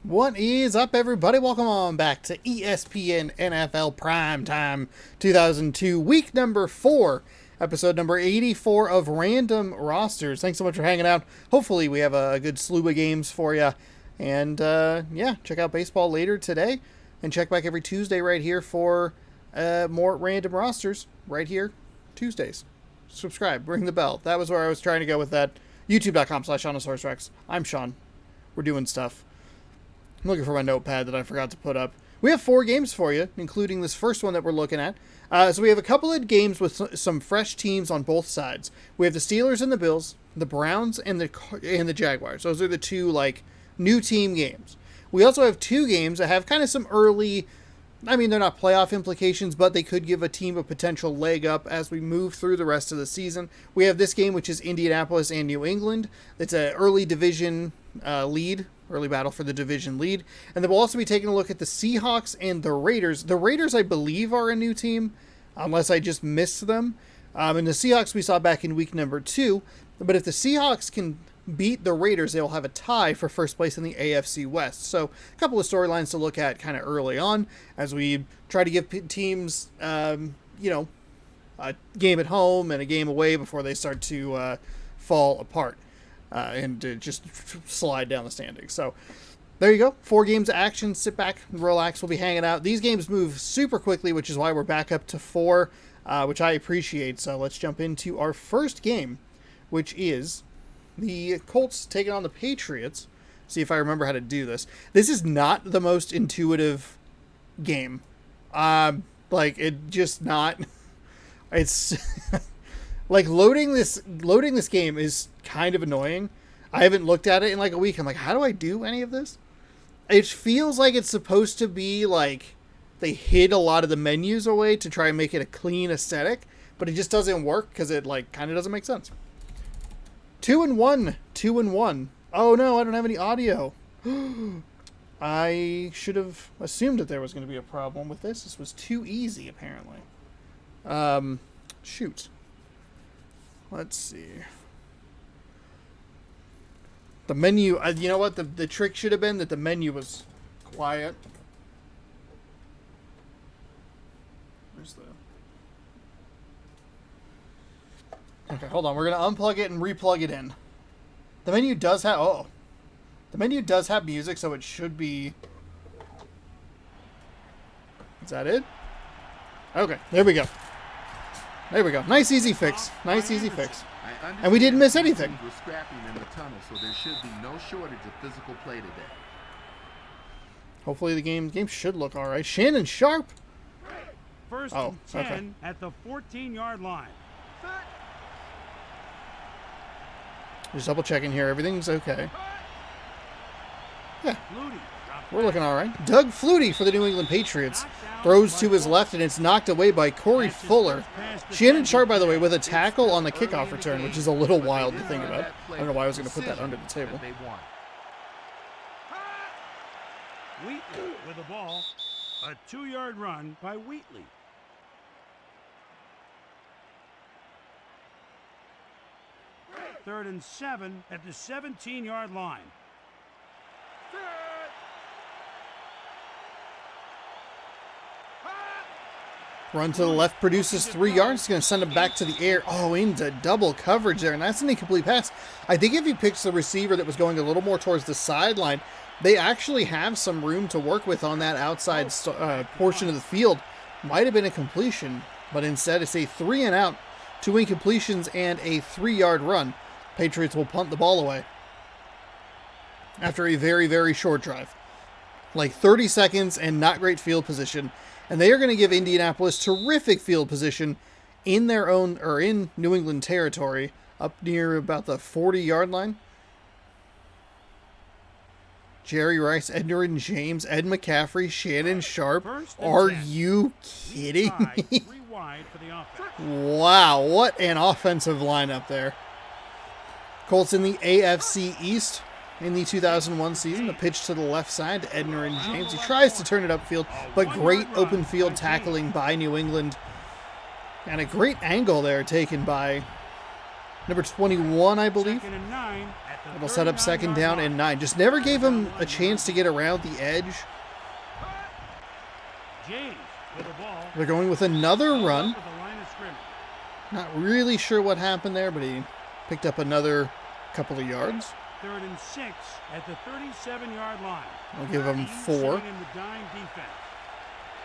What is up, everybody? Welcome on back to ESPN NFL Primetime 2002, week number 4, episode number 84 of Random Rosters. Thanks so much for hanging out. Hopefully we have a good slew of games for you. And, yeah, check out baseball later today. And check back every Tuesday right here for more Random Rosters right here, Tuesdays. Subscribe, ring the bell. That was where I was trying to go with that. YouTube.com/SeanOsaurusRex. I'm Sean. We're doing stuff. I'm looking for my notepad that I forgot to put up. We have 4 games for you, including this first one that we're looking at. So we have a couple of games with some fresh teams on both sides. We have the Steelers and the Bills, the Browns and the Jaguars. Those are the two new team games. We also have 2 games that have kind of some early, they're not playoff implications, but they could give a team a potential leg up as we move through the rest of the season. We have this game, which is Indianapolis and New England. It's an early division early battle for the division lead. And then we'll also be taking a look at the Seahawks and the Raiders. The Raiders, I believe, are a new team, unless I just missed them. And the Seahawks we saw back in week number 2. But if the Seahawks can beat the Raiders, they will have a tie for first place in the AFC West. So a couple of storylines to look at kind of early on as we try to give teams, a game at home and a game away before they start to fall apart. And to just slide down the standings. So there you go. 4 games of action. Sit back and relax. We'll be hanging out. These games move super quickly, which is why we're back up to 4, which I appreciate. So let's jump into our first game, which is the Colts taking on the Patriots. See if I remember how to do this. This is not the most intuitive game. It just not. It's loading this game is kind of annoying. I haven't looked at it in a week. I'm like, how do I do any of this? It feels like it's supposed to be they hid a lot of the menus away to try and make it a clean aesthetic, but it just doesn't work because it kind of doesn't make sense. 2-1. Oh no, I don't have any audio. I should have assumed that there was going to be a problem with this. This was too easy, apparently. Shoot. Let's see. The menu, you know what? The trick should have been that the menu was quiet. Where's the... Okay, hold on. We're going to unplug it and replug it in. The menu does have... Oh. The menu does have music, so it should be... Is that it? Okay, there we go. There we go. Nice, easy fix. Nice, easy fix. And we didn't miss anything. We're scrapping in the tunnel, so there should be no shortage of physical play today. Hopefully the game should look all right. Shannon Sharp. First and 10 at the 14-yard line. Just double checking here. Everything's okay. Yeah. We're looking all right. Doug Flutie for the New England Patriots. Throws to his left, and it's knocked away by Corey Fuller. Shannon Sharp, by the way, with a tackle on the kickoff return, which is a little wild to think about. I don't know why I was going to put that under the table. Wheatley with the ball. A 2-yard run by Wheatley. Third and 7 at the 17-yard line. Run to the left produces 3 yards. He's going to send him back to the air. Oh, into double coverage there. And that's an incomplete pass. I think if he picks the receiver that was going a little more towards the sideline, they actually have some room to work with on that outside portion of the field. Might have been a completion, but instead it's a 3 and out, 2 incompletions, and a 3-yard run. Patriots will punt the ball away after a very, very short drive. 30 seconds and not great field position. And they are going to give Indianapolis terrific field position in their own, or in New England territory, up near about the 40-yard line. Jerry Rice, Edgerrin James, Ed McCaffrey, Shannon Sharp. Are you kidding me? Wow, what an offensive lineup there. Colts in the AFC East. In the 2001 season, the pitch to the left side to Edgerrin James. He tries to turn it upfield, but great open field tackling by New England. And a great angle there taken by number 21, I believe. It'll set up second down and 9. Just never gave him a chance to get around the edge. James with the ball. They're going with another run. At the line of scrimmage. Not really sure what happened there, but he picked up another couple of yards. 3rd and 6 at the 37-yard line. I'll give him 4. Sending in the dime defense.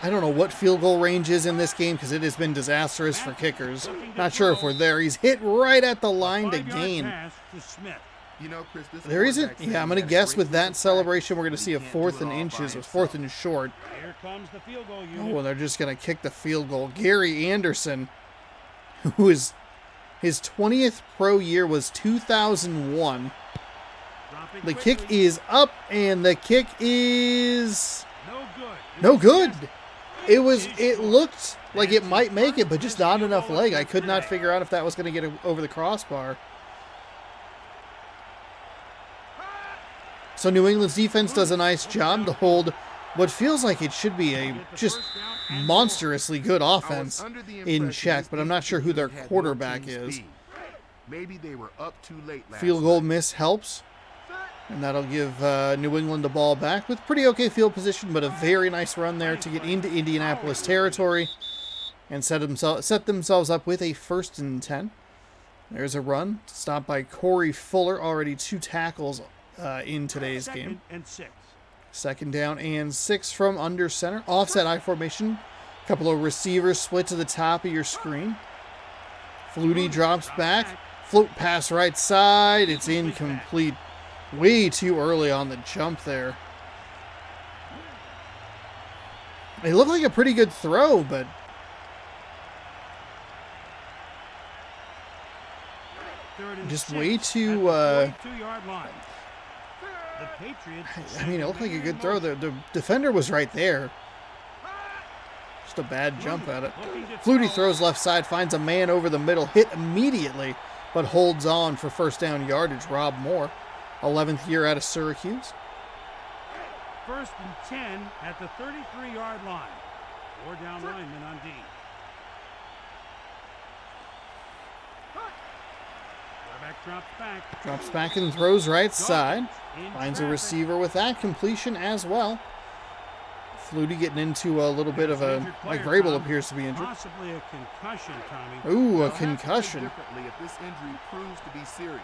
I don't know what field goal range is in this game because it has been disastrous for kickers. Not sure if we're there. He's hit right at the line to 5-yard gain. pass to Smith. You know, Chris, this There isn't. quarterback Yeah, I'm said going to he guess had with great that physical celebration, we're going to practice, see a but he can't 4th do and it all inches by or 4th and himself. short. Here comes the field goal unit. Oh, and they're just going to kick the field goal. Gary Anderson, who is his 20th pro year was 2001. Dropping The quickly. kick is up, and the kick is no good. no good. It looked like it might make it, but just not enough leg. I could not figure out if that was going to get over the crossbar. So New England's defense does a nice job to hold what feels like it should be a just monstrously good offense in check, but I'm not sure who their quarterback is. Maybe they were up too late last Field goal night. miss helps, and that'll give New England the ball back with pretty okay field position, but a very nice run there to get into Indianapolis territory and set themselves up with a 1st and 10. There's a run stopped by Corey Fuller, already 2 tackles in today's game. 2nd and 6. 2nd down and 6 from under center. Offset I formation. A couple of receivers split to the top of your screen. Flutie drops back. Float pass right side. It's incomplete. Way too early on the jump there. It looked like a pretty good throw, but 3rd and just 6 way at too. the 42-yard line. The Patriots. I mean, it looked like a good throw. The defender was right there. Just a bad jump at it. Flutie throws left side, finds a man over the middle, hit immediately, but holds on for 1st down yardage. Rob Moore, 11th year out of Syracuse. 1st and 10 at the 33-yard line. 4 down linemen on D. Quarterback Drops back and throws right side. In Finds a traffic. receiver with that completion as well. Flutie getting into a little bit of a... Injured Mike player, Vrabel Tom. appears to be injured. Possibly a concussion, Tommy. Ooh, a They'll have to think concussion. differently if this injury proves to be serious.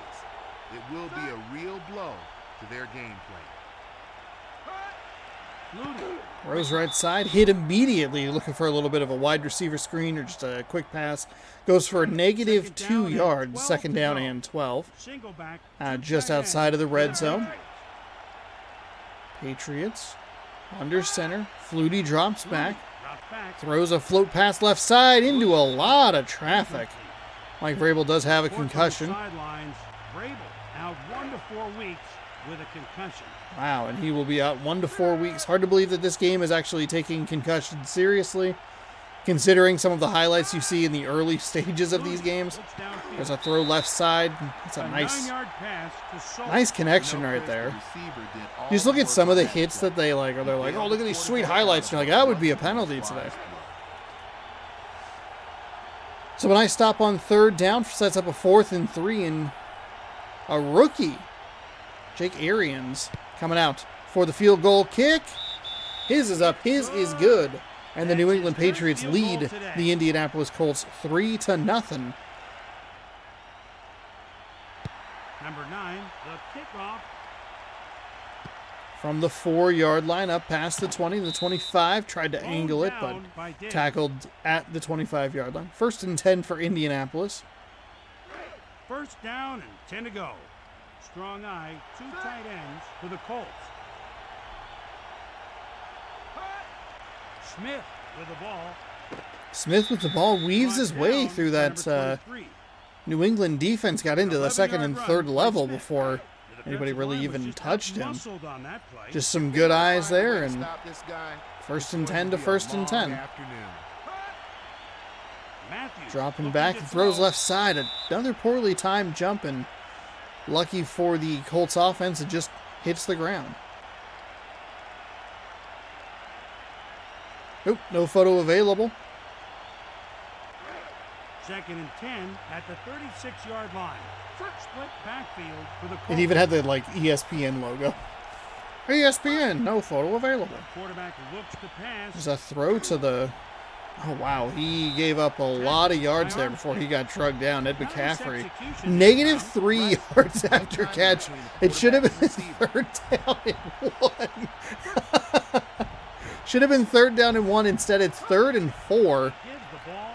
It will be a real blow to their game plan. Flutie. Throws right side, hit immediately, looking for a little bit of a wide receiver screen or just a quick pass. Goes for a negative 2 yards, 2nd down and 12. Single back. Just Tight end. outside of the red zone. Patriots under center. Flutie drops back. Drop back. Throws a float pass left side into a lot of traffic. Mike Vrabel does have a concussion. Sidelines. Vrabel out 1 to 4 weeks with a concussion. Wow, and he will be out 1 to 4 weeks. Hard to believe that this game is actually taking concussion seriously, considering some of the highlights you see in the early stages of these games. Looks downfield. There's a throw left side. It's a nice 9-yard pass to Sullivan. nice connection right there. You just look at some of the hits that they like, or they're like, oh, look at these sweet highlights. And you're like, that would be a penalty today. So a nice stop on 3rd down, sets up a 4th and 3, and a rookie, Jake Arians, coming out for the field goal kick. His is up, his is good. And the New England Patriots lead the Indianapolis Colts 3-0. Number 9, the kickoff. From the 4-yard line up past the 20, the 25, tried to angle it, but tackled at the 25-yard line. 1st and 10 for Indianapolis. 1st down and 10 to go. Strong eye, 2 tight ends for the Colts. Smith with the ball. Smith with the ball weaves his way through that New England defense, got into the 2nd and 3rd level before anybody really even touched him. Just some good eyes there, and 1st and 10 to 1st and 10. Dropping back, throws left side. Another poorly timed jump, and lucky for the Colts offense, it just hits the ground. Nope, no photo available. Second and 10 at the 36-yard line. Split backfield for the Colts. It even had the like ESPN logo. ESPN, no photo available. Quarterback looks to pass. There's a throw to the... Oh, wow. He gave up a lot of yards there before he got drugged down. Ed McCaffrey. -3 yards after catch. It should have been third down and 1. Should have been third down and 1. Instead, it's 3rd and 4.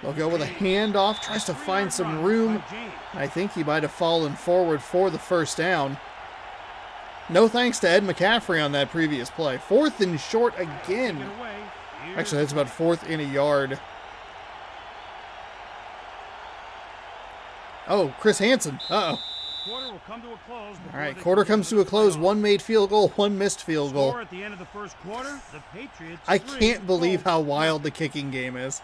They'll go with a handoff. Tries to find some room. I think he might have fallen forward for the first down. No thanks to Ed McCaffrey on that previous play. 4th and short again. Actually, that's about 4th and a yard. Oh, Chris Hansen. Uh-oh. Quarter will come to a close. All right, quarter comes to a close. 1 made field goal, 1 missed field goal. Score at the end of the first quarter, the Patriots I can't believe how wild the kicking game is.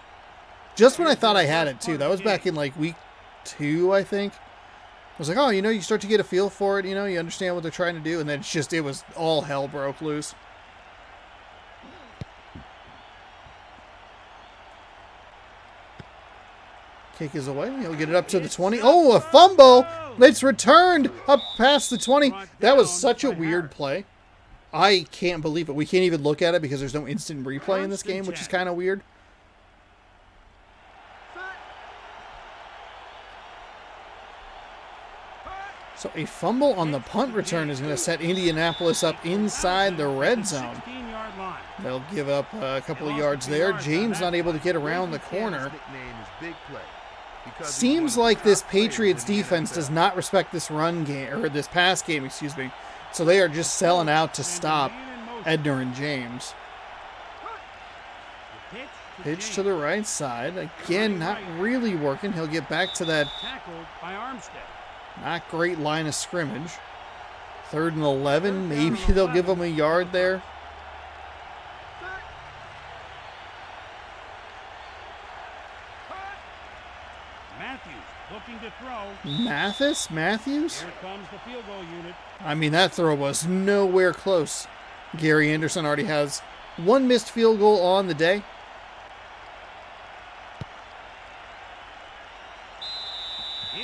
Just when I thought I had it, too. That was back in, like, week 2, I think. I was like, oh, you know, you start to get a feel for it. You know, you understand what they're trying to do. And then it's just, it was all hell broke loose. Kick is away. He'll get it up to the 20. Oh, a fumble. It's returned up past the 20. That was such a weird play. I can't believe it. We can't even look at it because there's no instant replay in this game, which is kind of weird. So a fumble on the punt return is going to set Indianapolis up inside the red zone. They'll give up a couple of yards there. James not able to get around the corner. Seems like this Patriots defense does not respect this run game, or this pass game, excuse me. So they are just selling out to stop Edner and James. Pitch to the right side. Again, not really working. He'll get back to that not great line of scrimmage. 3rd and 11. Maybe they'll give him a yard there. Matthews? Here comes the field goal unit. I mean, that throw was nowhere close. Gary Anderson already has 1 missed field goal on the day.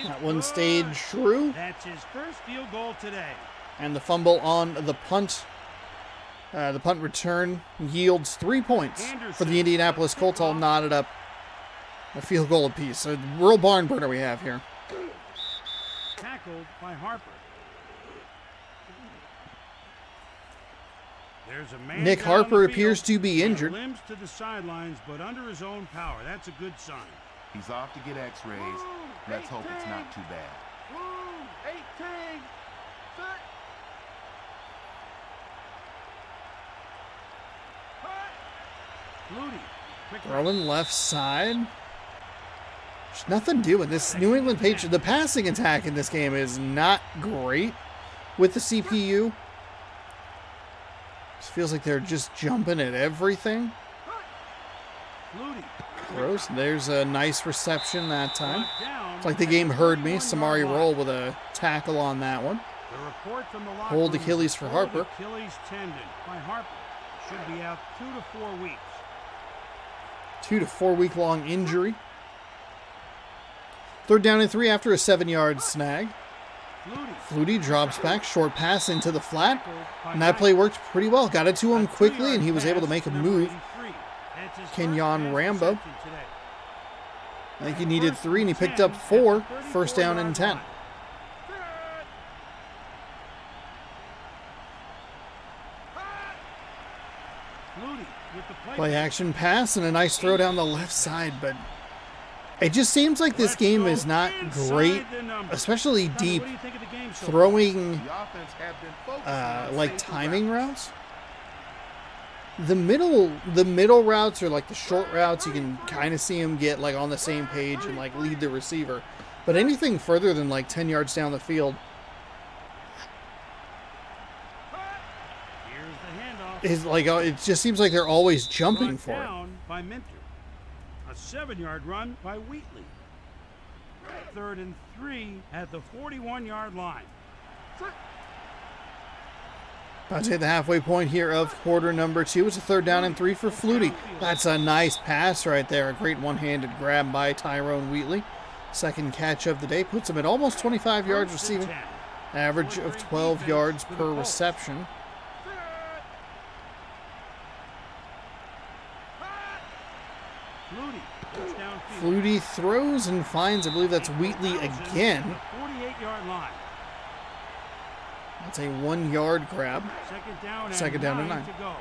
That one stayed true. That's his first field goal today. And the fumble on the punt. The punt return yields 3 points for the Indianapolis Colts, all knotted up. A field goal apiece. A real barn burner we have here. Tackled by Harper. There's a man Nick Harper appears to be injured. Limbs to the sidelines, but under his own power. That's a good sign. He's off to get x-rays. Let's hope it's not too bad. 18. Throwing left side. There's nothing doing. This New England Patriots, the passing attack in this game is not great with the CPU. It feels like they're just jumping at everything. Throws. There's a nice reception that time. It's like the game heard me. Samari Roll with a tackle on that one. Hold Achilles for Harper. Achilles tendon by Harper. Should be out 2 to 4 weeks. 2 to 4 week long injury. 3rd down and 3 after a 7-yard snag. Flutie drops back, short pass into the flat, and that play worked pretty well. Got it to him quickly, and he was able to make a move. Kenyon Rambo. I think he needed 3, and he picked up 4. 1st down and 10. Play action pass and a nice throw down the left side, but it just seems like this game is not great, especially deep throwing like timing routes. The middle routes are like the short routes. You can kind of see him get like on the same page and like lead the receiver. But anything further than like 10 yards down the field is like, it just seems like they're always jumping for it. By Minter. A 7-yard run by Wheatley. 3rd and 3 at the 41-yard line. About to hit the halfway point here of quarter number 2. It's a 3rd down and 3 for Flutie. That's a nice pass right there. A great one-handed grab by Tyrone Wheatley. Second catch of the day puts him at almost 25 yards receiving. Average of 12 yards per reception. Flutie throws and finds, I believe that's Wheatley again. 48-yard line. That's a 1-yard grab. Second down and 9. To go.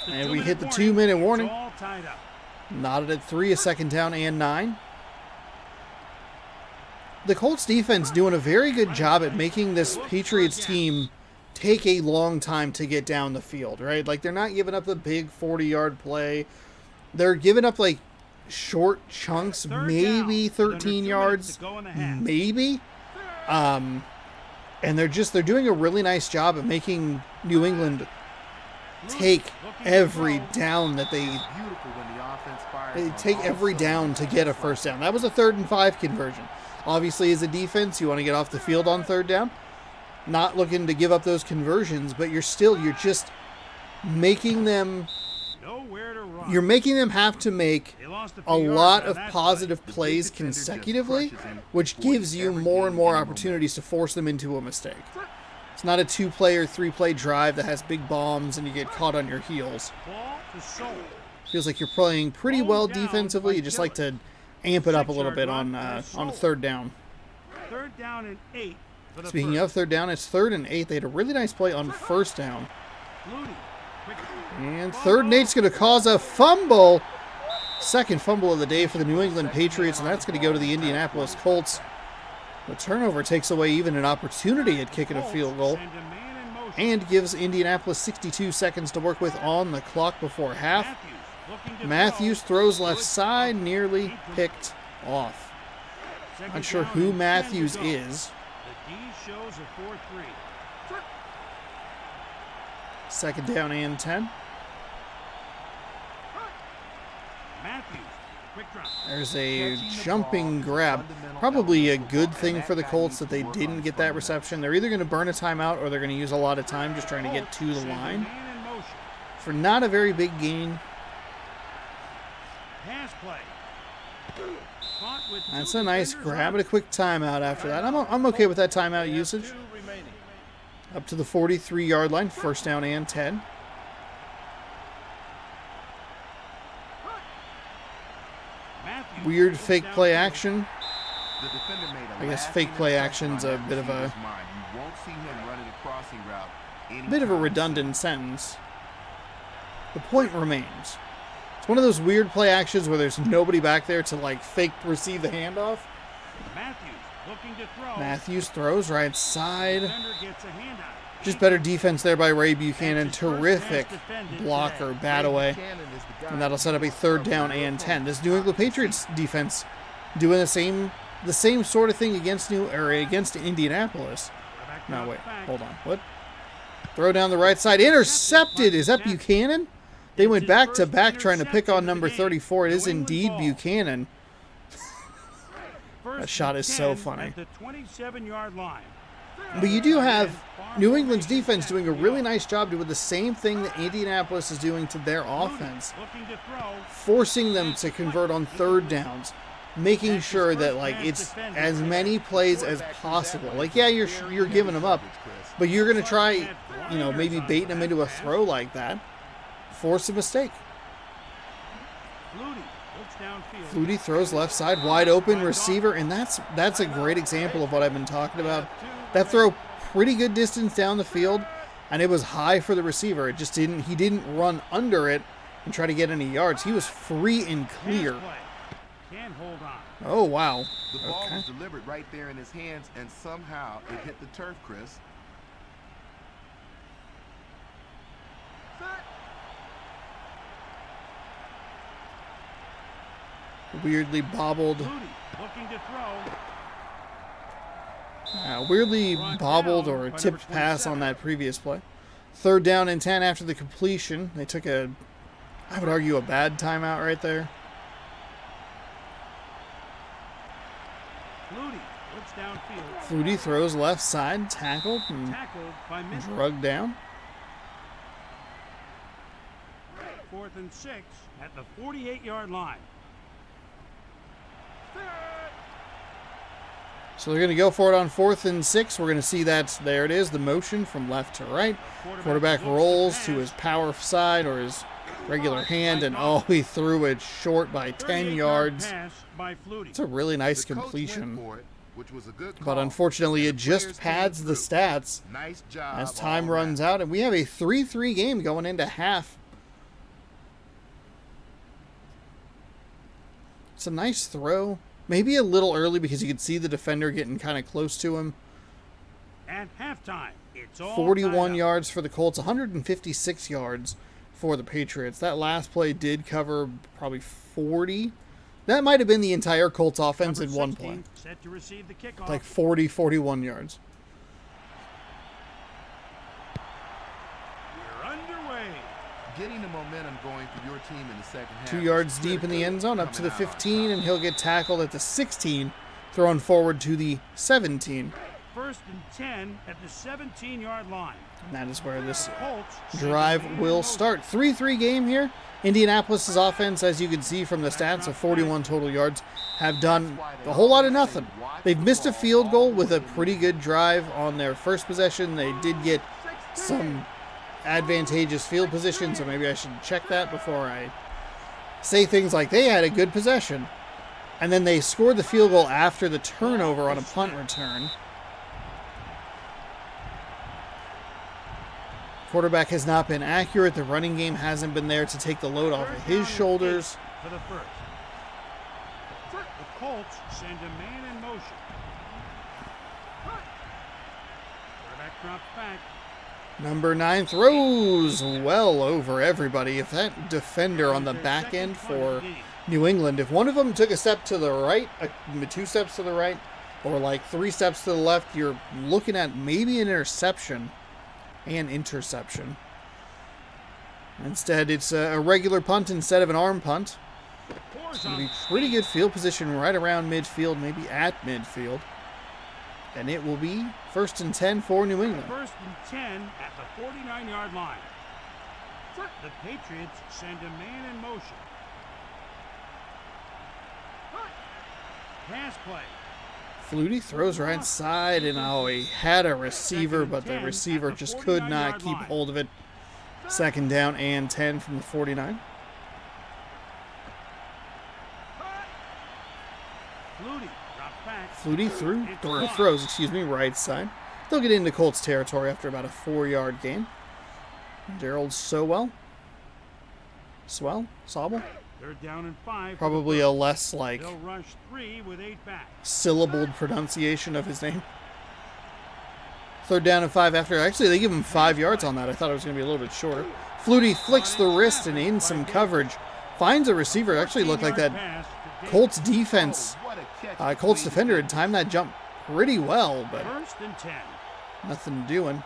And we hit the 2-minute warning. All tied up. Knotted at 3, a second down and 9. The Colts defense doing a very good job at making this Patriots team take a long time to get down the field, right? Like, they're not giving up the big 40-yard play. They're giving up, like, short chunks, maybe 13 yards, maybe. And they're doing a really nice job at making New England take every down that they take every down to get a first down. That was a 3rd and 5 conversion. Obviously, as a defense, you want to get off the field on 3rd down. Not looking to give up those conversions, but you're just making them. You're making them have to make a lot of positive plays consecutively, which gives you more and more opportunities to force them into a mistake. It's not a 2-play or 3-play drive that has big bombs and you get caught on your heels. Feels like you're playing pretty well defensively. You just like to amp it up a little bit on 3rd down. 3rd down and 8. Speaking of 3rd down, it's 3rd and 8. They had a really nice play on 1st down. And 3rd and 8's going to cause a fumble. Second fumble of the day for the New England Patriots, and that's going to go to the Indianapolis Colts. The turnover takes away even an opportunity at kicking a field goal and gives Indianapolis 62 seconds to work with on the clock before half. Matthews throws left side, nearly picked off. Not sure who Matthews is. Second down and 10. There's a jumping grab. Probably a good thing for the Colts that they didn't get that reception. They're either going to burn a timeout or they're going to use a lot of time just trying to get to the line. For not a very big gain. That's a nice grab and a quick timeout after that. I'm okay with that timeout usage. Up to the 43-yard line, 1st down and 10. Weird fake play action. I guess fake play action's a bit of a redundant sentence. The point remains. It's one of those weird play actions where there's nobody back there to like fake receive the handoff. Matthews throws right side. Just better defense there by Ray Buchanan. Terrific block or bat away. And that'll set up a 3rd down and 10. This New England Patriots defense doing the same sort of thing against Indianapolis. No, wait. Hold on. What? Throw down the right side. Intercepted. Is that Buchanan? They went back to back trying to pick on number 34. It is indeed Buchanan. That shot is so funny. But you do have New England's defense doing a really nice job doing the same thing that Indianapolis is doing to their offense. Forcing them to convert on 3rd downs. Making sure that like it's as many plays as possible. Like, yeah, you're giving them up. But you're going to try, maybe baiting them into a throw like that. Force a mistake. Flutie throws left side, wide open receiver, and that's a great example of what I've been talking about. That throw, pretty good distance down the field, and it was high for the receiver. He didn't run under it and try to get any yards. He was free and clear. Oh, wow. The ball was delivered right there in his hands, and somehow it hit the turf, Chris. Weirdly bobbled. Or tipped pass on that previous play. 3rd down and 10 after the completion. They took I would argue, a bad timeout right there. Flutie throws left side, tackled and drugged down. 4th and 6 at the 48-yard line. So they're going to go for it on 4th and 6. We're going to see that, there it is, the motion from left to right. Quarterback rolls to his power side or his regular hand, and oh, he threw it short by 10 yards. It's a really nice completion. But unfortunately, it just pads the stats as time runs out, and we have a 3-3 game going into half. It's a nice throw. Maybe a little early because you could see the defender getting kind of close to him. At halftime, it's all 41 yards for the Colts, 156 yards for the Patriots. That last play did cover probably 40. That might have been the entire Colts offense in one play. Set to receive the kickoff. Like 40, 41 yards. We're underway. Getting the momentum going for your team in the second half. 2 yards deep in the end zone, up to the 15, and he'll get tackled at the 16, thrown forward to the 17. 1st and 10 at the 17-yard line. And that is where this Colts drive will start. 3-3 game here. Indianapolis' offense, as you can see from the stats of 41 total yards, have done a whole lot of nothing. They've missed a field goal with a pretty good drive on their first possession. They did get some advantageous field position, so maybe I should check that before I say things like they had a good possession. And then they scored the field goal after the turnover on a punt return. Quarterback has not been accurate. The running game hasn't been there to take the load off of his shoulders. For the first. The Colts send a man in motion. Quarterback drops back. Number 9 throws well over everybody. If that defender on the back end for New England, if one of them took a step to the right, 2 steps to the right, or like 3 steps to the left, you're looking at maybe an interception. Instead, it's a regular punt instead of an arm punt. It's going to be pretty good field position right around midfield, maybe at midfield. And it will be 1st and 10 for New England. 1st and 10 at the 49-yard line. The Patriots send a man in motion. Pass play. Flutie throws right side, and oh, he had a receiver, but the receiver just could not keep hold of it. 2nd down and 10 from the 49. Flutie throws, right side. They'll get into Colts territory after about a 4-yard gain. Gerald Sowell. Sobel? 3rd down and 5. Probably a less like They'll rush 3 with 8 back. Syllabled pronunciation of his name. 3rd down and 5 after. Actually, they give him 5 yards on that. I thought it was going to be a little bit shorter. Flutie flicks the wrist and in some coverage. Finds a receiver. Actually looked like that Colts defense. Colts defender had timed that jump pretty well, but 1st and 10. Nothing doing.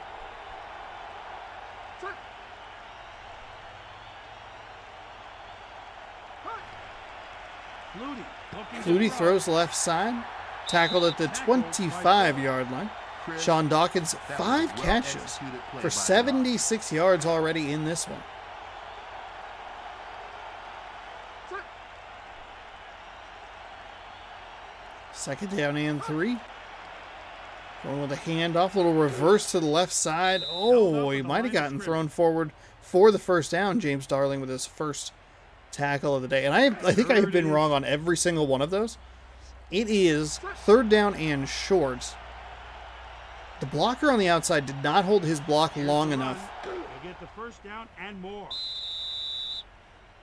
Flutie throws left side. Tackled at the 25-yard line. Sean Dawkins, 5 catches for 76 yards already in this one. Second down and 3. Going with a handoff, little reverse to the left side. Oh, he might have gotten thrown forward for the first down. James Darling with his first tackle of the day. And I think I have been wrong on every single one of those. It is 3rd down and short. The blocker on the outside did not hold his block long enough. He'll get the first down and more.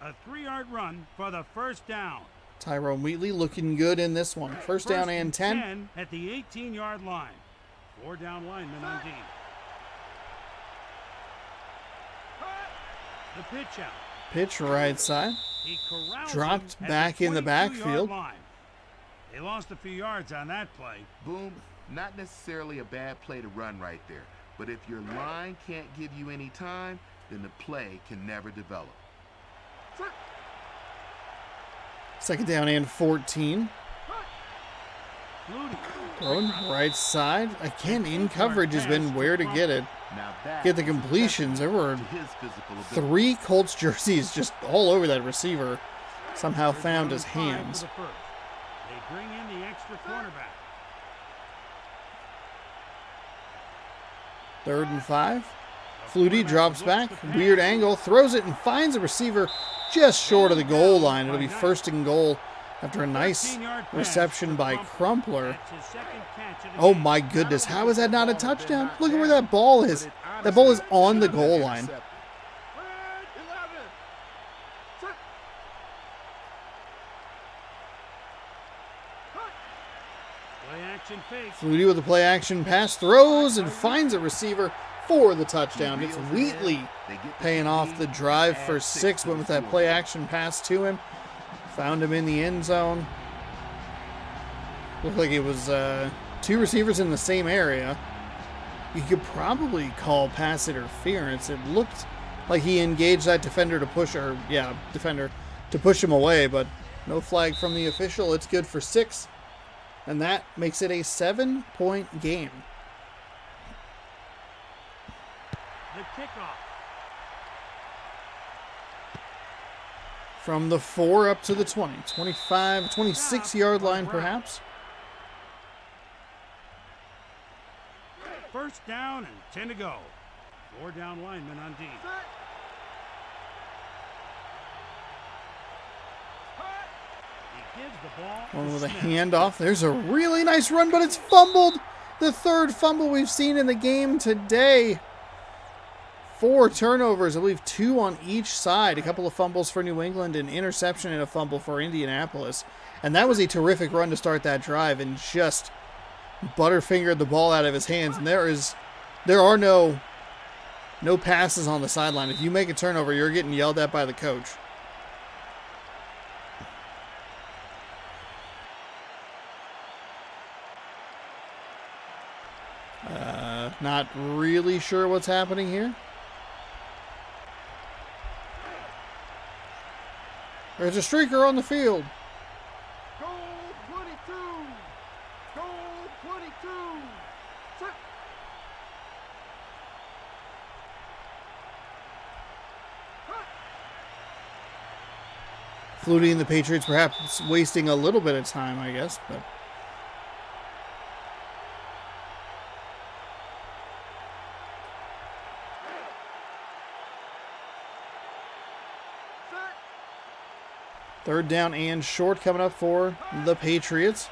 A 3-yard run for the first down. Tyrone Wheatley looking good in this one. First down and 10. At the 18-yard line. 4 down linemen on D. The pitch out. Pitch right side. Dropped back in the backfield. They lost a few yards on that play. Boom. Not necessarily a bad play to run right there. But if your line can't give you any time, then the play can never develop. Second down and 14. Throwing right side. Again, in coverage has been where to get it. Get the completions. There were 3 Colts jerseys just all over that receiver. Somehow found his hands. They bring in the extra cornerback. 3rd and 5. Flutie drops back. Weird angle. Throws it and finds a receiver just short of the goal line. It'll be 1st and goal after a nice reception by Crumpler. Oh my goodness. How is that not a touchdown? Look at where that ball is. That ball is on the goal line. Flutie with a play action pass, throws and finds a receiver for the touchdown. It's Wheatley paying off the drive for 6. Went with that play action pass to him. Found him in the end zone. Looked like it was 2 receivers in the same area. You could probably call pass interference. It looked like he engaged that defender to push, defender to push him away, but no flag from the official. It's good for 6. And that makes it a 7-point game. The kickoff. From the 4 up to the 20, 25, 26-yard line perhaps. 1st down and 10 to go. 4 down linemen on D. One with a handoff. There's a really nice run, but it's fumbled. The 3rd fumble we've seen in the game today. 4 turnovers, I believe 2 on each side. A couple of fumbles for New England, an interception and a fumble for Indianapolis. And that was a terrific run to start that drive, and just butterfingered the ball out of his hands. And there are no passes on the sideline. If you make a turnover, you're getting yelled at by the coach. Not really sure what's happening here. There's a streaker on the field. Goal 22. Goal 22. Flutie and the Patriots perhaps wasting a little bit of time, I guess, but... Third down and short coming up for the Patriots.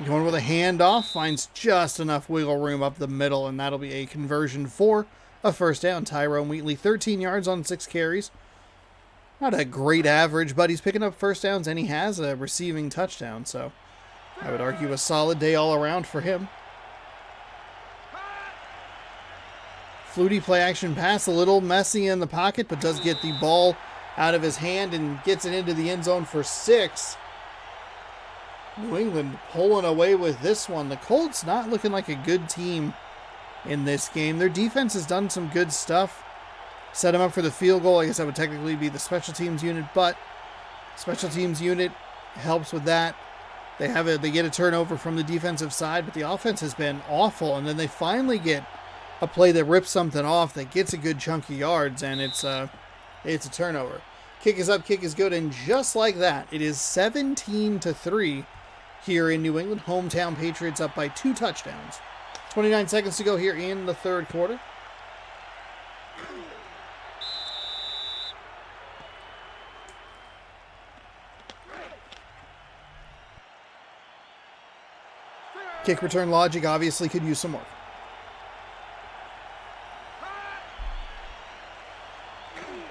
Going with a handoff, finds just enough wiggle room up the middle, and that'll be a conversion for a 1st down. Tyrone Wheatley, 13 yards on 6 carries. Not a great average, but he's picking up 1st downs, and he has a receiving touchdown, so I would argue a solid day all around for him. Flutie play action pass, a little messy in the pocket, but does get the ball out of his hand and gets it into the end zone for 6. New England pulling away with this one. The Colts not looking like a good team in this game. Their defense has done some good stuff. Set them up for the field goal. I guess that would technically be the special teams unit, but special teams unit helps with that. They get a turnover from the defensive side, but the offense has been awful, and then they finally get a play that rips something off that gets a good chunk of yards, and it's a turnover. Kick is up, kick is good, and just like that, it is 17-3 here in New England. Hometown Patriots up by 2 touchdowns. 29 seconds to go here in the 3rd quarter. Kick return logic obviously could use some work.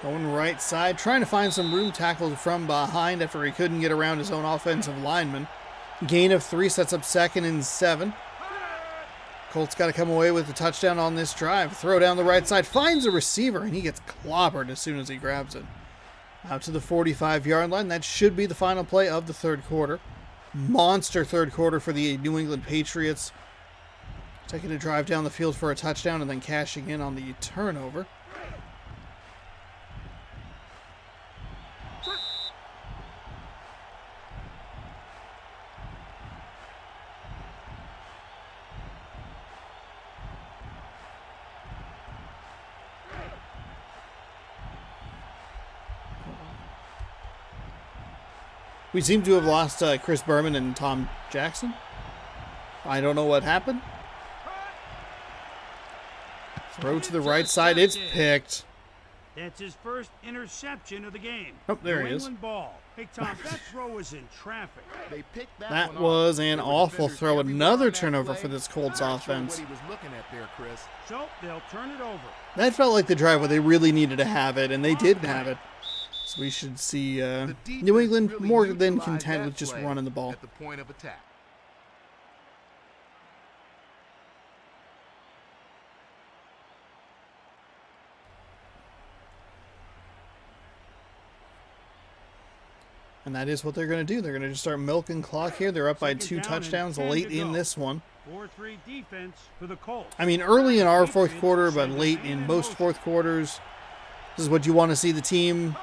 Going right side, trying to find some room, tackled from behind after he couldn't get around his own offensive lineman. Gain of 3 sets up 2nd and 7. Colts got to come away with the touchdown on this drive. Throw down the right side, finds a receiver, and he gets clobbered as soon as he grabs it. Out to the 45-yard line. That should be the final play of the 3rd quarter. Monster 3rd quarter for the New England Patriots. Taking a drive down the field for a touchdown and then cashing in on the turnover. We seem to have lost Chris Berman and Tom Jackson. I don't know what happened. Throw to the right side. It's picked. That's his first interception of the game. Oh, there New he is. England ball. Hey, Tom, that throw was in traffic. They picked That one was off. an There were awful defenders throw. everywhere Another on that turnover play. for this Colts I'm not sure offense. what he was looking at there, Chris. So they'll turn it over. That felt like the drive where they really needed to have it, and they did have it. So we should see The defense New England really more than neutralized content that with just play running the ball. at the point of attack. And that is what they're going to do. They're going to just start milking clock here. They're up by Second 2 down and touchdowns 10 late to in go. this one. 4-3 defense for the Colts. I mean, early in our fourth quarter, but late in most fourth quarters, this is what you want to see the team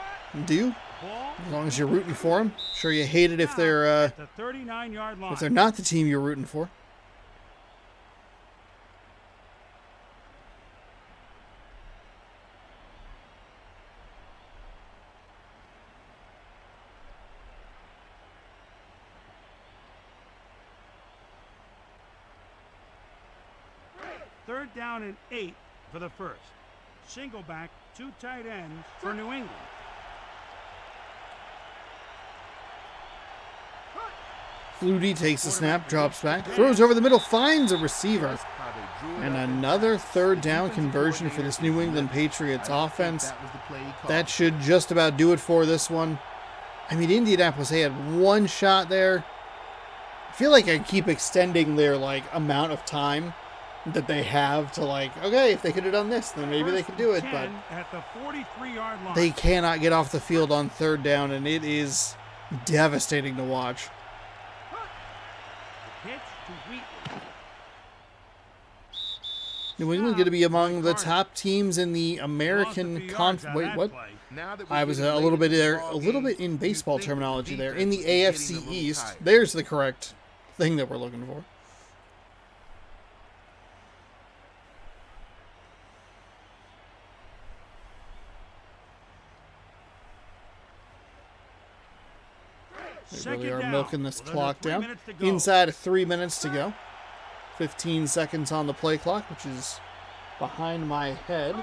do. Ball As long as you're rooting for them. Sure, you hate it if they're at the 39-yard line. not the team you're rooting for. Third down and 8 for the first. Single back, 2 tight ends for New England. Flutie takes the snap, drops back, throws over the middle, finds a receiver. And another third down conversion for this New England Patriots offense. That should just about do it for this one. I mean, Indianapolis, they had one shot there. I feel like I keep extending their amount of time that they have to okay, if they could have done this, then maybe they could do it. But at the 43-yard line. they cannot get off the field on third down, and it is devastating to watch. Pitch to Wheatley. New England going to be among the top teams in the American Conference. Wait, what? I was a little bit in baseball terminology there. In the AFC East, there's the correct thing that we're looking for. They really are milking this clock down. Inside of 3 minutes to go. 15 seconds on the play clock, which is behind my head.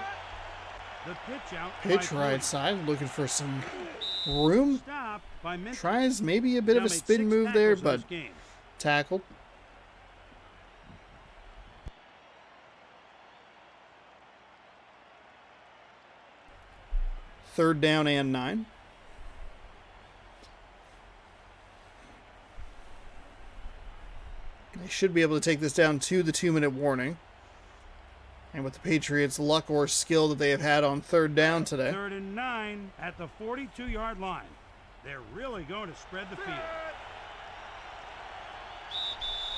The pitch out. Pitch right side, looking for some room. Tries maybe a bit of a spin move there, but tackled. Third down and 9. They should be able to take this down to the 2-minute warning. And with the Patriots' luck or skill that they have had on third down today. 3rd and 9 at the 42-yard line. They're really going to spread the field.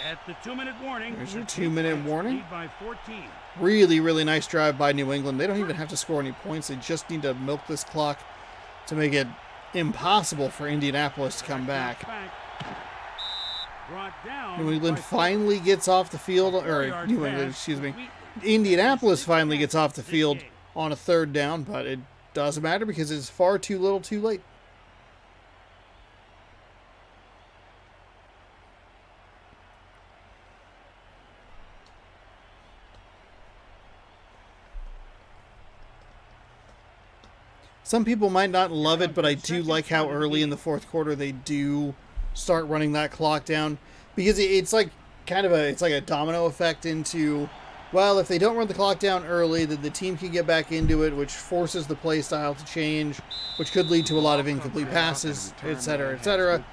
At the 2-minute warning. There's your 2-minute warning. Lead by 14. Really, really nice drive by New England. They don't even have to score any points. They just need to milk this clock to make it impossible for Indianapolis to come back. New England finally gets off the field, or New England, excuse me. Indianapolis finally gets off the field on a third down, but it doesn't matter because it's far too little too late. Some people might not love it, but I do like how early in the fourth quarter they do start running that clock down, because it's like a domino effect into, well, if they don't run the clock down early, then the team can get back into it, which forces the play style to change, which could lead to a lot of incomplete passes, etc., etc.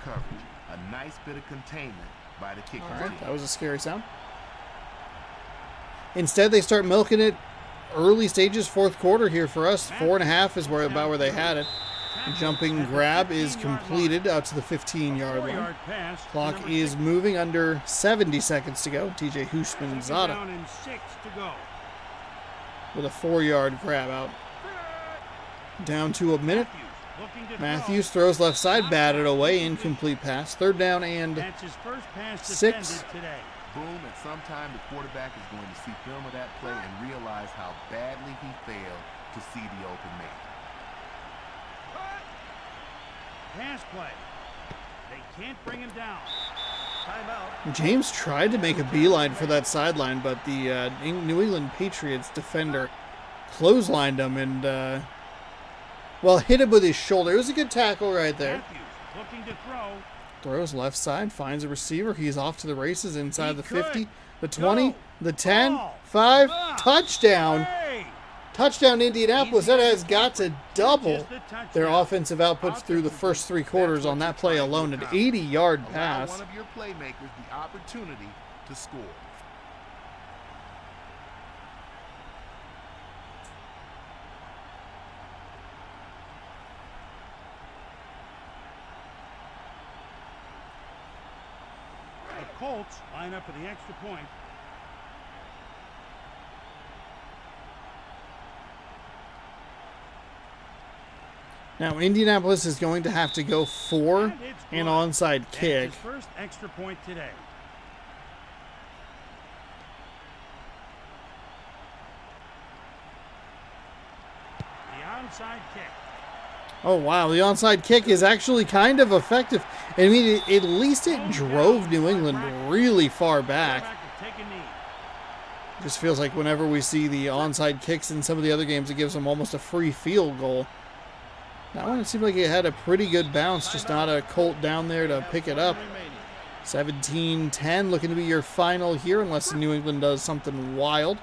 A nice bit of containment by the kicker. All right, that was a scary sound. Instead, they start milking it early stages, fourth quarter here for us. 4.5 is about where they had it. The jumping grab is completed out to the 15-yard line. Clock is moving, under 70 seconds to go. TJ Hushmanzada with a 4-yard grab out. Down to a minute. Matthews throws left side, batted away, incomplete pass. Third down and 6. Boom, at some time the quarterback is going to see film of that play and realize how badly he failed to see the open man. Pass play. They can't bring him down. Timeout. James tried to make a beeline for that sideline, but the New England Patriots defender clotheslined him and, well, hit him with his shoulder. It was a good tackle right there. Matthews looking to throw. Throws left side, finds a receiver. He's off to the races inside the 50, the 20, the 10, 5, touchdown. Touchdown Indianapolis. That has got to double their offensive output through the first 3 quarters on that play alone. An 80-yard pass. One of your playmakers the opportunity to score. The Colts line up for the extra point. Now, Indianapolis is going to have to go for an onside kick. His first extra point today. The onside kick. Oh, wow. The onside kick is actually kind of effective. I mean, at least it drove New England really far back. Just feels like whenever we see the onside kicks in some of the other games, it gives them almost a free field goal. That one, it seemed like it had a pretty good bounce, just not a Colt down there to pick it up. 17-10, looking to be your final here, unless New England does something wild.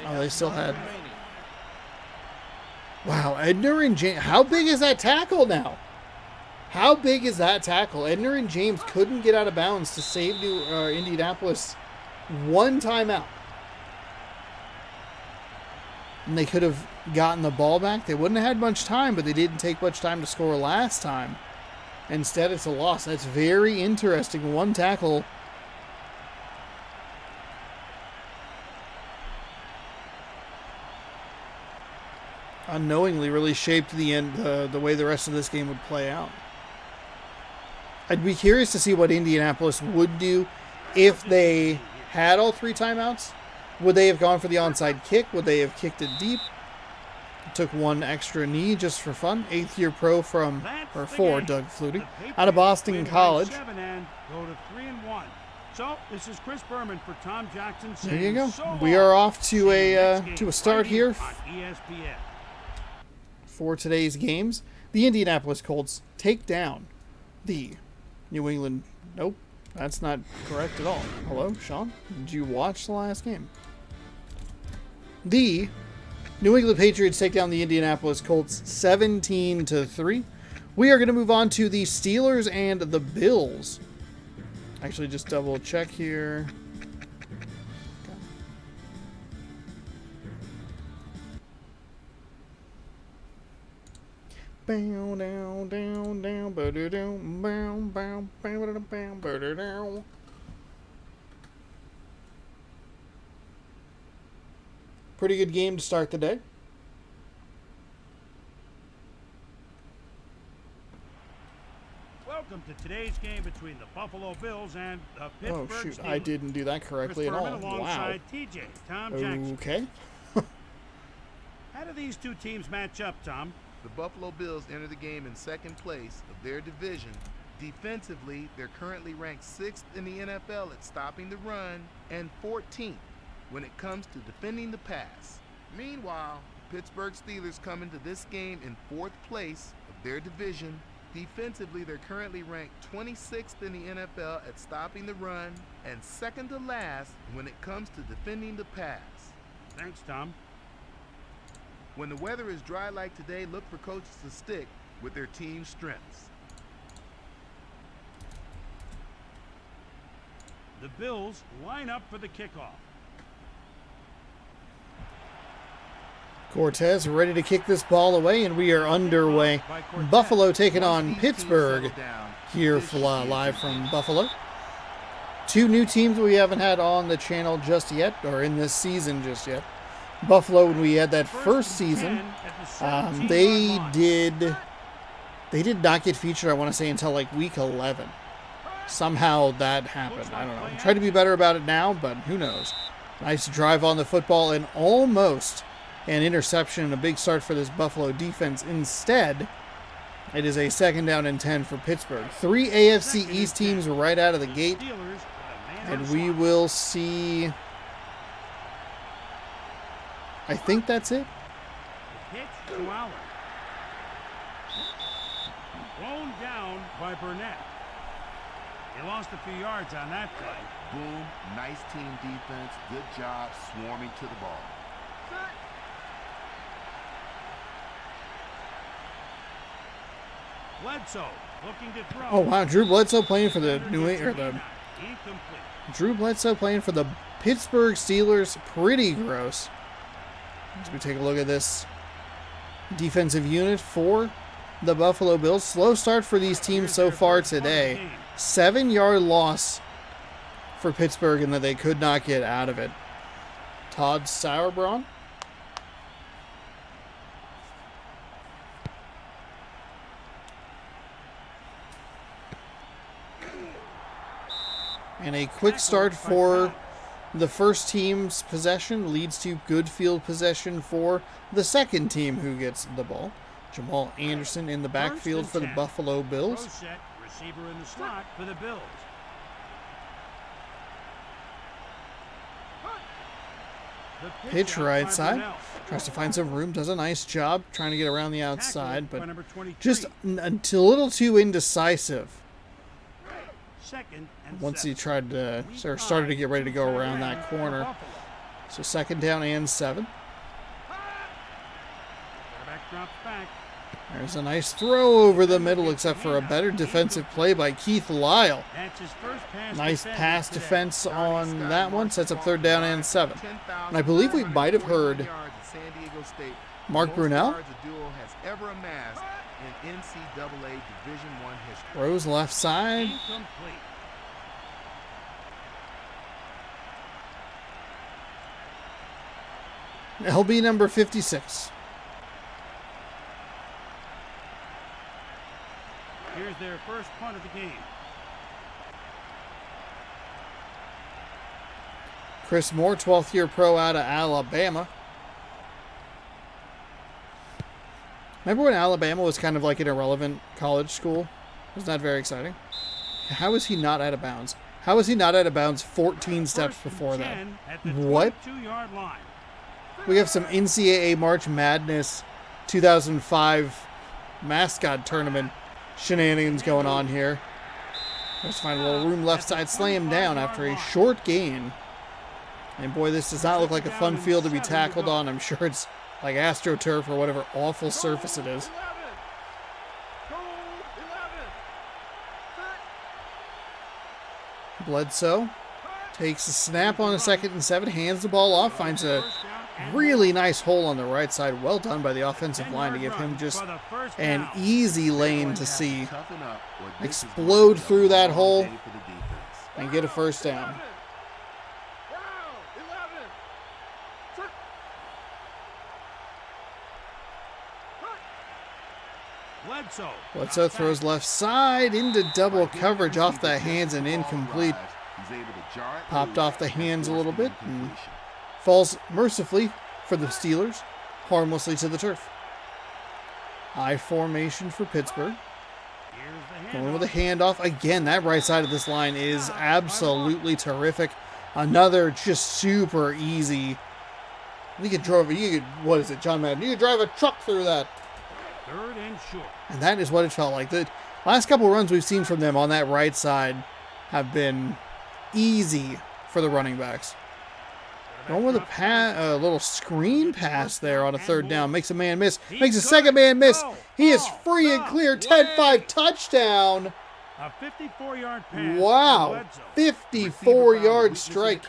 Oh, they still had... Wow, Edner and James... How big is that tackle now? How big is that tackle? Edner and James couldn't get out of bounds to save Indianapolis one timeout. And they could have gotten the ball back. They wouldn't have had much time, but they didn't take much time to score last time. Instead, it's a loss. That's very interesting. One tackle. Unknowingly really shaped the end, the way the rest of this game would play out. I'd be curious to see what Indianapolis would do if they had all 3 timeouts. Would they have gone for the onside kick? Would they have kicked it deep? Took one extra knee just for fun. 8th-year pro for Doug Flutie, out of Boston College. Go to 3-1. So this is Chris Berman for Tom Jackson. There you go. We are off to a start here on ESPN. For today's games. The Indianapolis Colts take down the New England. Nope, that's not correct at all. Hello, Sean. Did you watch the last game? The New England Patriots take down the Indianapolis Colts 17-3. We are going to move on to the Steelers and the Bills. Actually, just double check here. Bow down, down, down, butter down, bow, bow, bow, bow, butter down. Pretty good game to start the day. Welcome to today's game between the Buffalo Bills and the Pittsburgh Oh shoot, Steelers. I didn't do that correctly at all. Chris Berman Wow. alongside TJ, Tom Jackson. Okay. How do these two teams match up, Tom? The Buffalo Bills enter the game in second place of their division. Defensively, they're currently ranked 6th in the NFL at stopping the run and 14th when it comes to defending the pass. Meanwhile, the Pittsburgh Steelers come into this game in 4th place of their division. Defensively, they're currently ranked 26th in the NFL at stopping the run and 2nd to last when it comes to defending the pass. Thanks, Tom. When the weather is dry like today, look for coaches to stick with their team's strengths. The Bills line up for the kickoff. Cortez ready to kick this ball away, and we are underway. Buffalo taking on Pittsburgh here live from Buffalo. 2 new teams we haven't had on the channel just yet, or in this season just yet. Buffalo, when we had that first season, they did not get featured, I want to say, until like week 11. Somehow that happened. I don't know. I'm trying to be better about it now, but who knows. Nice drive on the football and almost an interception and a big start for this Buffalo defense. Instead, it is a 2nd down and 10 for Pittsburgh. 3 AFC East teams right out of the gate. And we will see... I think that's it. Pitch to Allen. Blown down by Burnett. He lost a few yards on that play. Boom, nice team defense. Good job swarming to the ball. Bledsoe looking to throw. Oh wow, Drew Bledsoe playing for the Incomplete. Drew Bledsoe playing for the Pittsburgh Steelers. Pretty gross. As we take a look at this defensive unit for the Buffalo Bills. Slow start for these teams so far today. 7-yard loss for Pittsburgh and that they could not get out of it. Todd Sauerbrunn. And a quick start for the first team's possession leads to good field possession for the second team who gets the ball. Jamal Anderson in the backfield for the Buffalo Bills. Set, receiver in the slot for the Bills. The Pitch out right by side. Burnell. Tries to find some room. Does a nice job trying to get around the outside, Tackled by but number 23. just a little too indecisive. Second and Once he 7. tried to, or started to get ready to go around that corner. So 2nd down and 7. Quarterback drops back. There's a nice throw over the middle, except for a better defensive play by Keith Lyle. That's his first pass. Nice defended pass today. defense on that one. Sets up 3rd down and 7. And I believe we might have heard Mark Brunell. Throws left side. Incomplete. LB number 56. Here's their first punt of the game. Chris Moore, 12th year pro out of Alabama. Remember when Alabama was kind of like an irrelevant college school? It was not very exciting. How is he not out of bounds? How is he not out of bounds 14 steps First and before that? 10 at the What? 22-yard line. We have some NCAA March Madness 2005 mascot tournament shenanigans going on here. Let's find a little room left side, slam down after a short gain. And boy, this does not look like a fun field to be tackled on. I'm sure it's like AstroTurf or whatever awful surface it is. Bledsoe takes a snap on a 2nd and 7, hands the ball off, finds a really nice hole on the right side. Well done by the offensive line to give him just an easy lane to see. Explode through that hole and get a 1st down. Bledsoe throws left side into double coverage off the hands and incomplete. Popped off the hands a little bit and falls mercifully for the Steelers, harmlessly to the turf. I formation for Pittsburgh. Going with a handoff. Again, that right side of this line is absolutely terrific. Another just super easy. What is it, John Madden? You could drive a truck through that. 3rd and short. And that is what it felt like. The last couple runs we've seen from them on that right side have been easy for the running backs. Going with a little screen pass there on a 3rd down. Makes a man miss. Makes a 2nd man miss. He is free and clear. 10-5 touchdown. A 54-yard pass. Wow. 54-yard strike.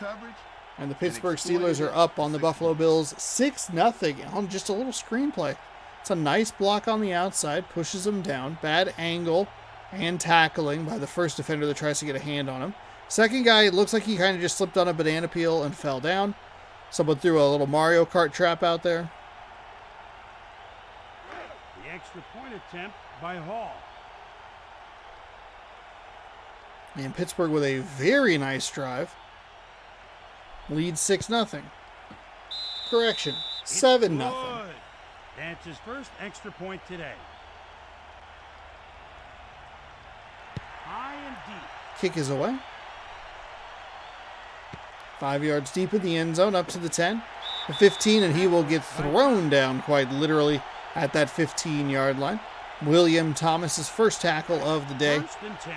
And the Pittsburgh Steelers are up on the Buffalo Bills 6-0 on just a little screenplay. It's a nice block on the outside. Pushes them down. Bad angle and tackling by the first defender that tries to get a hand on him. Second guy, it looks like he kind of just slipped on a banana peel and fell down. Someone threw a little Mario Kart trap out there. The extra point attempt by Hall. And Pittsburgh with a very nice drive. Leads 6-0. Correction. 7-0. Good. That's his first extra point today. High and deep. Kick is away. 5 yards deep in the end zone, up to the 10. The 15, and he will get thrown down quite literally at that 15-yard line. William Thomas's first tackle of the day. First and 10.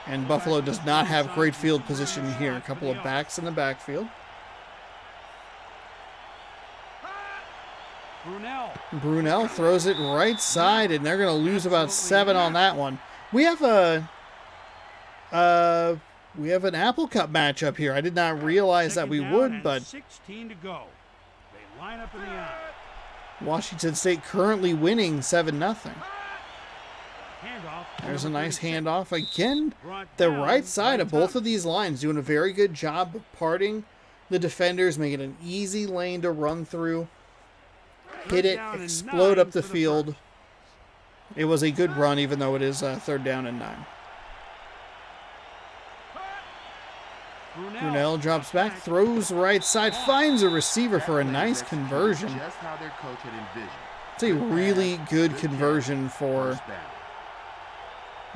And Buffalo does not have great field position here. A couple of backs in the backfield. Brunel throws it right side, and they're going to lose about 7 on that one. We have an Apple Cup matchup here. I did not realize that we would, but 16 to go. They line up in the eye. Washington State currently winning 7-0. There's a nice handoff. Again, the right side of both of these lines doing a very good job of parting the defenders, making an easy lane to run through. Hit it, explode up the field. It was a good run, even though it is 3rd down and 9. Brunel drops back, throws right side, finds a receiver for a nice conversion. It's a really good conversion for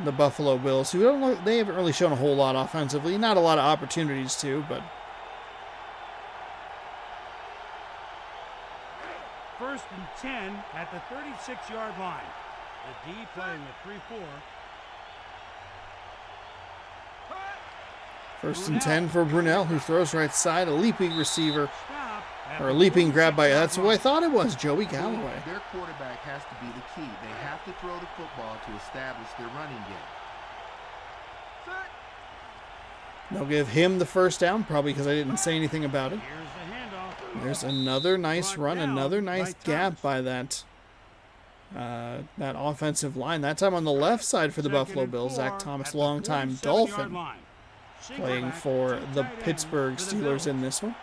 the Buffalo Bills, who they haven't really shown a whole lot offensively. Not a lot of opportunities to, but... First and 10 at the 36-yard line. The D playing the 3-4. First and 10 for Brunel, who throws right side, a leaping receiver, or a leaping grab by, that's who I thought it was, Joey Galloway. Their quarterback has to be the key. They have to throw the football to establish their running game. They'll give him the first down, probably because I didn't say anything about it. There's another nice run, another nice gap by that offensive line. That time on the left side for the Buffalo Bills, Zach Thomas, longtime Dolphin, playing for the Pittsburgh Steelers in this one.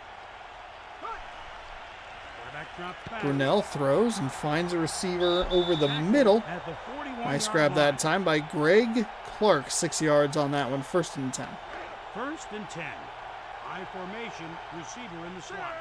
Brunel throws and finds a receiver over the middle. Nice grab that time by Greg Clark. 6 yards on that one. First and 10. First and 10. High formation, receiver in the slot.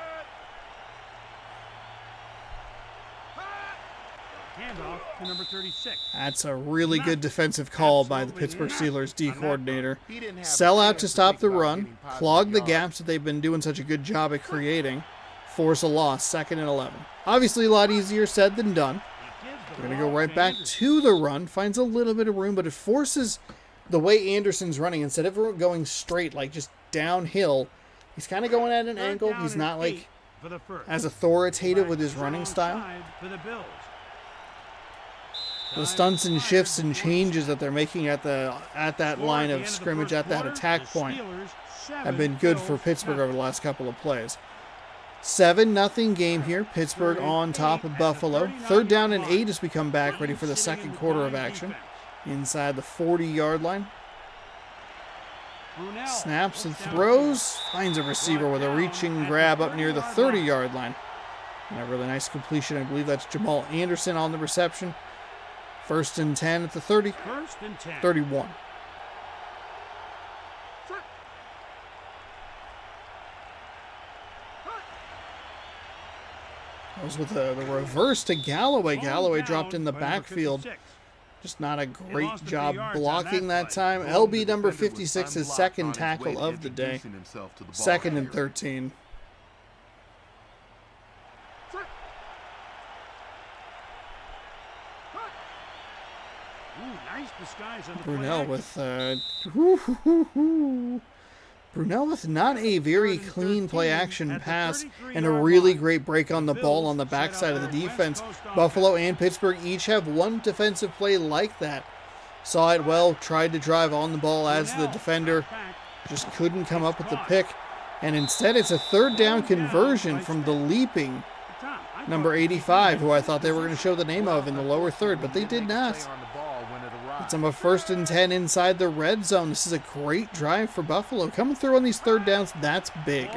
Handoff to number 36. That's a really good defensive call by the Pittsburgh Steelers D coordinator. Sell out to stop the run, clog the gaps that they've been doing such a good job at creating, force a loss, 2nd and 11. Obviously a lot easier said than done. We're going to go right back to the run, finds a little bit of room, but it forces the way Anderson's running. Instead of going straight, like just downhill, he's kind of going at an angle. He's not like as authoritative with his running style. The stunts and shifts and changes that they're making at that line of scrimmage, at that attack point, have been good for Pittsburgh over the last couple of plays. 7-0 game here. Pittsburgh on top of Buffalo. 3rd down and 8 as we come back, ready for the second quarter of action. Inside the 40-yard line. Snaps and throws. Finds a receiver with a reaching grab up near the 30-yard line. And a really nice completion. I believe that's Jamal Anderson on the reception. First and 10 at the 30. First and 10. 31. That was with the reverse to Galloway. Galloway dropped in the backfield. Just not a great job blocking that time. LB number 56, his second tackle of the day. 2nd and 13. Brunel with Brunel with not a very clean play-action pass and a really great break on the ball on the backside of the defense. Buffalo and Pittsburgh each have one defensive play like that. Saw it well, tried to drive on the ball as the defender, just couldn't come up with the pick. And instead it's a 3rd down conversion from the leaping number 85, who I thought they were going to show the name of in the lower third, but they did not. It's on a 1st and 10 inside the red zone. This is a great drive for Buffalo. Coming through on these 3rd downs, that's big.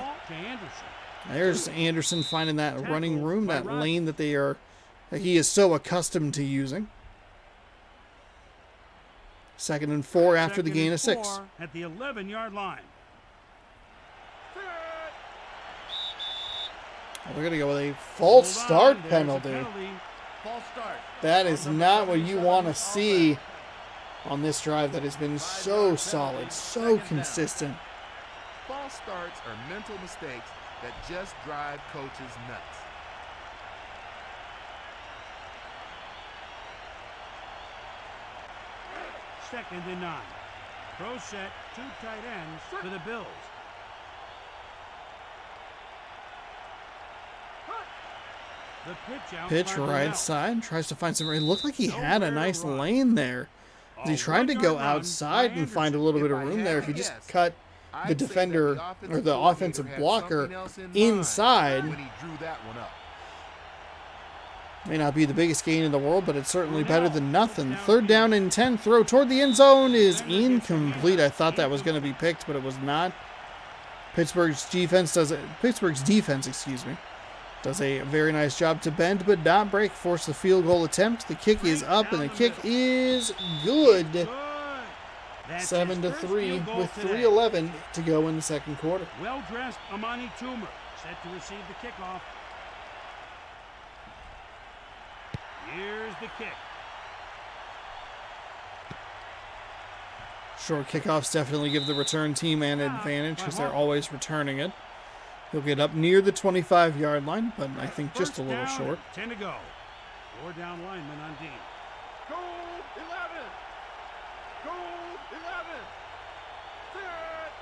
There's Anderson finding that running room, that lane that he is so accustomed to using. 2nd and 4 after the gain of 6. At the 11-yard line. They're going to go with a false Hold on, start there's a penalty. False start. That is not what you want to see on this drive that has been so solid, so consistent. False starts are mental mistakes that just drive coaches nuts. Second and 9. Pro set, 2 tight ends for the Bills. The Pitch right side, tries to find some. It looked like he had a nice lane there. He tried to go outside and find a little bit of room there. If he just cut the defender or the offensive blocker inside, when he drew that one up. May not be the biggest gain in the world, but it's certainly better than nothing. Third down and 10. Throw toward the end zone is incomplete. I thought that was going to be picked, but it was not. Pittsburgh's defense, does a very nice job to bend but not break. Force the field goal attempt. The kick is up, and the kick is good. 7-3 with 3:11 to go in the second quarter. Well-dressed Amani Toomer set to receive the kickoff. Here's the kick. Short kickoffs definitely give the return team an advantage because they're always returning it. He'll get up near the 25-yard line, but I think just a little short. 10 to go. 4 down linemen on D. Go 11. Go 11. Set.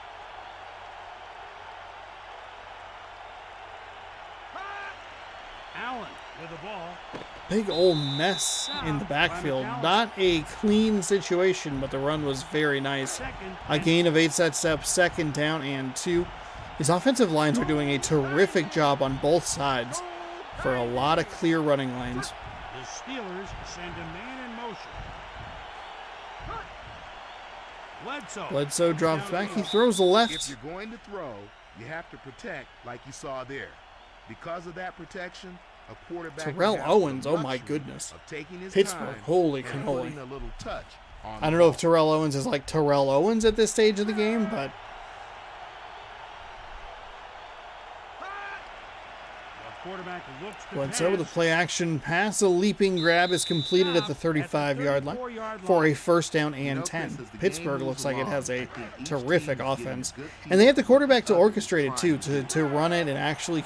Allen with the ball. Big old mess in the backfield. Not a clean situation, but the run was very nice. A gain of 8 steps, 2nd down and 2. His offensive lines are doing a terrific job on both sides for a lot of clear running lanes. The Steelers send a man in motion. Bledsoe drops back. He throws the left. If you're going to throw, you have to protect like you saw there. Because of that protection, a quarterback Terrell Owens, oh my goodness. Pittsburgh, holy cannoli. I don't know if Terrell Owens is like Terrell Owens at this stage of the game, but Bledsoe with a play action pass. A leaping grab is completed at the 35-yard line for a 1st down and 10. Pittsburgh looks like it has a terrific offense. And they have the quarterback to orchestrate it too, to run it and actually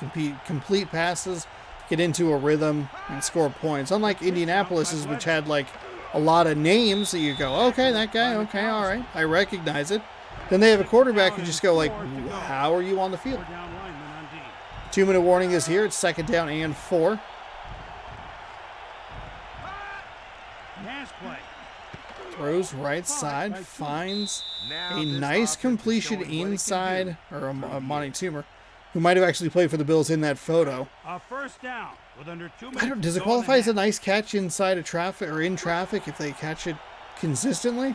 complete passes, get into a rhythm, and score points. Unlike Indianapolis, which had like a lot of names that you go, okay, that guy, okay, all right, I recognize it. Then they have a quarterback who just go like, how are you on the field? 2-minute warning is here. It's 2nd down and 4. Throws right side, finds a nice completion inside, or Amani Toomer, who might have actually played for the Bills in that photo. A 1st down with under 2 minutes. Does it qualify as a nice catch inside of traffic or in traffic if they catch it consistently?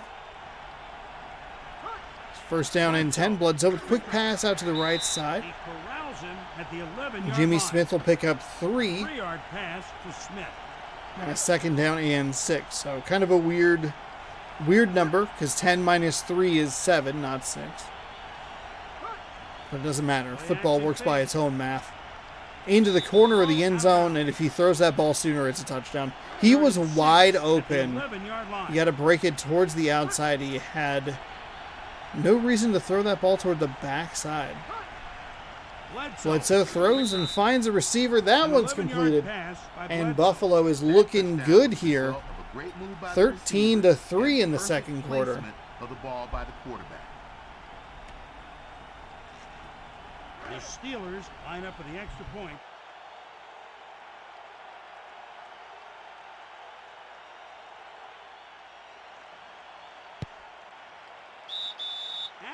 1st down and 10. Bledsoe with quick pass out to the right side. Jimmy Smith will pick up 3. 3-yard pass to Smith. And a 2nd down and 6. So kind of a weird number because 10 minus 3 is 7, not 6. But it doesn't matter. Football works by its own math. Into the corner of the end zone, and if he throws that ball sooner, it's a touchdown. He was wide open. You got to break it towards the outside. He had no reason to throw that ball toward the backside. Bledsoe throws and finds a receiver. That one's completed. And Buffalo is looking good here. 13-3 in the second quarter. The Steelers line up for the extra point.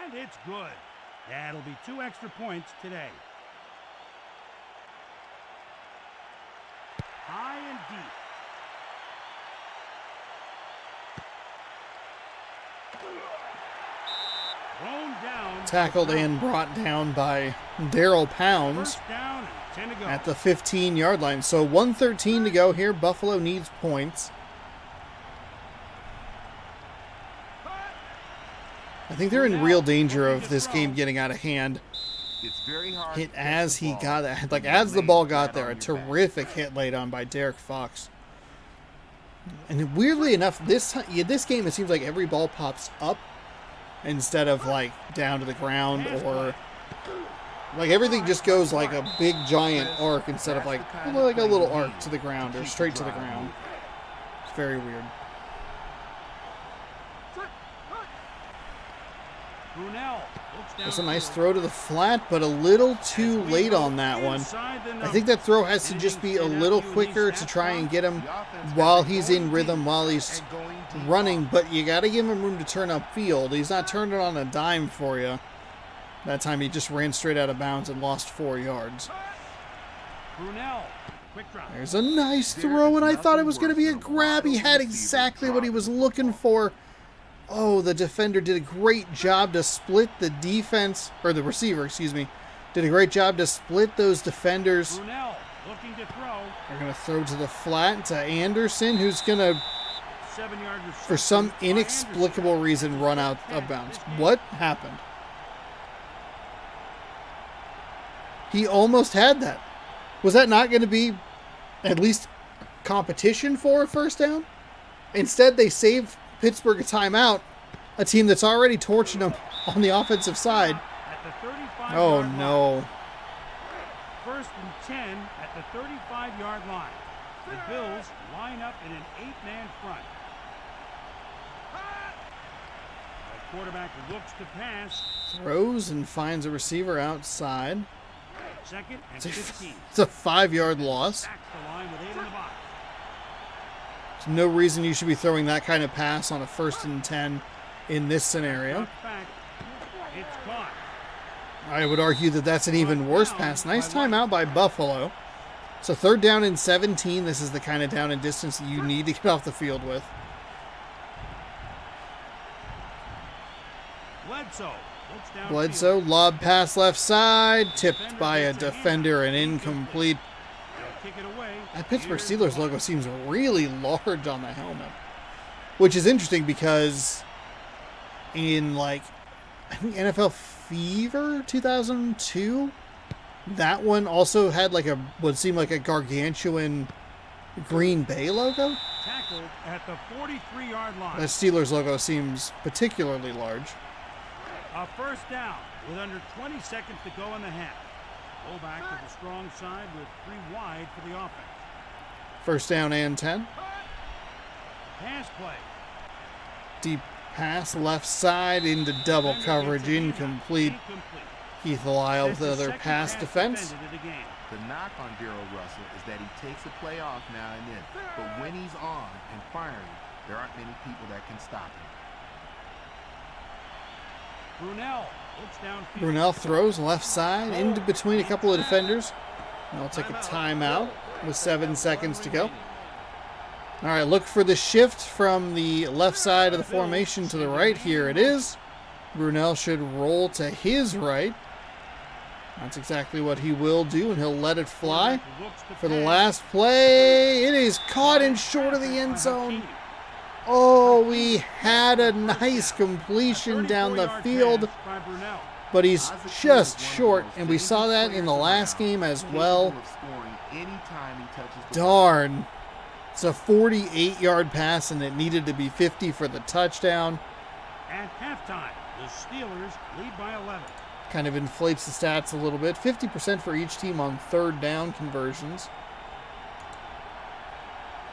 And it's good. That'll be 2 extra points today. High and deep. Tackled and brought down by Darryl Pounds at the 15-yard line. So 1:13 to go here. Buffalo needs points. I think they're in real danger of this game getting out of hand. It's very hard Hit to catch as the he ball got that. when Like, you're as the laying ball got flat there, a on your back. terrific hit laid on by Derek Fox. And weirdly enough, this game, it seems like every ball pops up instead of, like, down to the ground, or like everything just goes like a big giant arc instead of like a little arc to the ground or straight to the ground. It's very weird. It's a nice throw to the flat, but a little too late on that one. I think that throw has to just be a little quicker to try and get him while he's in rhythm, while he's running, but you got to give him room to turn upfield. He's not turning on a dime for you. That time he just ran straight out of bounds and lost 4 yards. There's a nice throw, and I thought it was going to be a grab. He had exactly what he was looking for. Oh, the defender did a great job to split the defense, or the receiver, excuse me, did a great job to split those defenders. They're going to throw to the flat to Anderson, who's going to, for some inexplicable reason, run out of bounds. What happened? He almost had that. Was that not going to be at least competition for a first down? Instead, they saved Pittsburgh a timeout, a team that's already torching them on the offensive side. Oh, no. First and 10 at the 35-yard line. The Bills line up in an 8-man front. The quarterback looks to pass. Throws and finds a receiver outside. Second and 15. It's a 5-yard loss. Backs the line with 8 in the box. There's no reason you should be throwing that kind of pass on a 1st and 10 in this scenario. It's caught. I would argue that that's an even worse pass. Nice timeout by Buffalo. So 3rd down and 17. This is the kind of down and distance that you need to get off the field with. Bledsoe, lob pass left side, tipped by a defender and incomplete. That Pittsburgh Steelers logo seems really large on the helmet, which is interesting because in like I think NFL Fever 2002, that one also had like a what seemed like a gargantuan Green Bay logo. Tackled at the 43-yard line. That Steelers logo seems particularly large. A first down with under 20 seconds to go in the half. Go back to the strong side with 3 wide for the offense. 1st down and 10. Pass play. Deep pass left side into double coverage, incomplete. Keith Lyle with another pass defense. The knock on Darrell Russell is that he takes a play off now and then, but when he's on and firing, there aren't many people that can stop him. Brunell throws left side into between a couple of defenders. They'll take a timeout with 7 seconds to go. All right, look for the shift from the left side of the formation to the right. Here it is. Brunell should roll to his right. That's exactly what he will do, and he'll let it fly. For the last play, it is caught in short of the end zone. Oh, we had a nice completion down the field, but he's just short, and we saw that in the last game as well. Darn. It's a 48-yard pass, and it needed to be 50 for the touchdown. At halftime, the Steelers lead by 11. Kind of inflates the stats a little bit. 50% for each team on 3rd down conversions.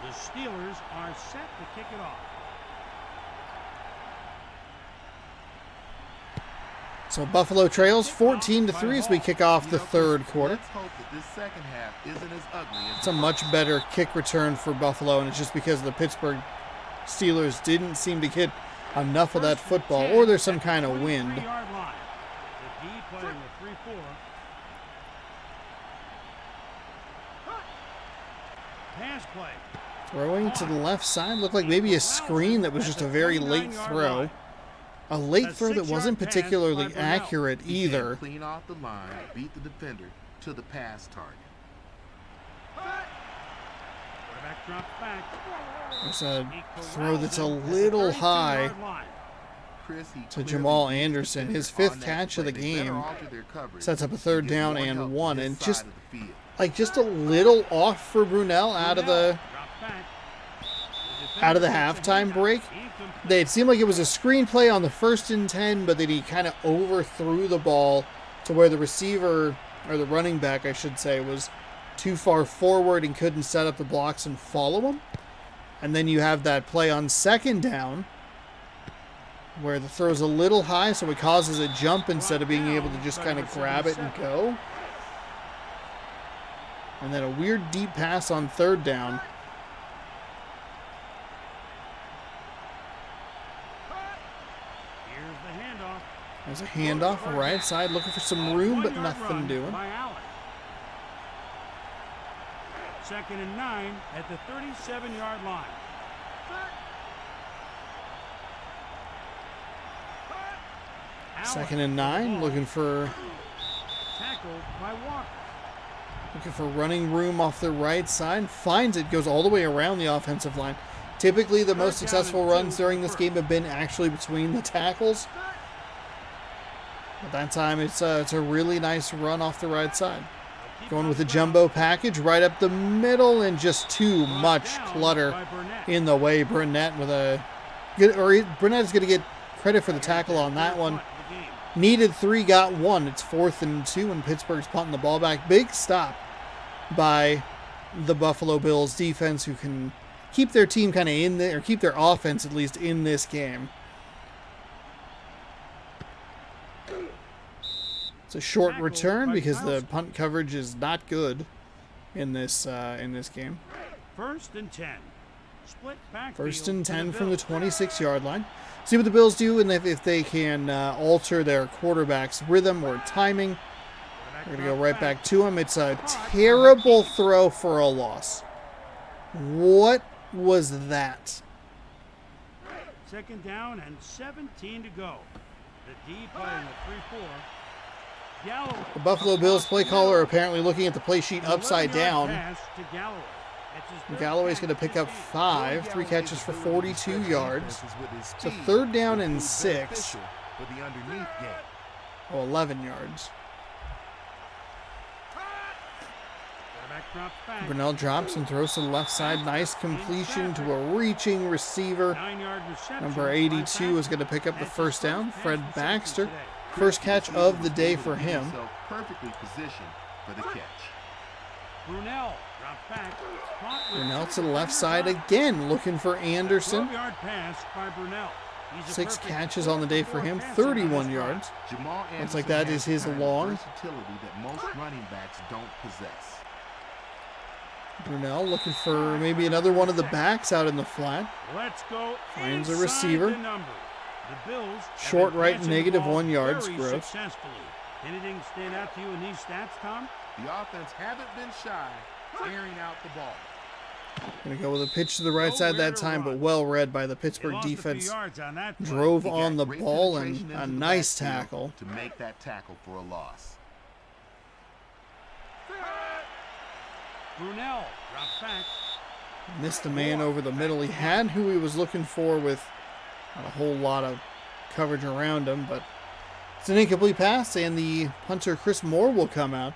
The Steelers are set to kick it off. So Buffalo trails 14-3 as we kick off the 3rd quarter. Let's hope that this second half isn't as ugly as It's a much better kick return for Buffalo, and it's just because the Pittsburgh Steelers didn't seem to get enough of that football, or there's some kind of wind. Throwing to the left side, looked like maybe a screen that was just a very late throw. A late throw that wasn't particularly accurate either. Clean off the line, beat the defender to the pass target. There's a throw that's a little high. to Jamal Anderson. His 5th catch of the game sets up a 3rd down and 1. And just a little off for Brunell out of the halftime break. It seemed like it was a screenplay on the 1st and 10, but then he kind of overthrew the ball to where the receiver, or the running back, I should say, was too far forward and couldn't set up the blocks and follow him. And then you have that play on 2nd down where the throw's a little high, so it causes a jump instead of being able to just kind of grab it and go. And then a weird deep pass on 3rd down. There's a handoff, right side, looking for some room, but nothing doing. 2nd and 9 at the 37-yard line. Second and 9, looking for running room off the right side. Finds it, goes all the way around the offensive line. Typically, the most successful runs during this game have been actually between the tackles. But that time, it's a really nice run off the right side. Going with a jumbo package right up the middle, and just too much clutter in the way. Burnett Burnett is going to get credit for the tackle on that one. Needed 3, got 1. It's 4th and 2, and Pittsburgh's punting the ball back. Big stop by the Buffalo Bills defense, who can keep their team kind of in there, or keep their offense at least in this game. It's a short return because the punt coverage is not good in this game. 1st and 10. Split back. 1st and 10 from the 26-yard line. See what the Bills do, and if they can alter their quarterback's rhythm or timing. We're going to go right back to him. It's a terrible throw for a loss. What was that? 2nd down and 17 to go. The D playing the 3-4. The Buffalo Bills play caller apparently looking at the play sheet upside down. Galloway's going to pick up 5. 3 catches for 42 yards. It's a 3rd down and 6. 11 yards. Brunell drops and throws to the left side. Nice completion to a reaching receiver. Number 82 is going to pick up the 1st down. Fred Baxter. First catch of the day for him. Perfectly positioned for the catch. Brunell drops back. Brunell to the left side again, looking for Anderson. 12-yard pass by Brunell. 6 catches on the day for him, 31 yards. Looks like that is his long. Versatility that most running backs don't possess. Brunell looking for maybe another one of the backs out in the flat. Let's go. Finds a receiver. The Bills short right, -1 yards. Gross. Anything stand out to you in these stats, Tom? The offense haven't been shy airing out the ball. Going to go with a pitch to the right side that time, but well read by the Pittsburgh defense. Drove on the ball and a nice tackle. To make that tackle for a loss. Brunell drops back. Missed a man over the middle. He had who he was looking for with not a whole lot of coverage around him, but it's an incomplete pass, and the punter Chris Moore will come out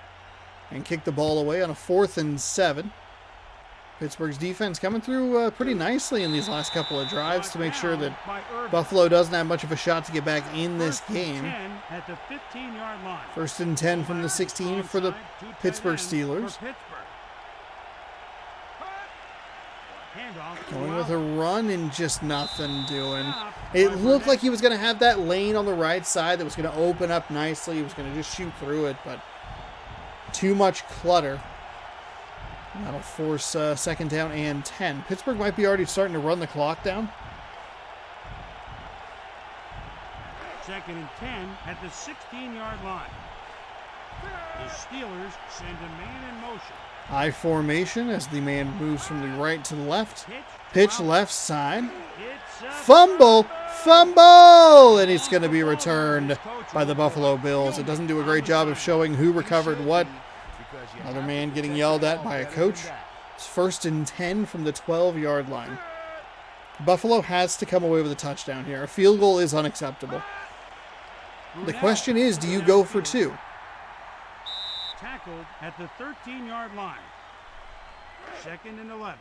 and kick the ball away on a 4th and 7. Pittsburgh's defense coming through pretty nicely in these last couple of drives to make sure that Buffalo doesn't have much of a shot to get back in this game. At the 15-yard line. 1st and 10 from the 16 for the Pittsburgh Steelers. Going with a run and just nothing doing. It looked like he was going to have that lane on the right side that was going to open up nicely. He was going to just shoot through it, but too much clutter. And that'll force 2nd down and 10. Pittsburgh might be already starting to run the clock down. 2nd and 10 at the 16-yard line. The Steelers send a man in motion. I formation as the man moves from the right to the left. Pitch left side. Fumble! Fumble! And it's going to be returned by the Buffalo Bills. It doesn't do a great job of showing who recovered what. Another man getting yelled at by a coach. It's 1st and 10 from the 12-yard line. Buffalo has to come away with a touchdown here. A field goal is unacceptable. The question is, do you go for 2? Tackled at the 13-yard line. 2nd and 11.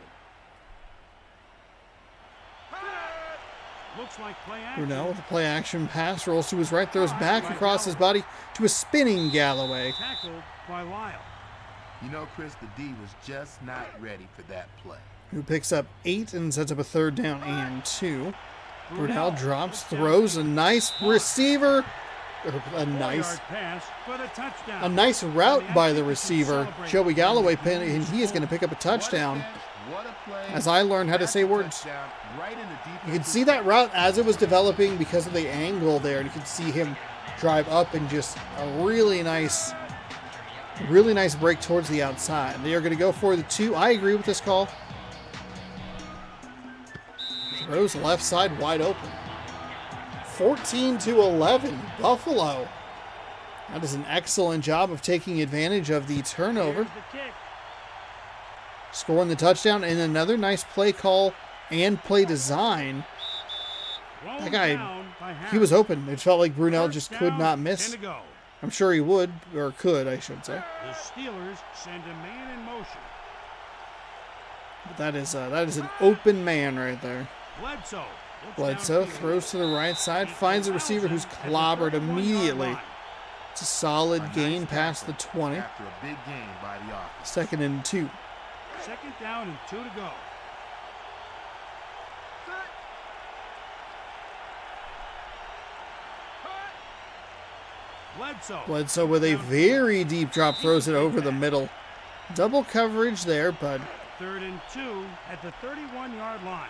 Looks like play action. Brunell with a play action pass, rolls to his right, throws back across his body to a spinning Galloway. Tackled by Lyle. You know, Chris, the D was just not ready for that play. Who picks up 8 and sets up a 3rd down and 2. Brunell drops, throws, a nice receiver. A nice route by the receiver, Joey Galloway, and he is going to pick up a touchdown. As I learned how to say words, you can see that route as it was developing because of the angle there, and you can see him drive up and just a really nice break towards the outside. They are going to go for the 2. I agree with this call. Throws left side wide open. 14-11, Buffalo. That is an excellent job of taking advantage of the turnover. Scoring the touchdown, and another nice play call and play design. That guy, he was open. It felt like Brunell just could not miss. I'm sure he would, or could, I should say. The Steelers send a man in motion. But that is an open man right there. Bledsoe throws to the right side, finds a receiver who's clobbered immediately. It's a solid gain past the 20. After a big gain by the offense. 2nd and 2. 2nd down and 2 to go. Bledsoe with a very deep drop, throws it over the middle. Double coverage there, but 3rd and 2 at the 31-yard line.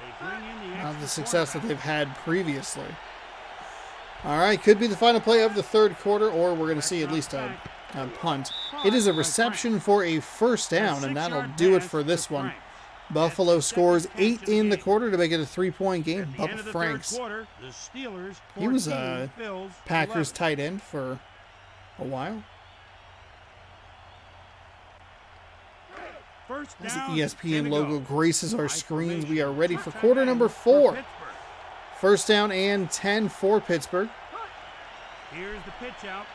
They bring in the not the success that they've had previously. All right, could be the final play of the 3rd quarter, or we're going to see at least a punt. It is a reception for a 1st down, and that'll do it for this one. Buffalo scores 8 in the quarter to make it a 3-point game. Bubba Franks. He was a Packers tight end for a while. As the ESPN logo graces our screens, we are ready for quarter number 4. 1st down and 10 for Pittsburgh. Here's the pitch out.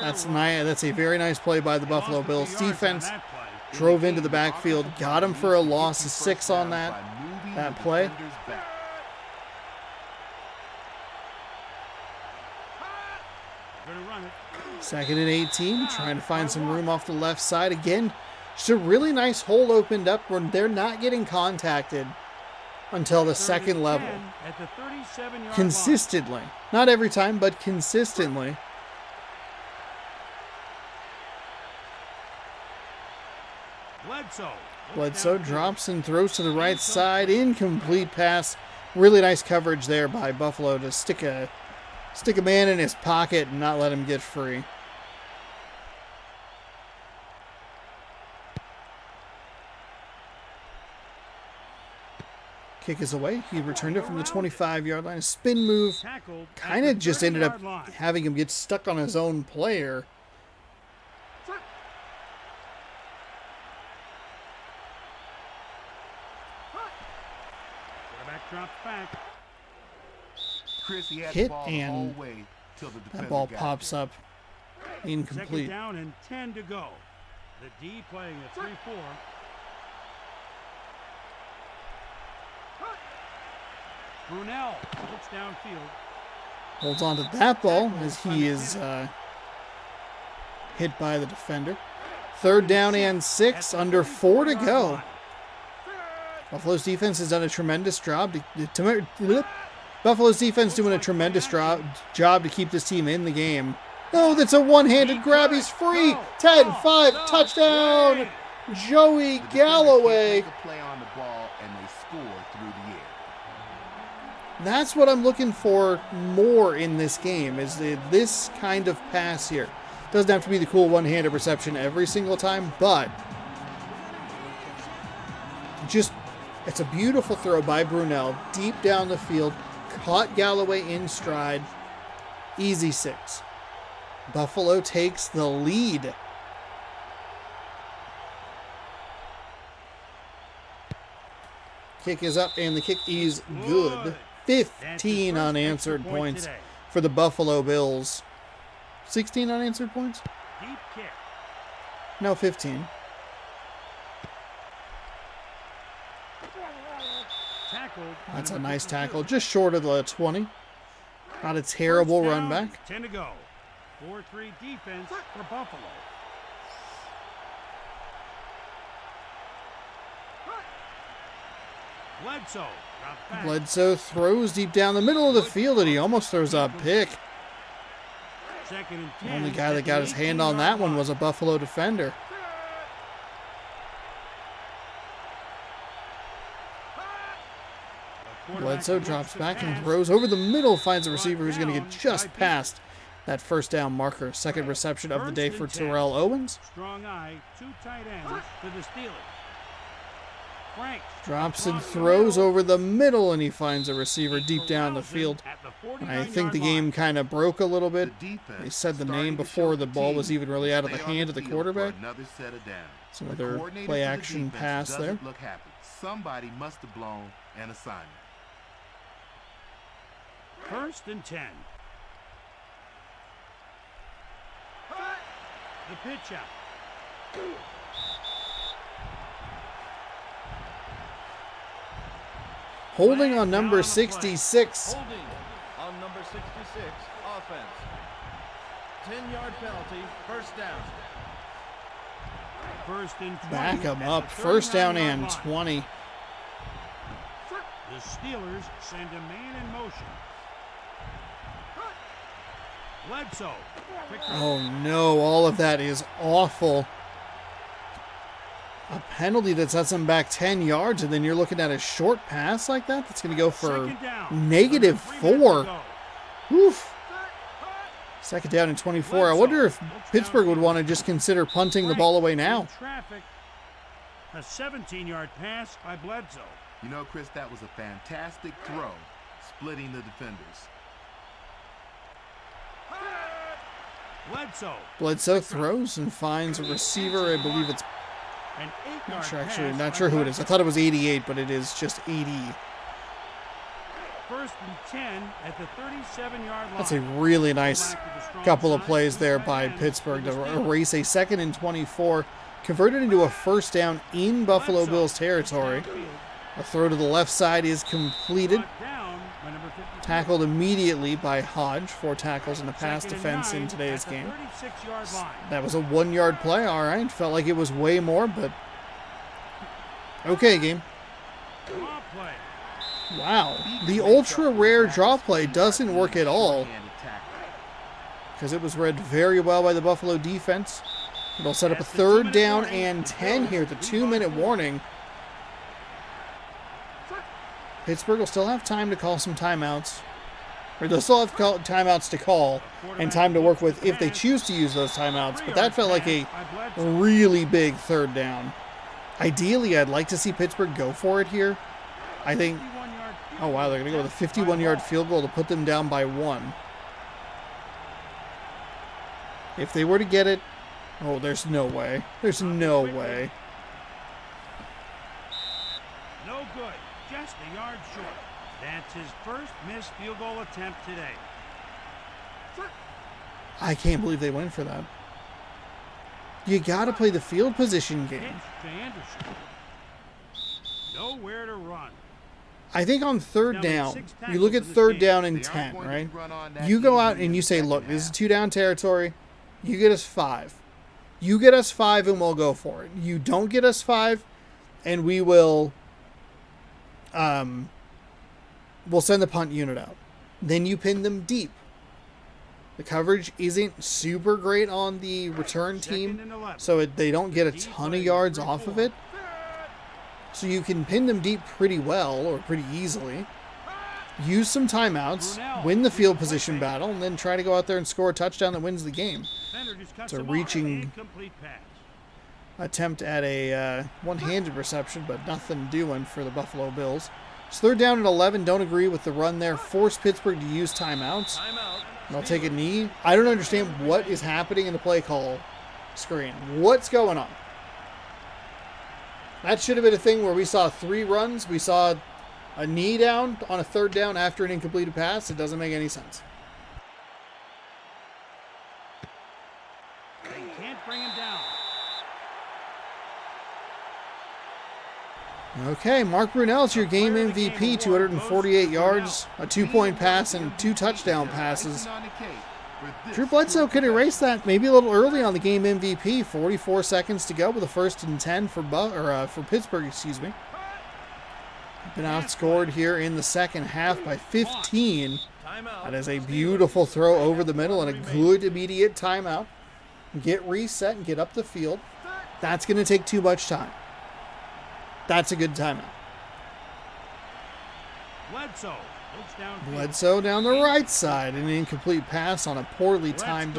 That's a very nice play by the Buffalo Bills defense. Drove into the backfield, got him for a loss of 6 on that play. Second and 18, trying to find some room off the left side again. Just a really nice hole opened up where they're not getting contacted until the 2nd level. Consistently. Not every time, but consistently. Bledsoe drops and throws to the right side. Incomplete pass. Really nice coverage there by Buffalo to stick a man in his pocket and not let him get free. Kick is away. He returned it from the 25-yard line. A spin move. Kind of just ended up having him get stuck on his own player. Hit, and that ball pops up. Incomplete. 2nd down and 10 to go. The D playing a 3-4. Brunell looks downfield. Holds on to that ball as he is hit by the defender. 3rd down and 6, under 4 to go. Buffalo's defense has done a tremendous job. Buffalo's defense doing a tremendous job to keep this team in the game. Oh, that's a one-handed grab. He's free. 10-5, touchdown. Joey Galloway. That's what I'm looking for more in this game, is this kind of pass here. Doesn't have to be the cool one-handed reception every single time, but it's a beautiful throw by Brunell, deep down the field, caught Galloway in stride. Easy 6. Buffalo takes the lead. Kick is up, and the kick is good. 15 unanswered points for the Buffalo Bills. 16 unanswered points? Deep kick. No, 15. Tackled. That's a nice tackle. Just short of the 20. Not a terrible run back. 10 to go. 4-3 defense for Buffalo. Bledsoe. Bledsoe throws deep down the middle of the field, and he almost throws a pick. Second and 10. The only guy that got his hand on that one was a Buffalo defender. Bledsoe drops back and throws over the middle, finds a receiver who's going to get just past that first down marker. Second reception of the day for Terrell Owens. Strong eye, 2 tight ends for the Steelers. Frank Drops and throws over the middle, and he finds a receiver deep down the field. And I think the game kind of broke a little bit. They said the name before the ball was even really out of the hand of the quarterback. Some other play action pass there. Somebody must have blown an assignment. First and 10. The pitch out. Holding on number 66. Holding on number 66, offense. 10-yard penalty, first down. First and 20. Back him up. First down and 20. The Steelers send a man in motion. Bledsoe. Oh no, all of that is awful. A penalty that sets them back 10 yards, and then you're looking at a short pass like that? That's going to go for -4. Oof. Second down and 24. I wonder if Pittsburgh would want to just consider punting the ball away now. A 17-yard pass by Bledsoe. You know, Chris, that was a fantastic throw, splitting the defenders. Bledsoe throws and finds a receiver. I believe it's not sure who it is. I thought it was 88, but it is just 80. First and 10 at the 37-yard line. That's a really nice couple of plays there by Pittsburgh to erase a second and 24, converted into a first down in Buffalo Bills territory. A throw to the left side is completed. Tackled immediately by Hodge. 4 tackles in the pass defense in today's game. That was a 1-yard play. All right. Felt like it was way more, but okay, game. Wow. The ultra rare draw play doesn't work at all because it was read very well by the Buffalo defense. It'll set up a 3rd down and 10 here at the 2-minute warning. Pittsburgh will still have time to call some timeouts. Or they'll still have timeouts to call and time to work with if they choose to use those timeouts. But that felt like a really big 3rd down. Ideally, I'd like to see Pittsburgh go for it here. I think, oh wow, they're going to go with a 51-yard field goal to put them down by 1. If they were to get it, oh, there's no way. There's no way. No good. Just a yard short. That's his first missed field goal attempt today. I can't believe they went for that. You got to play the field position game. To Anderson. Nowhere to run. I think on 3rd down, you look at 3rd down and 10, right? You go out and you say, look, this is 2-down territory. You get us 5. You get us 5 and we'll go for it. You don't get us 5 and we will we'll send the punt unit out. Then you pin them deep. The coverage isn't super great on the return team, so they don't get a ton of yards off of it. So you can pin them deep pretty well, or pretty easily. Use some timeouts, win the field position battle, and then try to go out there and score a touchdown that wins the game. It's a reaching attempt at a one-handed reception, but nothing doing for the Buffalo Bills. It's 3rd down and 11. Don't agree with the run there. Force Pittsburgh to use timeouts. They'll take a knee. I don't understand what is happening in the play call screen. What's going on? That should have been a thing where we saw 3 runs. We saw a knee down on a 3rd down after an incompleted pass. It doesn't make any sense. They can't bring him down. Okay, Mark Brunell's your game MVP, 248 yards, a 2-point pass, and 2 touchdown passes. Drew Bledsoe could erase that maybe a little early on the game MVP. 44 seconds to go with a 1st and 10 for Pittsburgh, excuse me. Been outscored here in the second half by 15. That is a beautiful throw over the middle and a good immediate timeout. Get reset and get up the field. That's going to take too much time. That's a good timeout. Bledsoe down the right side. An incomplete pass on a poorly timed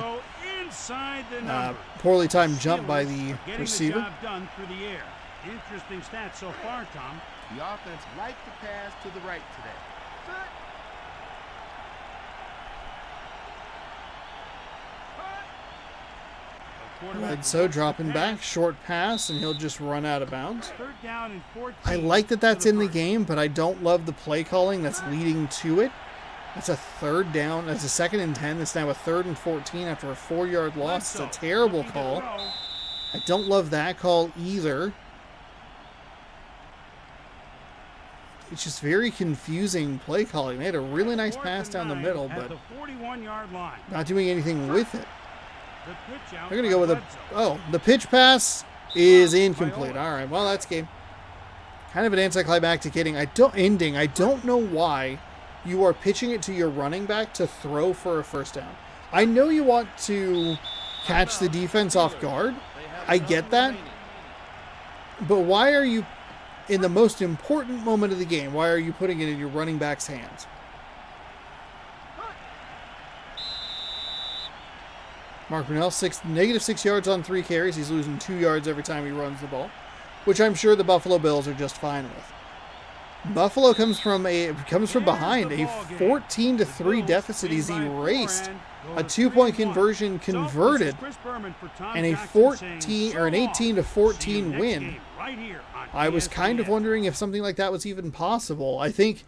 jump by the receiver. Done through the air. Interesting stats so far, Tom. The offense liked to pass to the right today. Bledsoe dropping back, short pass, and he'll just run out of bounds. 3rd down and 14. I like that that's in the game, but I don't love the play calling that's leading to it. That's a 3rd down. That's a 2nd and 10. It's now a 3rd and 14 after a 4-yard loss. It's a terrible call. I don't love that call either. It's just very confusing play calling. They had a really nice pass down the middle, but not doing anything with it. They're going to go with the pitch pass is incomplete. All right, well, that's game. Kind of an anticlimactic ending. I don't know why you are pitching it to your running back to throw for a 1st down. I know you want to catch the defense off guard. I get that. But why are you, in the most important moment of the game, why are you putting it in your running back's hands? Mark Brunell, negative 6 yards on 3 carries. He's losing 2 yards every time he runs the ball, which I'm sure the Buffalo Bills are just fine with. Buffalo comes from behind a 14-3 deficit. He's erased a 2-point conversion converted and an 18-14 win. I was kind of wondering if something like that was even possible. I think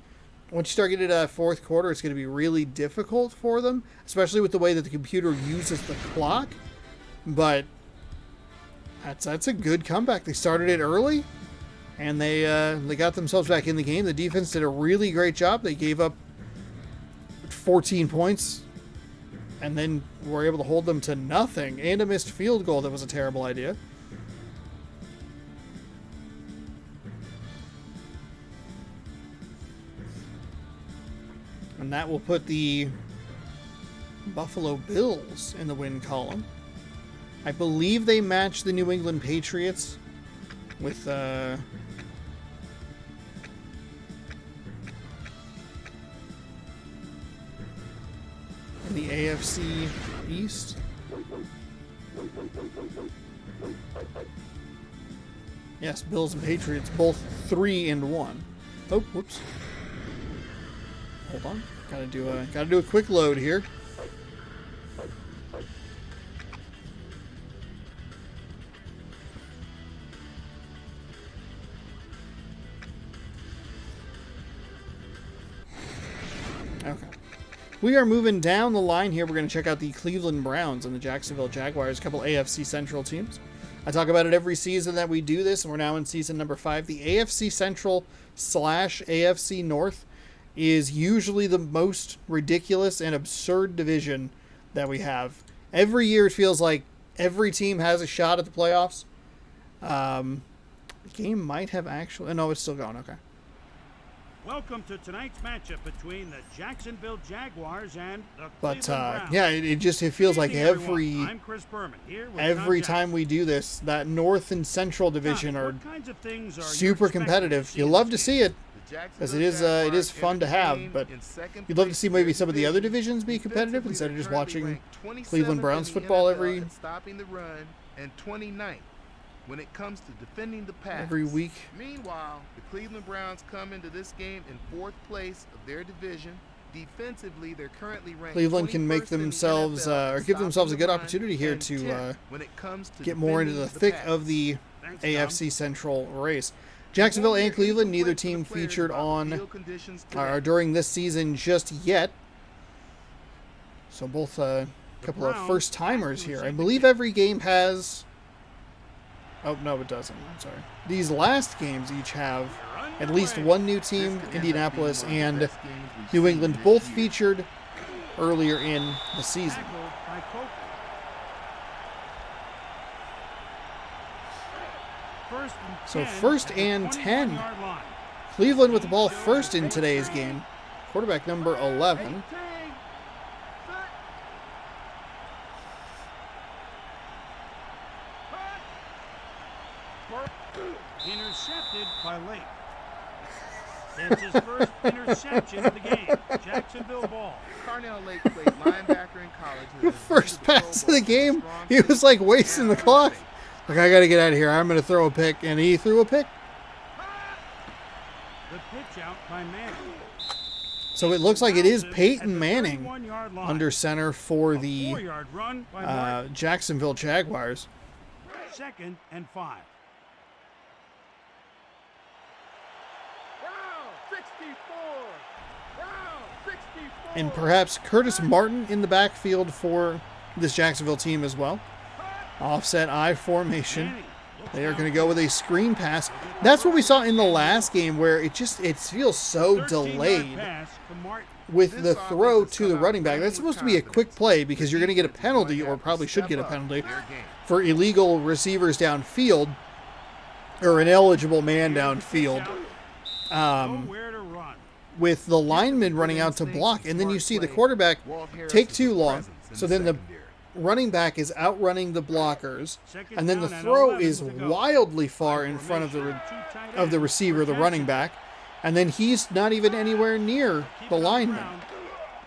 once you start getting to that 4th quarter, it's going to be really difficult for them, especially with the way that the computer uses the clock. But that's a good comeback. They started it early, and they got themselves back in the game. The defense did a really great job. They gave up 14 points, and then were able to hold them to nothing, and a missed field goal that was a terrible idea. And that will put the Buffalo Bills in the win column. I believe they match the New England Patriots with in the AFC East. Yes, Bills and Patriots both 3-1. Oh, whoops. Hold on. Gotta do a quick load here. Okay. We are moving down the line here. We're going to check out the Cleveland Browns and the Jacksonville Jaguars, a couple AFC Central teams. I talk about it every season that we do this, and we're now in season number 5. The AFC Central / AFC North is usually the most ridiculous and absurd division that we have. Every year it feels like every team has a shot at the playoffs. The game might have actually... No, it's still going. Okay. Welcome to tonight's matchup between the Jacksonville Jaguars and the Cleveland Browns. Yeah, it feels like I'm Chris Berman, here with every time we do this, that North and Central division are super competitive. You love to see it, because it is fun to have, but you'd love to see maybe some of the other divisions be competitive instead of just watching Cleveland Browns football every stopping the run and 29th when it comes to defending the pass every week. Meanwhile, the Cleveland Browns come into this game in 4th place of their division. Defensively, they're currently ranked. Cleveland can make themselves or give themselves a good opportunity here to get more into the thick of the Thanks, AFC Central race. Jacksonville and Cleveland, neither team featured on or during this season just yet. So both a couple of first-timers here. I believe every game has... Oh, no, it doesn't. I'm sorry. These last games each have at least one new team, Indianapolis and New England, both featured earlier in the season. So 1st and 10. Cleveland with the ball first in today's game. Quarterback number 11. Intercepted by Lake. That's his first interception of the game. Jacksonville ball. Carnell Lake played linebacker in college. First pass of the game, he was like wasting the clock. Like, I got to get out of here. I'm going to throw a pick. And he threw a pick. The pitch out by Manning. So it looks like it is Peyton Manning under center for the 4-yard run by Jacksonville Jaguars. 2nd and 5. And perhaps Curtis Martin in the backfield for this Jacksonville team as well. Offset I formation. They are going to go with a screen pass. That's what we saw in the last game, where it feels so delayed with the throw to the running back. That's supposed to be a quick play because you're going to get a penalty, or probably should get a penalty, for illegal receivers downfield, or an eligible man downfield. With the lineman running out to block, and then you see the quarterback take too long. So then the running back is outrunning the blockers, and then the throw is wildly far in front of the receiver, the running back, and then he's not even anywhere near the lineman.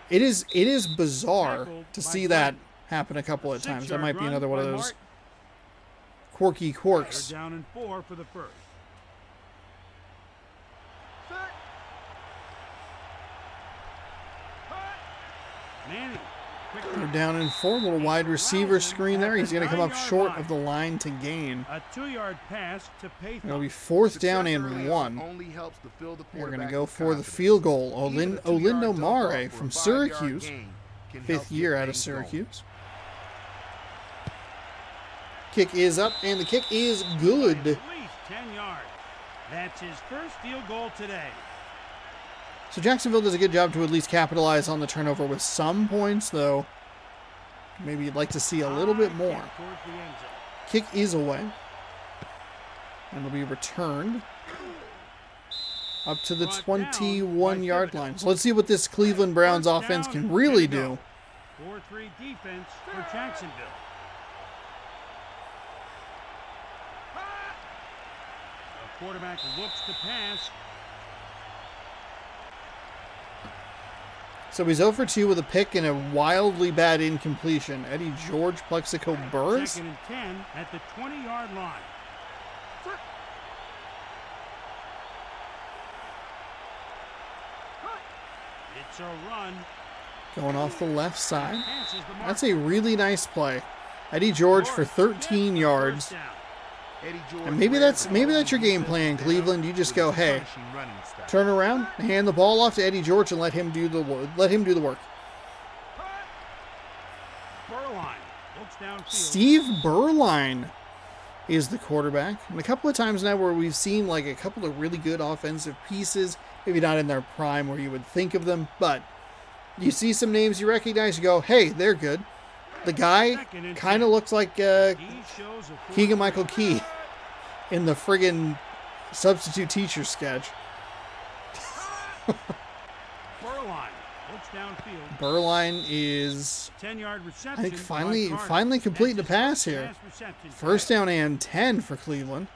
It is bizarre to see that happen a couple of times. That might be another one of those quirky quirks. Down and 4 for the first. Manning. They're down in 4. Little wide receiver screen there. He's going to come up short of the line to gain. A 2-yard pass to Payton. It'll be 4th down and 1. They're going to go for the field goal. Olindo Mare from Syracuse. 5th year out of Syracuse. Kick is up, and the kick is good. At least 10 yards. That's his first field goal today. So Jacksonville does a good job to at least capitalize on the turnover with some points, though maybe you'd like to see a little bit more. Kick is away. And it'll be returned up to the 21-yard line. So let's see what this Cleveland Browns offense can really do. 4-3 defense for Jacksonville. The quarterback looks to pass. So he's 0 for 2 with a pick and a wildly bad incompletion. Eddie George, Plexico Burris. 2nd and 10 at the 20-yard line. It's a run. Going off the left side. That's a really nice play. Eddie George for 13 yards. And maybe that's your game plan, Cleveland. You just go, hey, turn around, hand the ball off to Eddie George, and let him do the work. Steve Berline is the quarterback, and a couple of times now where we've seen like a couple of really good offensive pieces, maybe not in their prime where you would think of them, but you see some names you recognize, you go, hey, they're good. The guy kind of looks like Keegan-Michael Key in the friggin' substitute teacher sketch. Berline is, 10-yard reception, I think, finally completing the pass here. 1st down and 10 for Cleveland.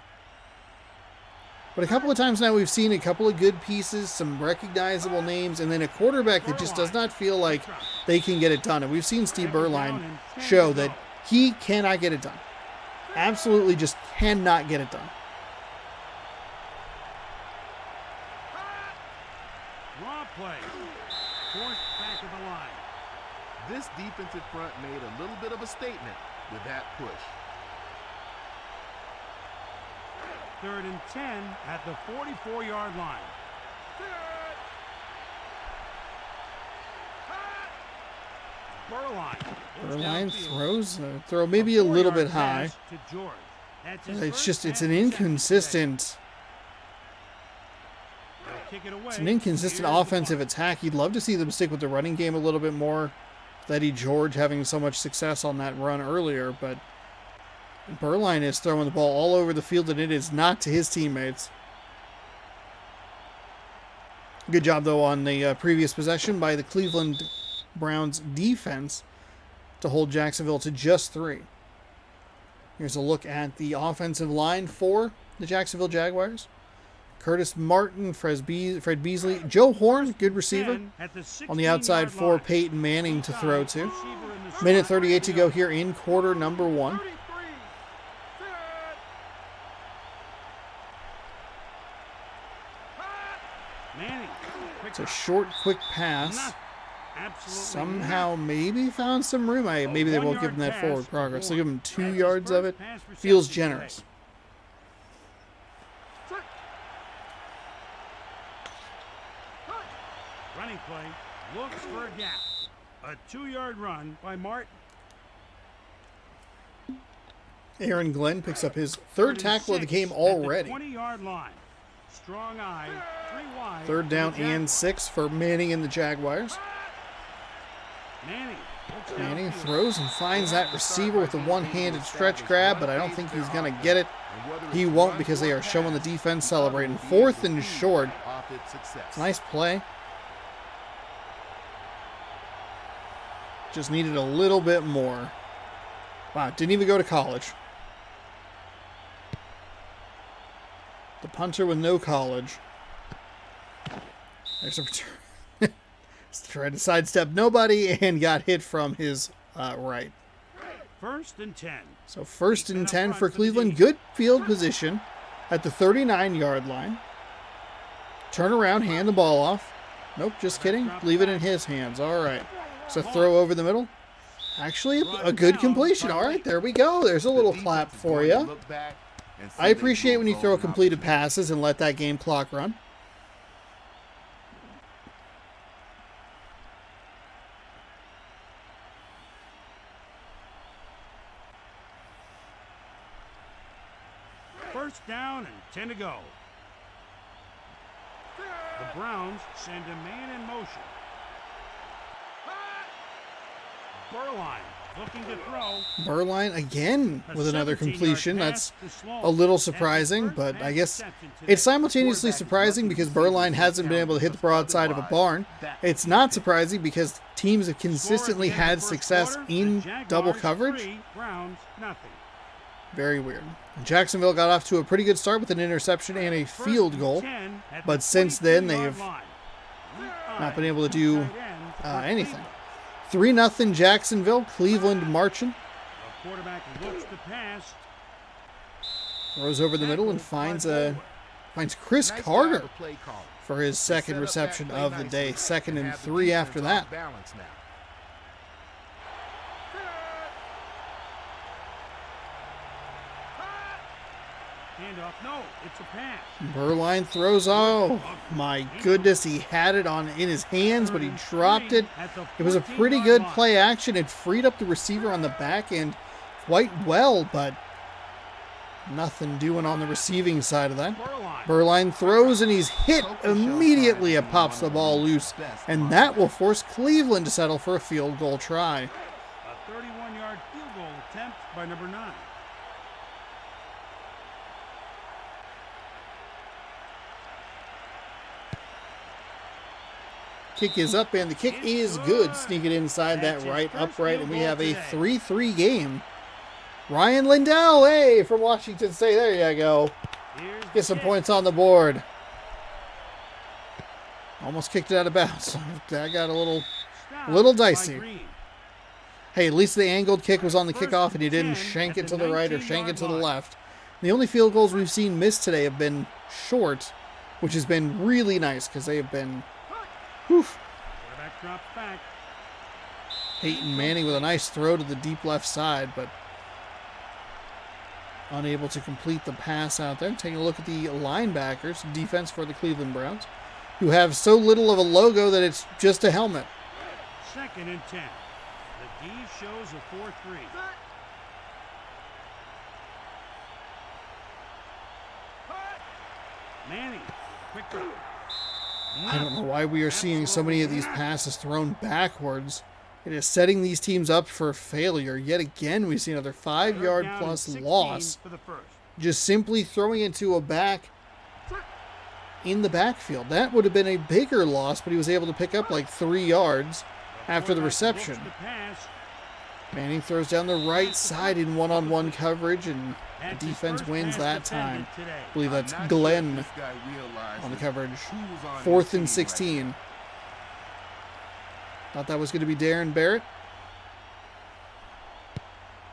But a couple of times now we've seen a couple of good pieces, some recognizable names, and then a quarterback that just does not feel like they can get it done. And we've seen Steve Berline show that he cannot get it done. Absolutely just cannot get it done. Raw play. Forced back of the line. This defensive front made a little bit of a statement with that push. 3rd and 10 at the 44-yard line. Burline throws a throw maybe a little bit high. It's an inconsistent. It's an inconsistent offensive attack. You'd love to see them stick with the running game a little bit more. Eddie George having so much success on that run earlier, but Burline is throwing the ball all over the field, and it is not to his teammates. Good job, though, on the previous possession by the Cleveland Browns defense to hold Jacksonville to just 3. Here's a look at the offensive line for the Jacksonville Jaguars. Curtis Martin, Fred Beasley, Joe Horn, good receiver. On the outside for Peyton Manning to throw to. Minute 38 to go here in quarter number 1. It's a short, quick pass. Somehow maybe found some room. Maybe they won't give him that forward progress. They'll give him 2 yards of it. Feels generous. Running play, looks for a gap. A 2-yard run by Martin. Aaron Glenn picks up his 3rd tackle of the game already. 20-yard line. Strong eye, 3 wide. 3rd down and 6 for Manning and the Jaguars. Manning throws and finds that receiver with a one-handed stretch grab, but I don't think he's going to get it. He won't because they are showing the defense celebrating. 4th and short. Nice play. Just needed a little bit more. Wow, didn't even go to college. The punter with no college. There's a return. Tried to sidestep nobody and got hit from his right. 1st and 10. So 1st and 10 for Cleveland. Good field position at the 39-yard line. Turn around, hand the ball off. Nope, just kidding. Leave it in his hands. All right. So throw over the middle. Actually, a good completion. All right, there we go. There's a little clap for you. I appreciate when you throw completed passes and let that game clock run. First down and 10 to go. The Browns send a man in motion. Burline looking to throw. Burline again with another completion. That's a little surprising, but I guess it's simultaneously surprising because Burline hasn't been able to hit the broadside of a barn. It's not surprising because teams have consistently had success in double coverage. Very weird. Jacksonville got off to a pretty good start with an interception and a field goal, but since then they've not been able to do anything. 3-0 Jacksonville. Cleveland marching. Quarterback looks to pass. Throws over the middle and finds Chris Carter for his 2nd reception of the day. 2nd and 3 after that. Hand off. No, it's a pass. Burline throws. Oh my goodness, he had it in his hands, but he dropped it. It was a pretty good play action. It freed up the receiver on the back end quite well, but nothing doing on the receiving side of that. Burline throws and he's hit immediately. It pops the ball loose, and that will force Cleveland to settle for a field goal try. A 31-yard field goal attempt by number 9. Kick is up, and the kick is good. Sneaking inside that right upright, and we have a 3-3 game. Ryan Lindell, hey, from Washington State. There you go. Get some points on the board. Almost kicked it out of bounds. That got a little dicey. Hey, at least the angled kick was on the kickoff, and he didn't shank it to the right or shank it to the left. The only field goals we've seen missed today have been short, which has been really nice because they have been... Whew. Quarterback drops back. Peyton Manning with a nice throw to the deep left side, but unable to complete the pass out there. Taking a look at the linebackers, defense for the Cleveland Browns, who have so little of a logo that it's just a helmet. 2nd and 10. The D shows a 4-3. Manning, quick throw. I don't know why we are seeing so many of these passes thrown backwards. It is setting these teams up for failure. Yet again, we see another 5-yard plus loss. Just simply throwing it to a back in the backfield. That would have been a bigger loss, but he was able to pick up like 3 yards after the reception. Manning throws down the right side in one-on-one coverage, and the defense wins that time. I believe that's Glenn on the coverage. 4th and 16. Thought that was going to be Darren Barrett,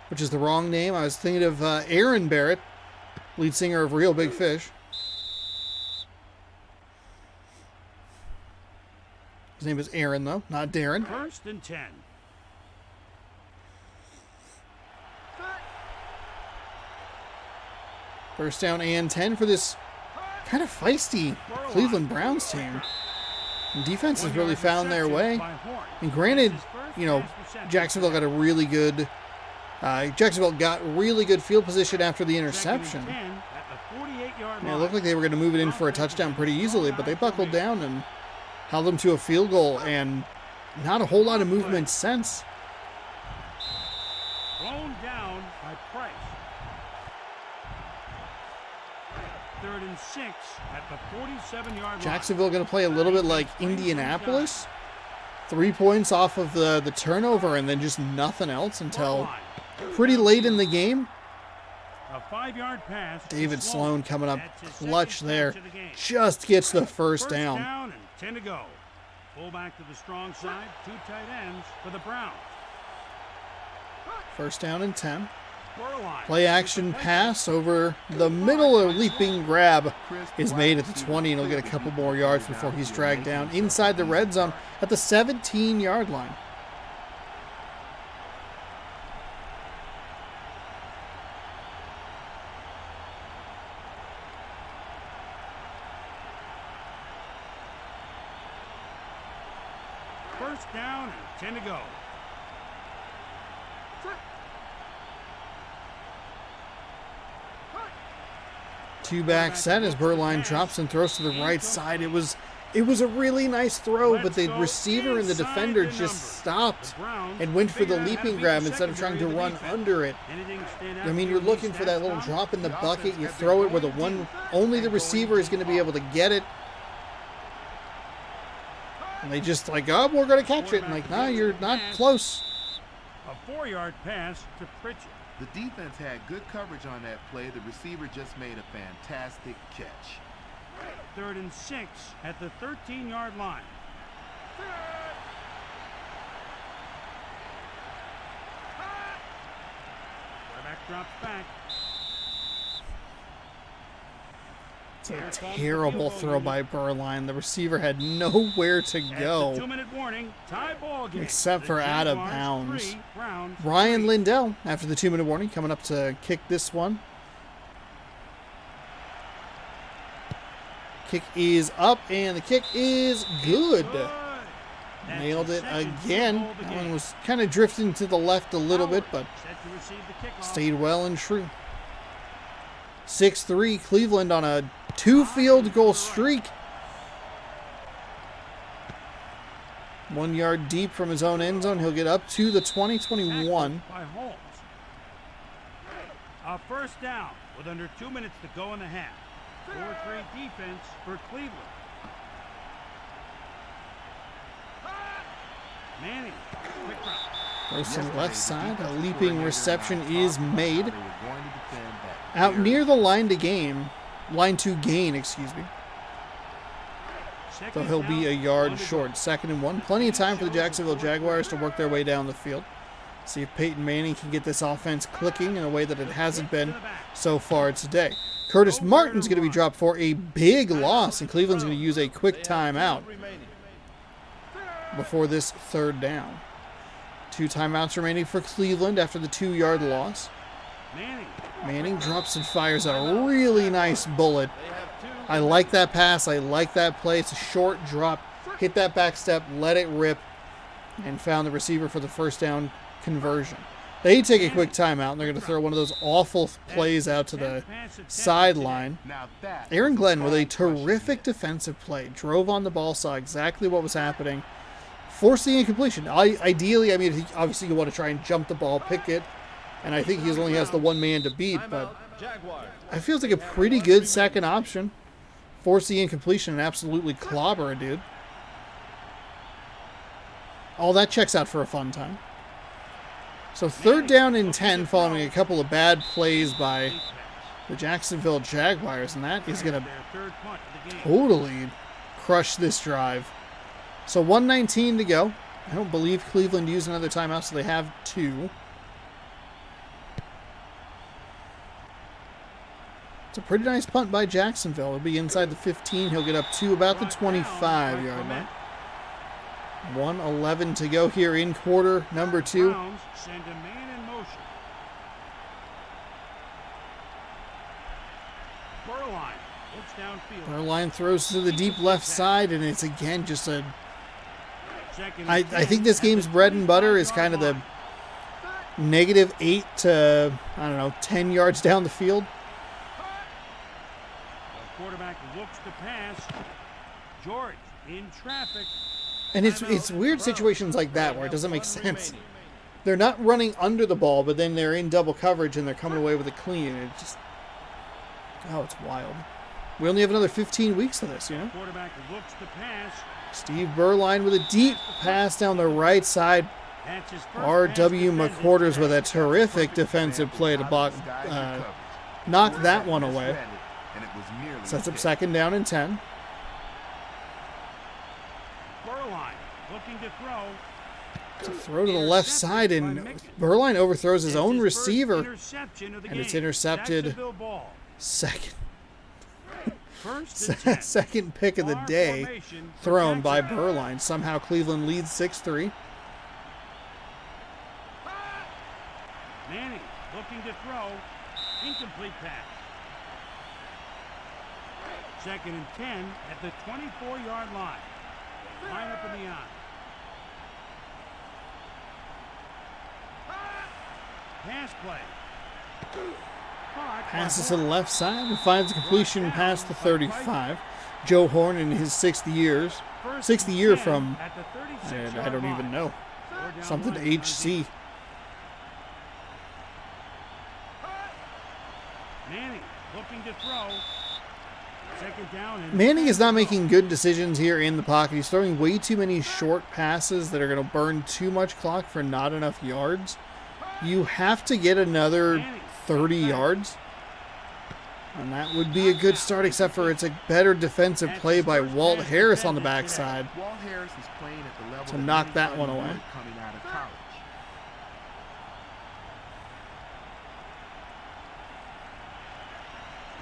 which is the wrong name. I was thinking of Aaron Barrett, lead singer of Real Big Fish. His name is Aaron, though, not Darren. 1st and 10. First down and 10 for this kind of feisty Cleveland Browns team. The defense has really found their way. And granted, you know, Jacksonville got really good field position after the interception. And it looked like they were going to move it in for a touchdown pretty easily, but they buckled down and held them to a field goal, and not a whole lot of movement since. Blown down by Price. 3rd and 6 at the 47-yard line. Jacksonville going to play a little bit like Indianapolis. 3 points off of the turnover and then just nothing else until pretty late in the game. A 5-yard pass. David Sloan coming up clutch there. Just gets the first down. And 10 to go. Pull back to the strong side. 2 tight ends for the Browns. First down and 10. Play action pass over the middle. A leaping grab is made at the 20, and he'll get a couple more yards before he's dragged down inside the red zone at the 17-yard line. First down and 10 to go. Two-back set as Burline drops and throws to the right side. It was a really nice throw, but the receiver and the defender just stopped and went for the leaping grab instead of trying to run under it. I mean, you're looking for that little drop in the bucket. You throw it where only the receiver is going to be able to get it. And they just like, oh, we're going to catch it. And like, nah, you're not close. A 4-yard pass to Pritchett. The defense had good coverage on that play. The receiver just made a fantastic catch. 3rd and 6 at the 13-yard line. Quarterback drops back. It's a terrible throw by Burline. The receiver had nowhere to go. 2-minute warning, tie ball game. Except for out of bounds. Ryan Lindell, after the 2-minute warning, coming up to kick this one. Kick is up, and the kick is good. Nailed it again. That one was kind of drifting to the left a little bit, but stayed well and true. 6-3 Cleveland on a 2-field goal streak. 1 yard deep from his own end zone. He'll get up to the 20-21. A first down with under 2 minutes to go in the half. 4-3 defense for Cleveland. Manning, quick run. First and left side, a leaping reception is made. Out near the line to gain, excuse me. So he'll be a yard short. 2nd and 1. Plenty of time for the Jacksonville Jaguars to work their way down the field. See if Peyton Manning can get this offense clicking in a way that it hasn't been so far today. Curtis Martin's going to be dropped for a big loss, and Cleveland's going to use a quick timeout before this 3rd down. 2 timeouts remaining for Cleveland after the 2-yard loss. Manning drops and fires a really nice bullet. I like that pass. I like that play. It's a short drop. Hit that back step, let it rip, and found the receiver for the first down conversion. They take a quick timeout, and they're going to throw one of those awful plays out to the sideline. Aaron Glenn with a terrific defensive play. Drove on the ball, saw exactly what was happening. Forced the incompletion. Ideally, I mean, obviously you want to try and jump the ball, pick it, and I think he only has the one man to beat, but it feels like a pretty good second option. Force the incompletion and absolutely clobber a dude. All that checks out for a fun time. So 3rd down and 10 following a couple of bad plays by the Jacksonville Jaguars, and that is going to totally crush this drive. So 1:19 to go. I don't believe Cleveland used another timeout, so they have 2. It's a pretty nice punt by Jacksonville. It'll be inside the 15. He'll get up to about the 25-yard line. 1:11 to go here in quarter number 2. Send a man in motion. Burline looks downfield. Burline throws to the deep left side, and it's again just a... I think this game's bread and butter is kind of the -8 to, 10 yards down the field. The quarterback looks to pass. George in traffic. And it's weird situations like that where it doesn't make sense. They're not running under the ball, but then they're in double coverage and they're coming away with a clean. It just... Oh, it's wild. We only have another 15 weeks of this, you know? Quarterback looks to pass. Steve Burline with a deep pass down the right side. R.W. McQuarters with a terrific defensive play to knock that one away. Sets up 2nd down and 10. Burline looking to throw. It's a throw to the left side, and Burline overthrows his own receiver, and it's intercepted. Second pick of the day thrown by Burline. Somehow Cleveland leads 6-3. Manning looking to throw. Incomplete pass. 2nd and 10 at the 24-yard line. Line up in the eye. Pass play. Passes to the left side and finds a completion past the 35. Joe Horn in his 6th year from, I don't even know, something HC. Manning looking to throw. 2nd down and Manning is not making good decisions here in the pocket. He's throwing way too many short passes that are going to burn too much clock for not enough yards. You have to get another 30 yards, and that would be a good start, except for it's a better defensive play by Walt Harris on the backside to knock that one away.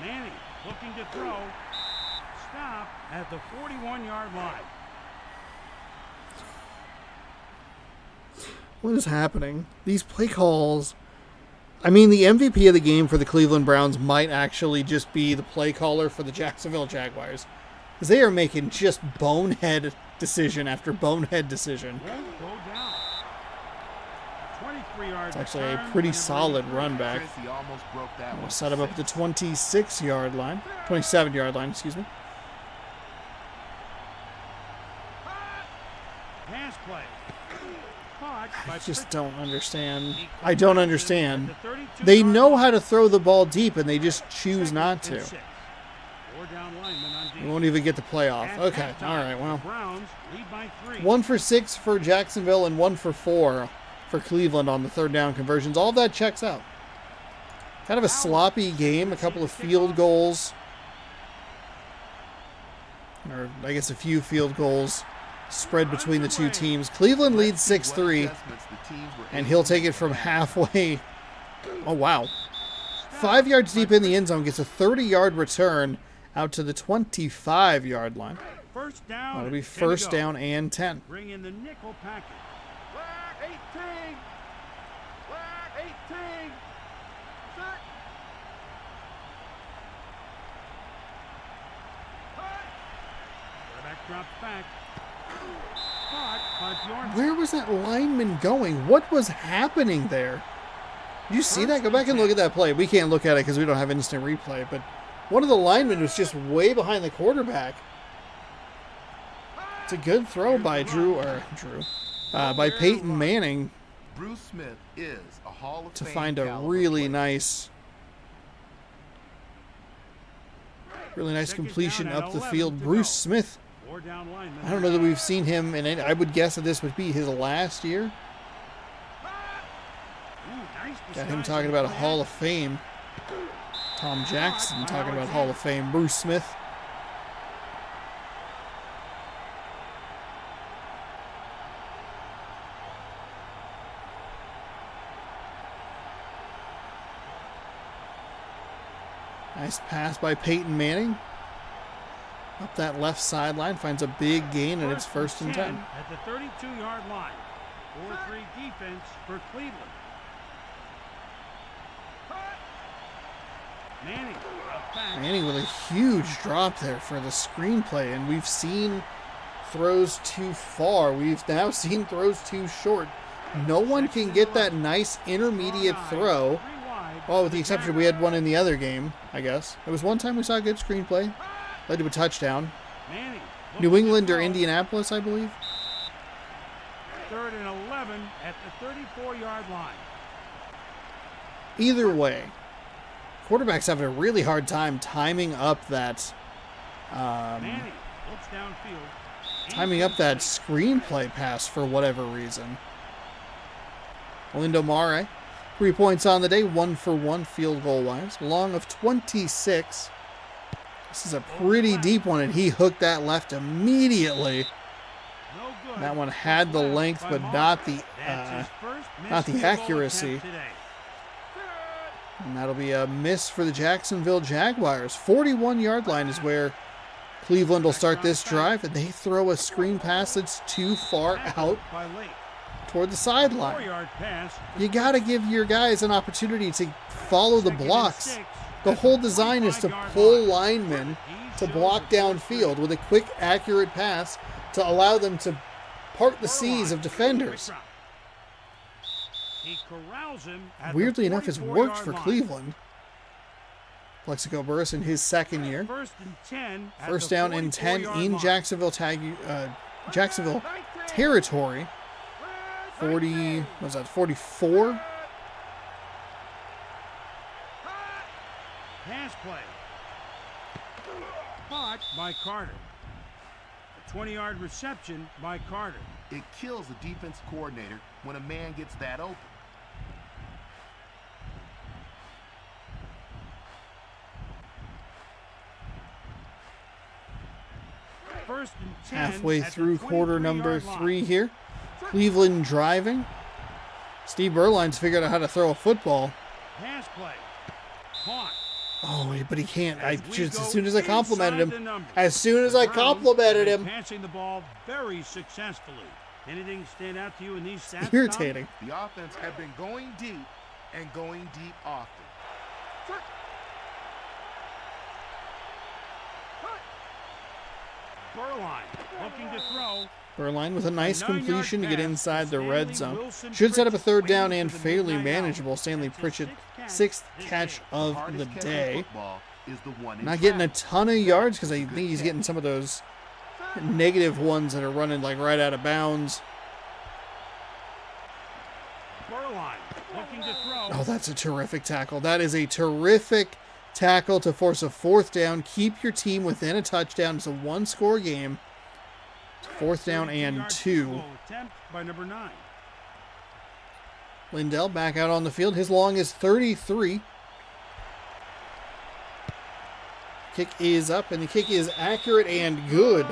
Manning looking to throw. Stop at the 41-yard line. What is happening? These play calls... I mean, the MVP of the game for the Cleveland Browns might actually just be the play caller for the Jacksonville Jaguars, because they are making just bonehead decision after bonehead decision. It's actually a pretty solid run back. We'll set him up at the 27-yard line, excuse me. Pass play. I just don't understand. I don't understand. They know how to throw the ball deep, and they just choose not to. We won't even get the playoff. Okay, all right, well. 1 for 6 for Jacksonville and 1 for 4 for Cleveland on the 3rd down conversions. All of that checks out. Kind of a sloppy game, a couple of field goals. Or I guess a few field goals spread between the two teams. Cleveland leads 6-3, and he'll take it from halfway. Oh, wow. 5 yards deep in the end zone, gets a 30-yard return out to the 25-yard line. First down. That'll be 1st down and 10. Bring in the nickel package. Flag 18. Flag 18. drops back. Caught by Bjornsson. Where was that lineman going? What was happening there? Did you see that? Go back and look at that play. We can't look at it because we don't have instant replay, but one of the linemen was just way behind the quarterback. It's a good throw by by Peyton Manning Bruce Smith is a Hall of to Fame find a caliber really player. nice completion up the field. Bruce Smith. Four down linemen. I don't know that we've seen him in any, I would guess that this would be his last year. Ooh, nice Got him disguise talking on about a the Hall pass. of Fame. Tom Jackson talking about Hall of Fame. Bruce Smith. Nice pass by Peyton Manning. Up that left sideline, finds a big gain, and it's first and 10. At the 32-yard line. 4-3 defense for Cleveland. Manning drops back. Manning with a huge drop there for the screenplay, and we've seen throws too far. We've now seen throws too short. No one can get that nice intermediate throw. Well, with the exception we had one in the other game, I guess. There was one time we saw a good screenplay. Led to a touchdown. Manning. New England or Indianapolis, I believe. 3rd and 11 at the 34-yard line. Either way, quarterbacks having a really hard time timing up that Manning looks downfield. Screenplay pass for whatever reason. Lindo Mare, 3 points on the day, 1 for 1 field goal wise. Long of 26. This is a pretty deep one, and he hooked that left immediately. No good. That one had the length, but not the accuracy. And that'll be a miss for the Jacksonville Jaguars. 41-yard line is where Cleveland will start this drive, and they throw a screen pass that's too far out toward the sideline. You got to give your guys an opportunity to follow the blocks. The whole design is to pull linemen to block downfield with a quick, accurate pass to allow them to part the seas of defenders. Weirdly enough, it's worked for Cleveland. Plexico Burress in his second year. First down and 10 in Jacksonville territory. 44? Pass play. Caught by Carter. A 20-yard reception by Carter. It kills the defense coordinator when a man gets that open. First and 10 Halfway at through the quarter number 23-yard 3 line. here. Cleveland driving. Steve Berline's figured out how to throw a football. Pass play. Caught. Oh, but he can't. As soon as I complimented inside the him. numbers. As soon as I Browns complimented have been him. Passing the ball very successfully. Anything stand out to you in these stats? Irritating. The offense have been going deep and going deep often. Berline looking to throw. Berline with a nice 9-yard completion to get pass inside the to red Stanley zone. Wilson Should set up a Pritchett third down waiting and for the fairly midnight hour. manageable. Stanley That's his Pritchett, sixth 6th this catch game. of Hardest the catch in day. football is the one in Not getting a traffic. ton of yards because I think he's getting some of those negative ones that are running like right out of bounds. Berline looking to throw. Oh, that's a terrific tackle. That is a terrific tackle to force a fourth down. Keep your team within a touchdown. It's a one-score game. 4th down and 32-yard 2. goal attempt by number 9. Lindell back out on the field. His long is 33. Kick is up, and the kick is accurate and good.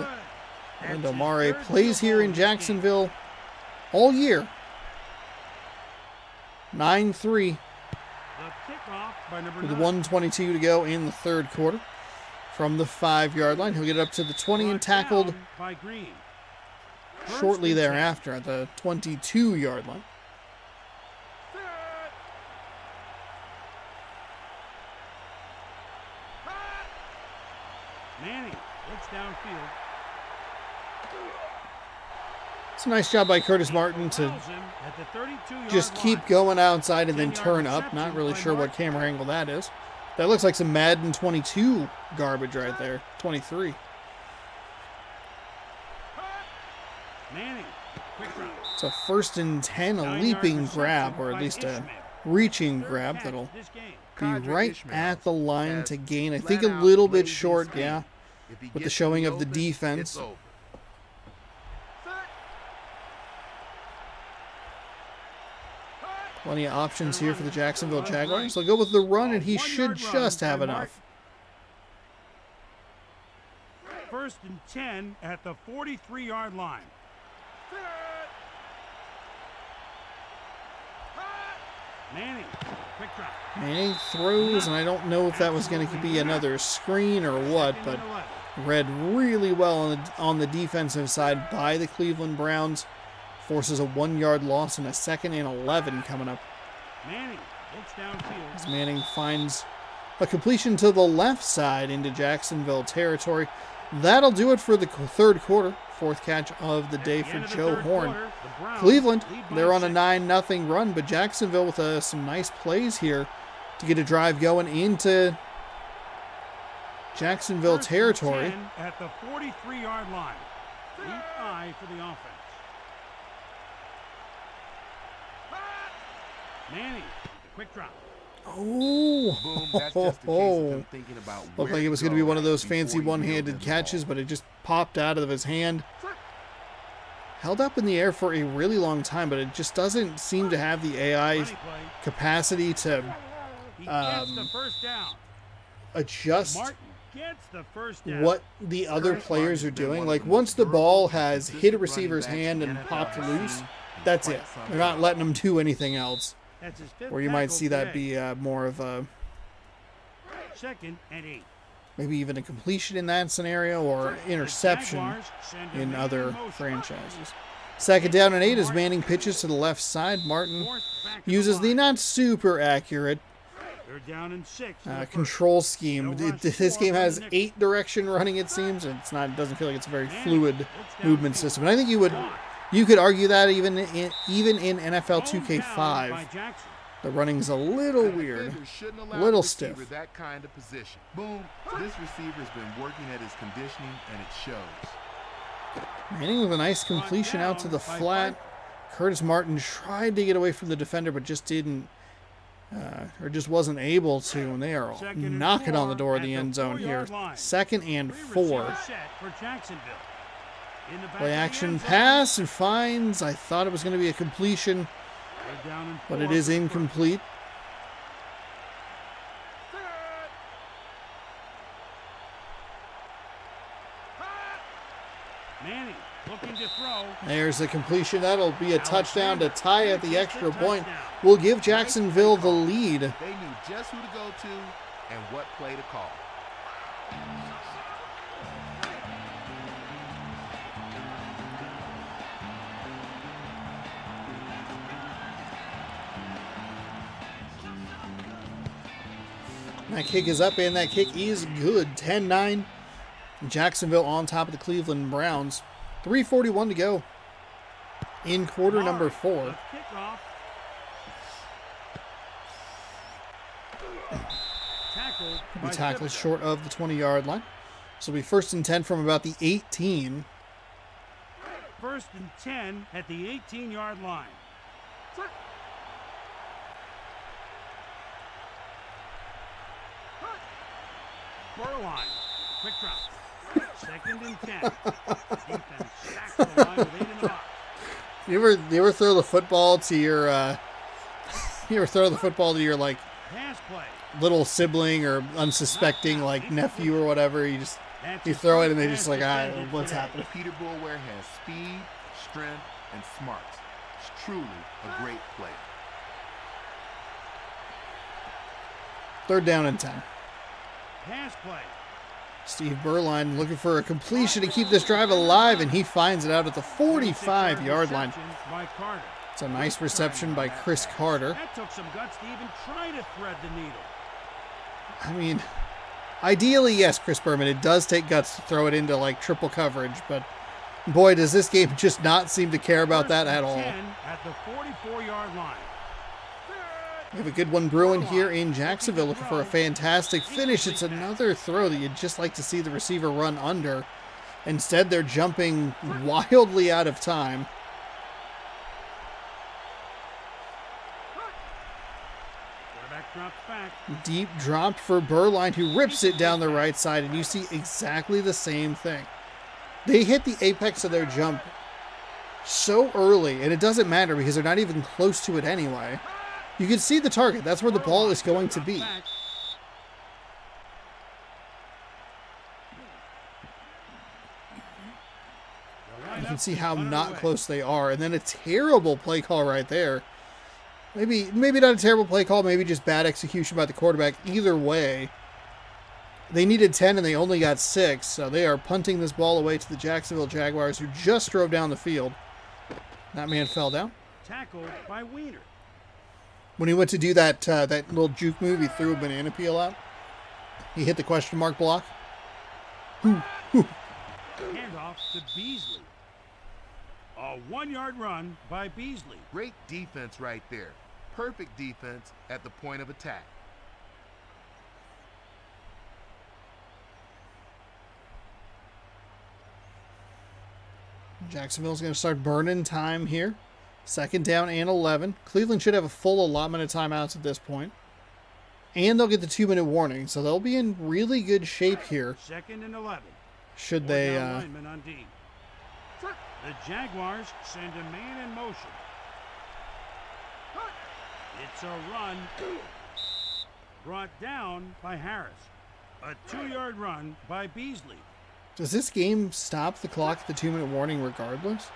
Lindell Mare plays here in Jacksonville all year. 9-3 The kickoff by number with 9. 1:22 to go in the third quarter. From the 5-yard line, he'll get up to the 20 and Brought tackled down by Green. First shortly and 10. thereafter at the 22-yard line. Manning looks downfield. It's a nice job by Curtis Martin to Fouls him at the 32-yard just line. keep going outside and then 10-yard turn up. reception Not really by sure what Martin. camera angle that is. That looks like some Madden 22 garbage right there. 23. Manning, quick drop. It's a 1st and 10, a 9-yard leaping reception grab, or at by least a Ishmael. reaching Third grab catch that'll this game. be Kadri right Ishmael at the line has to gain. I think a flat-out little bit blazing short, speed. yeah, If he with the gets showing in of the open, defense. it's over. Plenty of options here for the Jacksonville Jaguars. They'll go with the run, and he should just have enough. 1st and 10 at the 43-yard line. Manning, quick drop. Manning throws, and I don't know if that was going to be another screen or what, Second but and 11. read really well on the defensive side by the Cleveland Browns. Forces a 1-yard loss and a 2nd and 11 coming up. Manning looks downfield. As Manning finds a completion to the left side into Jacksonville territory. That'll do it for the third quarter. 4th catch of the day At the for end of the Joe third Horn. quarter, the Browns Cleveland, lead by they're on a 6. 9-0 run, but Jacksonville with some nice plays here to get a drive going into Jacksonville 1st and territory. 10 at the 43-yard line. Deep eye for the offense. Manning, quick drop. Oh, Boom, that's just a case of him thinking about looked where like it was going to go be one of those before fancy he nailed one-handed them catches, all. but it just popped out of his hand. Held up in the air for a really long time, but it just doesn't seem to have the AI Money play. capacity to He gets the first down. adjust Martin gets the first down. what the other Curtis players are Martin's been doing. one of Like, the once most the ball durable, has hit a consistent receiver's running backs hand the and NFL popped has loose, seen in that's quite it. some They're not time. letting them do anything else. That's his 5th Or you might tackle see that today. be more of a 2nd and 8. maybe even a completion in that scenario or The interception Jaguars send a in man other motion. franchises. 2nd down and 8 as Manning pitches to the left side. Martin Fourth back of uses the line. not super accurate They're down in 6. in the first. control scheme. No rush This forward game on has the nickel. 8 direction running, it seems. It's not. It doesn't feel like it's a very Manning fluid looks movement downfield. system. And I think you could argue that even in NFL 2K5, By Jackson. the running's a little The weird, defender shouldn't allow little the receiver stiff. that kind of position. Boom, this receiver's been working at his conditioning, and it shows. Manning with a nice completion out to the flat. Curtis Martin tried to get away from the defender, but just didn't, or just wasn't able to. And they are Second and knocking on the 4 door of at the the end zone here. 4-yard line. 2nd and 4. Three-receiver set for Jacksonville. In the back Play of the action end zone. pass and finds. I thought it was going to be a completion, They're down in but 4 it is for the first. incomplete. Manning looking to throw. There's a completion. That'll be a touchdown to tie at the extra point. Will give Jacksonville the lead. They knew just who to go to and what play to call. That kick is up, and that kick is good. 10-9. Jacksonville on top of the Cleveland Browns. 3:41 to go in quarter number 4. Kickoff. Tackled Be by tackled Thibodeau. short of the 20-yard line. So it'll be 1st and 10 from about the 18. 1st and 10 at the 18-yard line. Burline. Quick drop. 2nd and 10. Defense sacks the line with 8 in the box. You ever throw the football to your like Pass play. little sibling or unsuspecting like nephew or whatever? You throw it and they just like, what's happening? Peter Boulware has speed, strength, and smarts. He's truly a great player. 3rd down and 10. Pass play. Steve Burline looking for a completion to keep this drive alive, and he finds it out at the 45-yard line. Reception by Carter. It's a nice reception by Chris Carter. That took some guts to even try to thread the needle. I mean, ideally, yes, Chris Berman, it does take guts to throw it into like triple coverage, but Boy, does this game just not seem to care about that at all. 10 at the 44-yard line. We have a good one brewing here in Jacksonville, looking for a fantastic finish. It's another throw that you'd just like to see the receiver run under. Instead, they're jumping wildly out of time. Quarterback drops back. Deep dropped for Burline, who rips it down the right side, and you see exactly the same thing. They hit the apex of their jump so early, and it doesn't matter because they're not even close to it anyway. You can see the target. That's where the ball is going to be. You can see how not close they are. And then a terrible play call right there. Maybe not a terrible play call, maybe just bad execution by the quarterback. Either way, they needed 10 and they only got 6. So they are punting this ball away to the Jacksonville Jaguars, who just drove down the field. That man fell down. Tackled by Wiener. When he went to do that that little juke move, he threw a banana peel out. He hit the question mark block. Handoff to Beasley. A 1-yard run by Beasley. Great defense right there. Perfect defense at the point of attack. Jacksonville's going to start burning time here. 2nd down and 11. Cleveland should have a full allotment of timeouts at this point. And they'll get the 2-minute warning, so they'll be in really good shape here. 2nd and 11. Should they... lineman on D. The Jaguars send a man in motion. It's a run. Brought down by Harris. A 2-yard run by Beasley. Does this game stop the clock at the 2-minute warning regardless?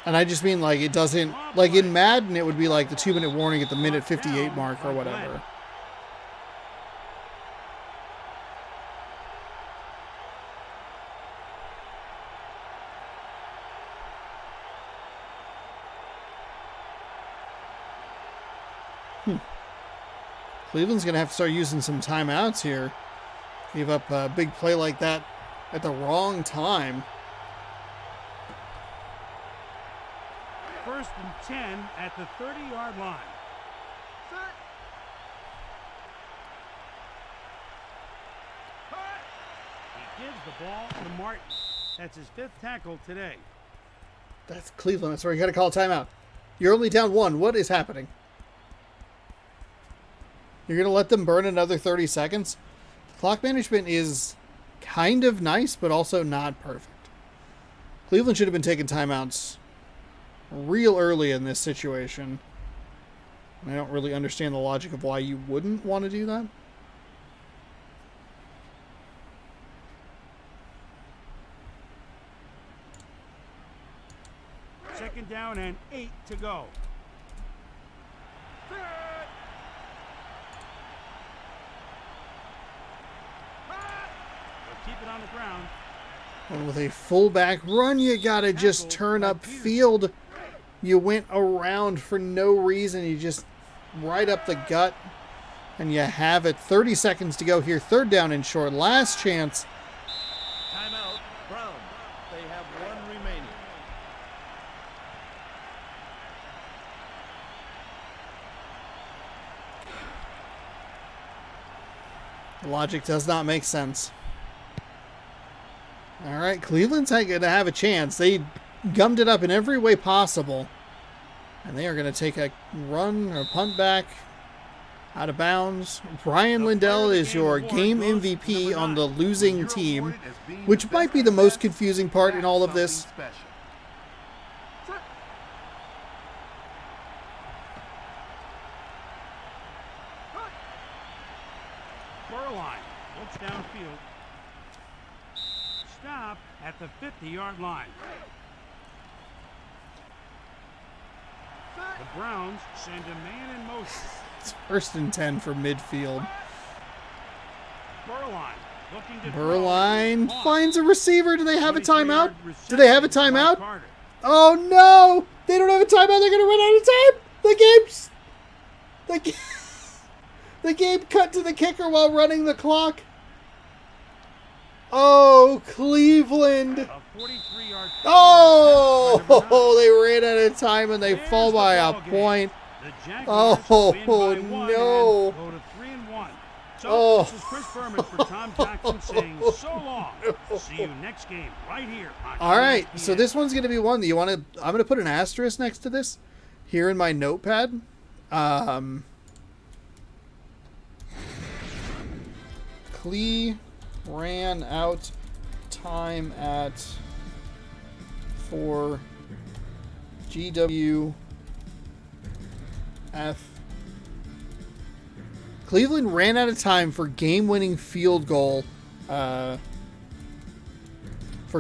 And I just mean, like, it doesn't... Like, in Madden, it would be like the 2-minute warning at the minute 58 mark or whatever. Cleveland's going to have to start using some timeouts here. Gave up a big play like that at the wrong time. 1st and 10 at the 30-yard line. He gives the ball to Martin. That's his 5th tackle today. That's Cleveland. That's where you got to call a timeout. You're only down 1. What is happening? You're going to let them burn another 30 seconds? Clock management is kind of nice, but also not perfect. Cleveland should have been taking timeouts real early in this situation. I don't really understand the logic of why you wouldn't want to do that. Second down and 8 to go. Keep it on the ground. And with a fullback run, you gotta just turn up field. You went around for no reason. You just right up the gut. And you have it. 30 seconds to go here. 3rd down and short. Last chance. Timeout, Brown. They have 1 remaining. The logic does not make sense. All right, Cleveland's going to have a chance. They gummed it up in every way possible. And they are going to take a run or punt back out of bounds. Brian Lindell is your game MVP on the losing team, which might be the most confusing part in all of this. Burline looks downfield. Stop at the 50-yard line. The Browns send a man in motion. It's 1st and 10 for midfield. Burline looking to Burline throw. finds a receiver. Do they have a 23-yard timeout? Do they have a reception by timeout? Carter. Oh no! They don't have a timeout. They're going to run out of time. The game cut to the kicker while running the clock. Oh, Cleveland. A 43-yard. Oh, they ran out of time and they fall by a ball game. point. The Jaguars Oh, win by 1 no. and go to 3-1. So Oh. this is Chris Berman for Tom Jackson saying so long. See you next game right here on All right, ESPN. so this one's going to be one that you want to... I'm going to put an asterisk next to this here in my notepad. Clee ran out time at for GWF. Cleveland ran out of time for game-winning field goal. For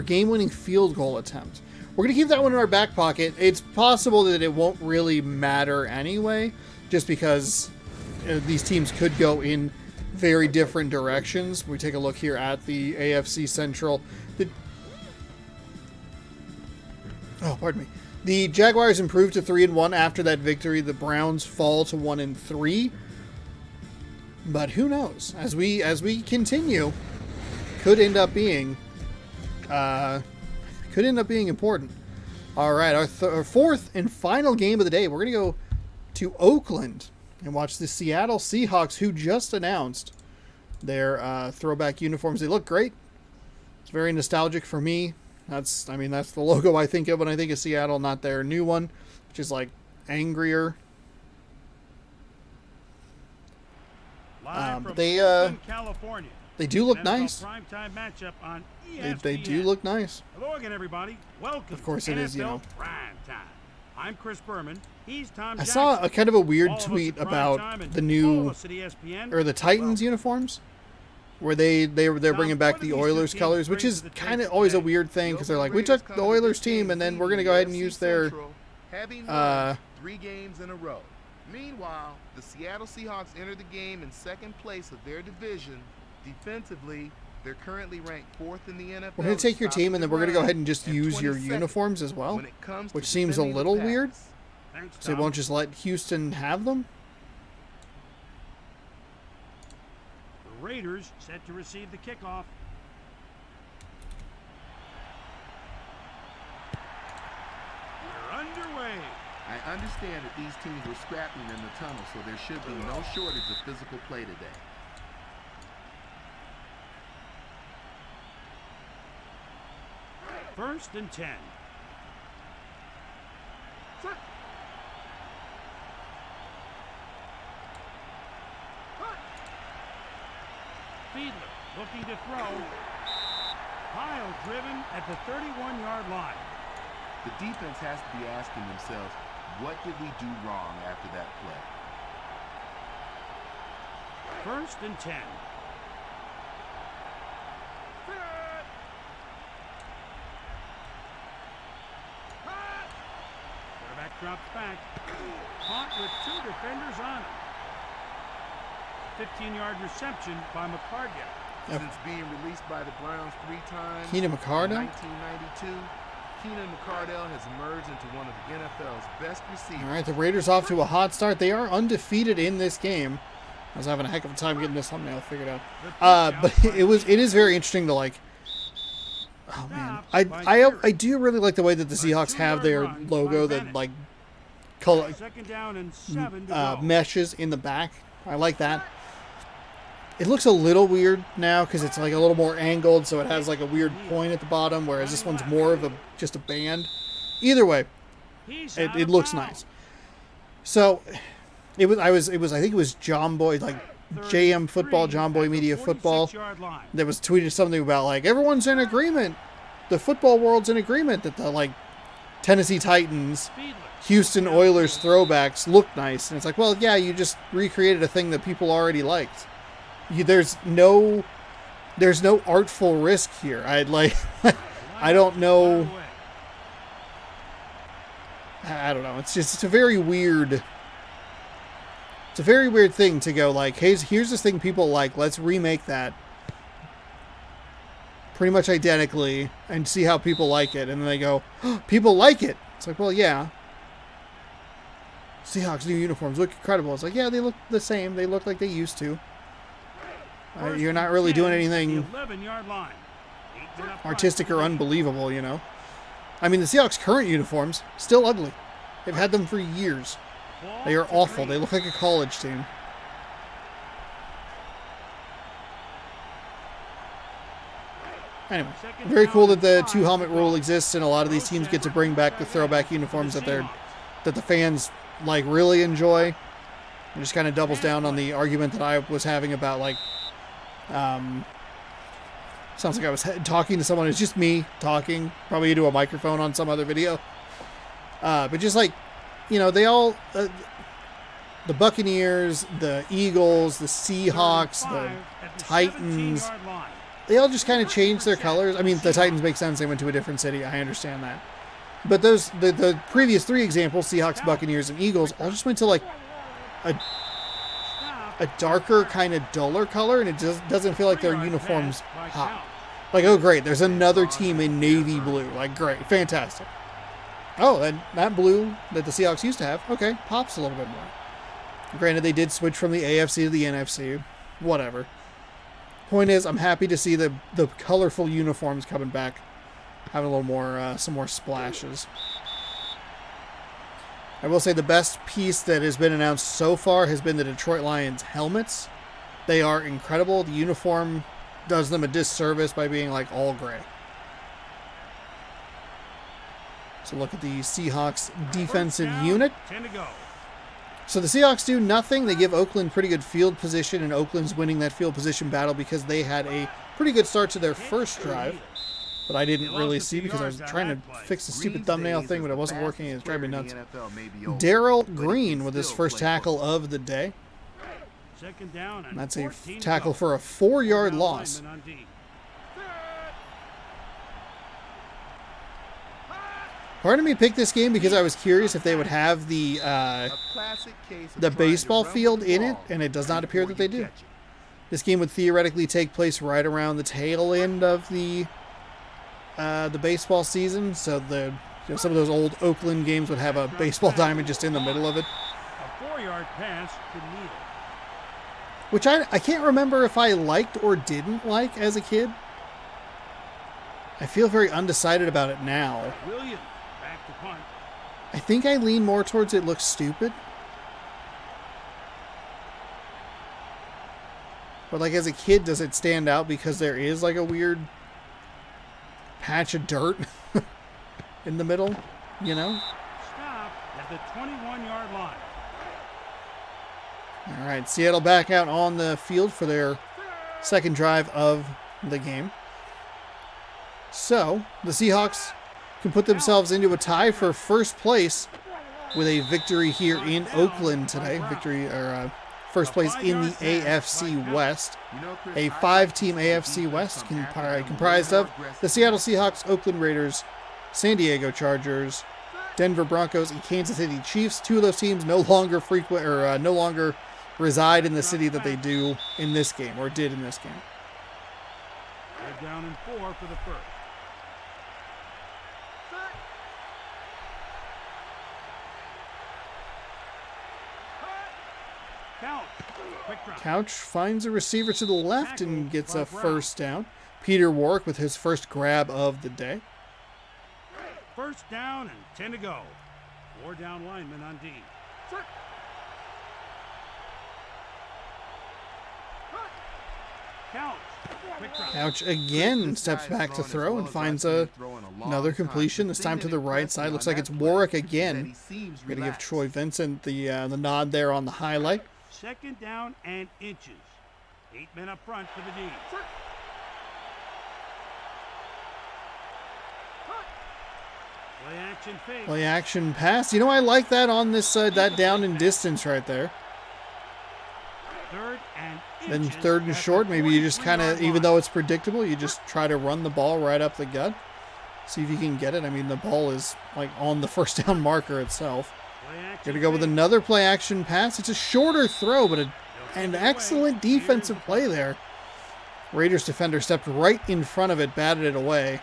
game-winning field goal attempt. We're going to keep that one in our back pocket. It's possible that it won't really matter anyway, just because these teams could go in very different directions. We take a look here at the AFC Central. Pardon me. The Jaguars improved to 3-1 after that victory. The Browns fall to 1-3. But who knows? As we continue, could end up being important. All right, our fourth and final game of the day. We're gonna go to Oakland and watch the Seattle Seahawks, who just announced their throwback uniforms. They look great. It's very nostalgic for me. That's the logo I think of when I think of Seattle, not their new one, which is like angrier. Live from They Oakland, California. they do look NFL nice. Primetime matchup on ESPN. They do look nice. Hello again, everybody. Welcome. Of course to it is, you NFL know. Primetime. I'm Chris Berman. He's Tom I Jackson. saw a kind of a weird All of us tweet at about Primetime and the all new of us at ESPN. or the Titans uniforms, where they're bringing back what the do these two Oilers teams colors, which bring is to the kind of table always a today? weird thing because they're like, we Raiders took come the to Oilers this team game and then we're leading gonna go ahead and the use NFC their Central, having won uh, 3 games in a row. Meanwhile, the Seattle Seahawks enter the game in second place of their division. Defensively, they're currently ranked 4th in the NFL. we're gonna take your team and then we're gonna go ahead and just and use your 22nd uniforms as well, when it comes to which seems a defending the little pass. weird. Thanks, So they Tom. won't just let Houston have them. The Raiders set to receive the kickoff. We're underway. I understand that these teams were scrapping in the tunnel, so there should be no shortage of physical play today. First and 10. Fiedler looking to throw. Pile driven at the 31-yard line. The defense has to be asking themselves, what did we do wrong after that play? First and 10. Quarterback drops back. Caught with 2 defenders on him. 15-yard reception by McCarthy. Yep. Since being released by the Browns 3 times Keenan in McCardell? 1992, Keenan McCardell has emerged into one of the NFL's best receivers. All right, the Raiders off to a hot start. They are undefeated in this game. I was having a heck of a time getting this thumbnail figured out. But it is very interesting to like. Oh man, I do really like the way that the Seahawks have their logo that like color Second down and 7 to go. meshes in the back. I like that. It looks a little weird now because it's like a little more angled, so it has like a weird point at the bottom, whereas this one's more of just a band. Either way, He's out it of looks bounds. nice. So I think it was John Boy, like JM Football, John Boy Media Football, 46-yard line. that was tweeted something about like everyone's in agreement. The football world's in agreement that the like Tennessee Titans, Fiedler. Houston Oilers throwbacks look nice, and it's like, well, yeah, you just recreated a thing that people already liked. There's no artful risk here. I don't know. I don't know. It's a very weird. It's a very weird thing to go like, here's this thing people like. Let's remake that pretty much identically and see how people like it. And then they go, oh, people like it. It's like, well, yeah. Seahawks new uniforms look incredible. It's like, yeah, they look the same. They look like they used to. You're not really doing anything. The 11-yard line. artistic or unbelievable, you know. I mean, the Seahawks' current uniforms, still ugly. They've had them for years. They are awful. They look like a college team. Anyway, very cool that the two-helmet rule exists, and a lot of these teams get to bring back the throwback uniforms that the fans like really enjoy. It just kind of doubles down on the argument that I was having about like, sounds like I was talking to someone. It's just me talking, probably into a microphone on some other video. But just like, you know, they all, the Buccaneers, the Eagles, the Seahawks, the Titans, they all just kind of changed their colors. I mean, the Titans make sense. They went to a different city. I understand that. But the previous three examples, Seahawks, Buccaneers, and Eagles, all just went to like a darker, kind of duller color, and it just doesn't feel like their uniforms pop. Like, oh, great, there's another team in navy blue. Like, great, fantastic. Oh, and that blue that the Seahawks used to have, okay, pops a little bit more. Granted, they did switch from the AFC to the NFC. Whatever. Point is, I'm happy to see the colorful uniforms coming back, having a little more, some more splashes. I will say the best piece that has been announced so far has been the Detroit Lions helmets. They are incredible. The uniform does them a disservice by being like all gray. So look at the Seahawks defensive unit. 10 to go. So the Seahawks do nothing. They give Oakland pretty good field position, and Oakland's winning that field position battle because they had a pretty good start to their first drive. But I didn't really see because I was trying to fix the stupid thumbnail thing, but it wasn't working. It was driving me nuts. Darrell Green with his first tackle of the day. Second down and That's a tackle for a 4-yard loss. Part of me picked this game because I was curious if they would have the baseball field in it, and it does not appear that they do. This game would theoretically take place right around the tail end of the baseball season, so some of those old Oakland games would have a baseball diamond just in the middle of it. A 4-yard pass to Neal. Which I can't remember if I liked or didn't like as a kid. I feel very undecided about it now. Williams back to punt. I think I lean more towards it looks stupid. But like as a kid, does it stand out because there is like a weird patch of dirt in the middle, you know? Stop at the 21-yard line. All right, Seattle back out on the field for their second drive of the game. So the Seahawks can put themselves into a tie for first place with a victory here in Oakland today. First place in the AFC West. A 5-team AFC West comprised of the Seattle Seahawks, Oakland Raiders, San Diego Chargers, Denver Broncos, and Kansas City Chiefs. Two of those teams no longer reside in the city that they do in this game, or did in this game. They're down in 4 for the first. Couch finds a receiver to the left and gets a first down. Peter Warwick with his first grab of the day. First down and 10 to go. 4 down linemen on D. Couch again steps back to throw and finds another completion, this time to the right side. Looks like it's Warwick again. Going to give Troy Vincent the nod there on the highlight. Second down and inches. 8 men up front for the D. Play action fake. Play action pass. You know, I like that on this that down and distance right there. Third and Then third and short, maybe you just kind of, even though it's predictable, you just try to run the ball right up the gut. See if you can get it. I mean, the ball is like on the first down marker itself. Going to go with another play action pass. It's a shorter throw, but an excellent defensive play there. Raiders defender stepped right in front of it, batted it away.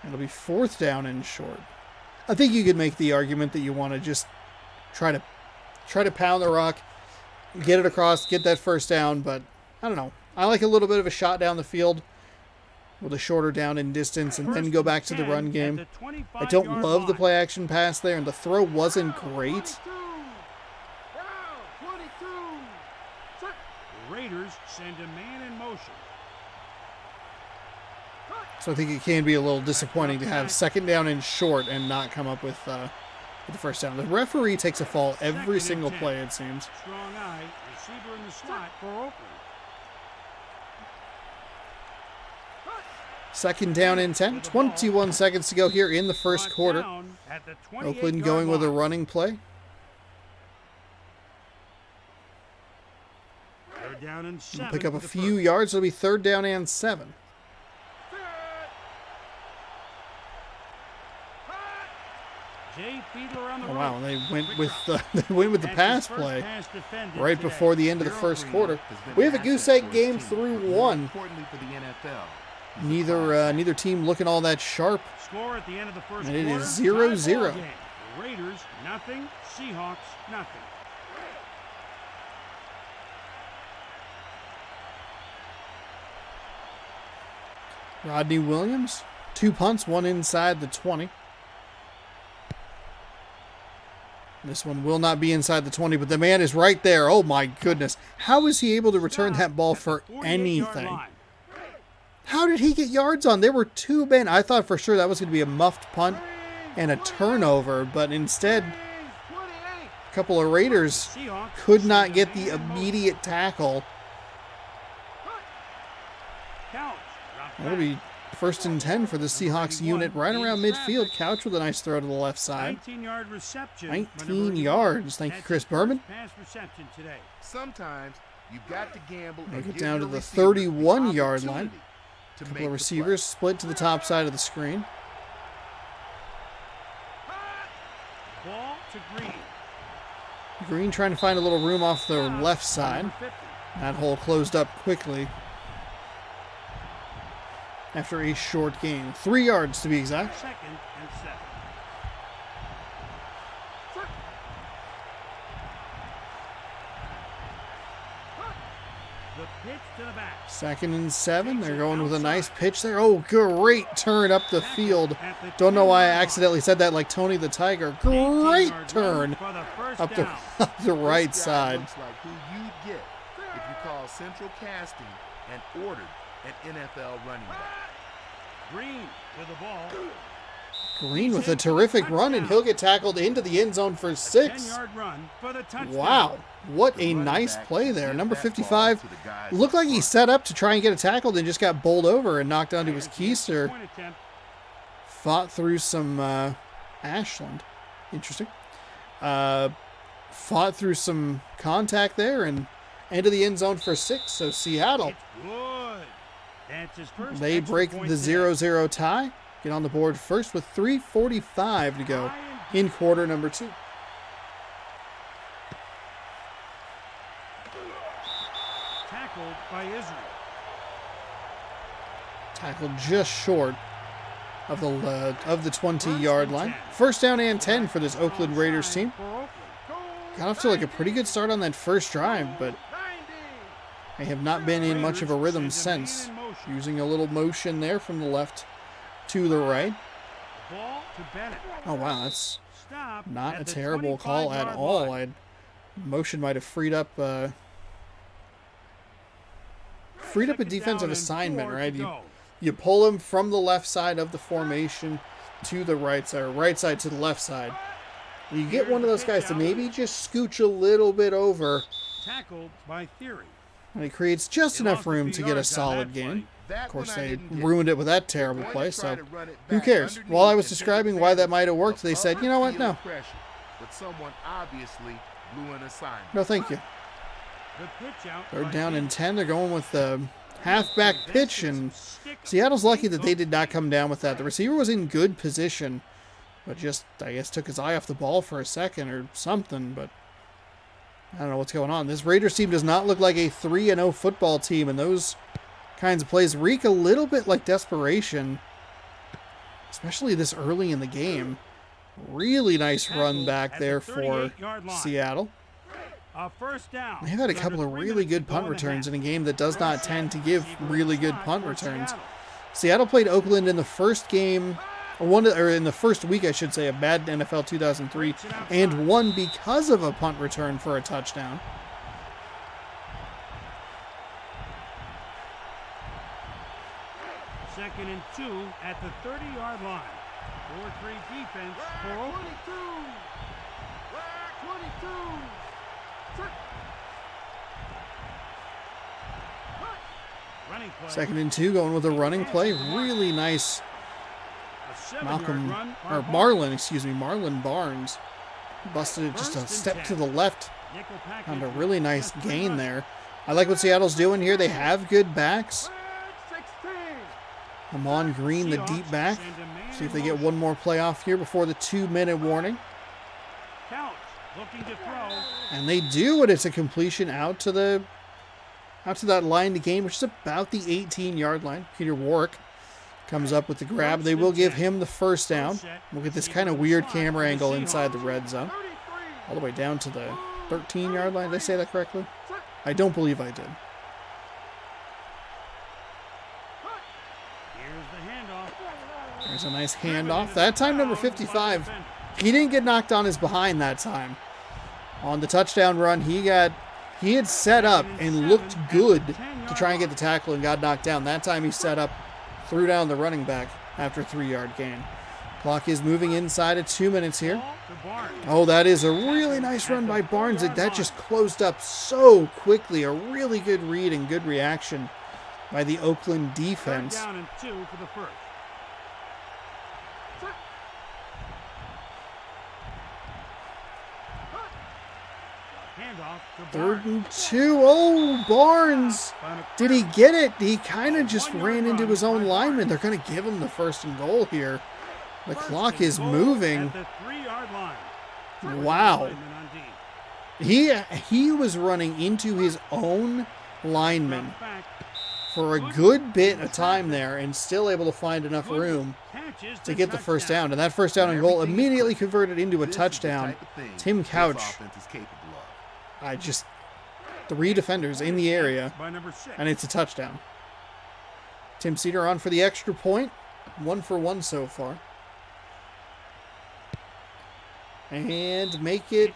It'll be fourth down and short. I think you could make the argument that you want to just try to pound the rock, get it across, get that first down, but I don't know. I like a little bit of a shot down the field with a shorter down in distance and then go back to the run game. I don't love the play action pass there, and the throw wasn't great. The Raiders send a man in motion. So I think it can be a little disappointing to have second down and short and not come up with the first down. The referee takes a fall every single play, it seems. Strong eye, receiver in the slot for Oakland. Second down and 10. 21 seconds to go here in the first quarter. Oakland going with a running play. Third down and 7. Pick up a few yards. It'll be third down and 7. Oh, wow, they went with the pass play right before the end of the first quarter. We have a goose egg game through 1. Neither team looking all that sharp. Score at the end of the first and it quarter, is 0-0. Raiders nothing, Seahawks nothing. Rodney Williams, 2 punts, 1 inside the 20. This one will not be inside the 20, but the man is right there. Oh my goodness. How is he able to return that ball for anything? How did he get yards on? There were 2 men. I thought for sure that was going to be a muffed punt and a turnover, but instead, a couple of Raiders could not get the immediate tackle. That'll be first and 10 for the Seahawks unit right around midfield. Couch with a nice throw to the left side. 19-yard reception. 19 yards. Thank you, Chris Berman. Pass reception today. Sometimes you've got to gamble Make and it down to give the your receiver 31-yard line. opportunity to A couple make of the receivers split to the top side of the screen. Ball to Green. Green trying to find a little room off the left side. That hole closed up quickly after a short gain. 3 yards to be exact. Second and 7. The pitch to the back. Second and 7. They're going with a nice pitch there. Oh, great turn up the field. Don't know why I accidentally said that like Tony the Tiger. Great turn up the right side. Looks like who you'd get if you call Central Casting and ordered an NFL running back. Green with the ball. Green with a terrific run, and he'll get tackled into the end zone for 6. 10-yard run for the touchdown. Wow, what a nice play there. Number 55 looked like he set up to try and get a tackle, then just got bowled over and knocked onto his keister. Fought through some Ashland. Interesting. Fought through some contact there and into the end zone for 6. So Seattle, they break the 0-0 tie. Get on the board first with 3:45 to go in quarter number 2. Tackled by Israel. Tackled just short of the 20-yard line. First down and 10 for this Oakland Raiders team. Got off to like a pretty good start on that first drive, but they have not been in much of a rhythm since. Using a little motion there from the left to the right. Oh wow, that's not a terrible call at all. Motion might have freed up a defensive assignment, right? You pull him from the left side of the formation to the right side, or right side to the left side. You get one of those guys to maybe just scooch a little bit over, Tackled by Theory. and it creates just enough room to get a solid gain. Of course, they ruined it with that terrible play, so who cares? While I was describing why that might have worked, they said, you know what, no. But someone obviously blew an assignment. No, thank you. Third down and 10. They're going with the halfback pitch, and Seattle's lucky that they did not come down with that. The receiver was in good position, but just, I guess, took his eye off the ball for a second or something, but I don't know what's going on. This Raiders team does not look like a 3-0 football team, and those kinds of plays reek a little bit like desperation, especially this early in the game. Really nice run back there for Seattle. A first down. They've had a couple of really good punt returns in a game that does not tend to give really good punt returns. Seattle played Oakland in the first game, or in the first week, I should say, of Madden NFL 2003, and won because of a punt return for a touchdown. Second and 2 at the 30-yard line. 4-3 defense for Oakland. 22. Running play. Second and 2, going with a running play. Really nice. Marlon Barnes busted it just a step to the left. Found a really nice gain there. I like what Seattle's doing here. They have good backs. Amon Green, the deep back. See if they get one more play off here before the 2-minute warning. And they do, and it's a completion out to that line to gain, which is about the 18-yard line. Peter Warwick comes up with the grab. They will give him the first down. We'll get this kind of weird camera angle inside the red zone. All the way down to the 13-yard line. Did I say that correctly? I don't believe I did. There's a nice handoff. That time, number 55. He didn't get knocked on his behind that time. On the touchdown run, he had set up and looked good to try and get the tackle and got knocked down. That time he set up, threw down the running back after a 3-yard gain. Clock is moving inside of 2 minutes here. Oh, that is a really nice run by Barnes. That just closed up so quickly. A really good read and good reaction by the Oakland defense. Down and 2 for the first. Third and 2. Oh, Barnes. Did he get it? He kind of just ran into his own lineman. They're going to give him the first and goal here. The clock is moving. Wow. He was running into his own lineman for a good bit of time there and still able to find enough room to get the first down. And that first down and goal immediately converted into a touchdown. Tim Couch. Three defenders in the area, and it's a touchdown. Tim Cedar on for the extra point. 1 for 1 so far. And make it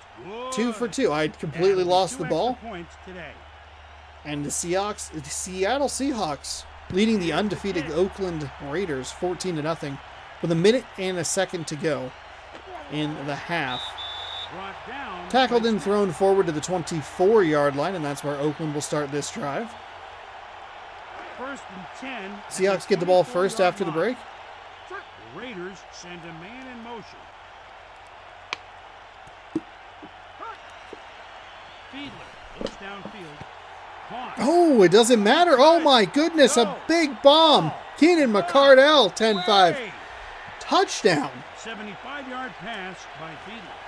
2 for 2. I completely lost the ball. And the Seattle Seahawks leading the undefeated Oakland Raiders 14-0 with a minute and a second to go in the half. Tackled and thrown forward to the 24-yard line, and that's where Oakland will start this drive. First and 10. Seahawks get the ball first after the break. The Raiders send a man in motion. Fiedler looks downfield. Oh, it doesn't matter. Oh, my goodness, a big bomb. Keenan McCardell, 10-5. Touchdown. 75-yard pass by Fiedler.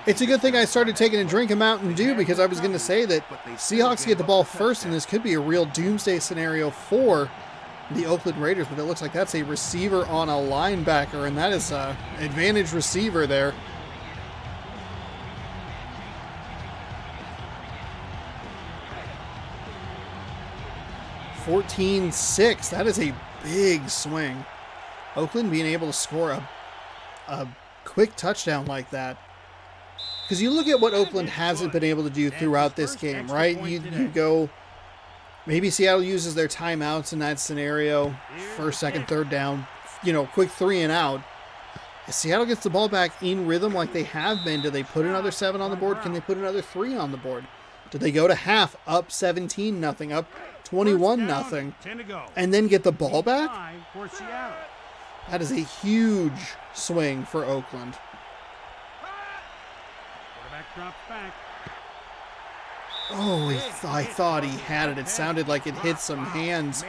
It's a good thing I started taking a drink of Mountain Dew because I was going to say that Seahawks get the ball first, and this could be a real doomsday scenario for the Oakland Raiders, but it looks like that's a receiver on a linebacker, and that is an advantage receiver there. $14-6. That is a big swing. Oakland being able to score a quick touchdown like that. Because you look at what Oakland hasn't been able to do throughout this game, right? You go, maybe Seattle uses their timeouts in that scenario, first, second, third down, quick 3 and out. If Seattle gets the ball back in rhythm like they have been, do they put another 7 on the board? Can they put another 3 on the board? Do they go to half, up 17-0, up 21-0, and then get the ball back? That is a huge swing for Oakland. Oh, I thought he had it. It sounded like it hit some hands.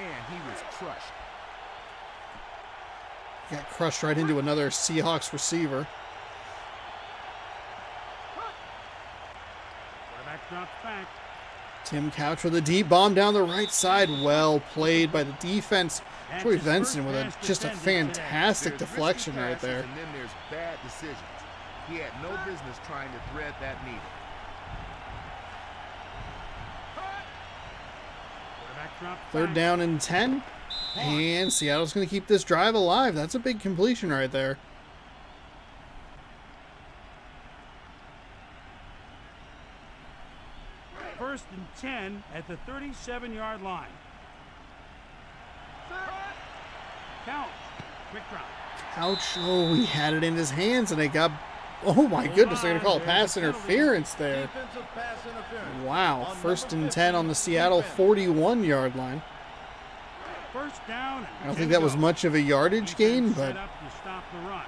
Got crushed right into another Seahawks receiver. Tim Couch with a deep bomb down the right side. Well played by the defense. Troy Benson with just a fantastic deflection right there. And then there's bad decisions. He had no business trying to thread that needle. Dropped Third back. down and 10. And Seattle's going to keep this drive alive. That's a big completion right there. First and 10 at the 37-yard line. Count. Quick drop. Ouch. Oh, he had it in his hands and it got... Oh my goodness, they're going to call a pass interference there. Defensive pass interference. Wow. On First number and 10 on the 15, Seattle defense. 41-yard line. First down. And I don't 10 think that was to go. much of a yardage gain, Defense set but up to stop the run.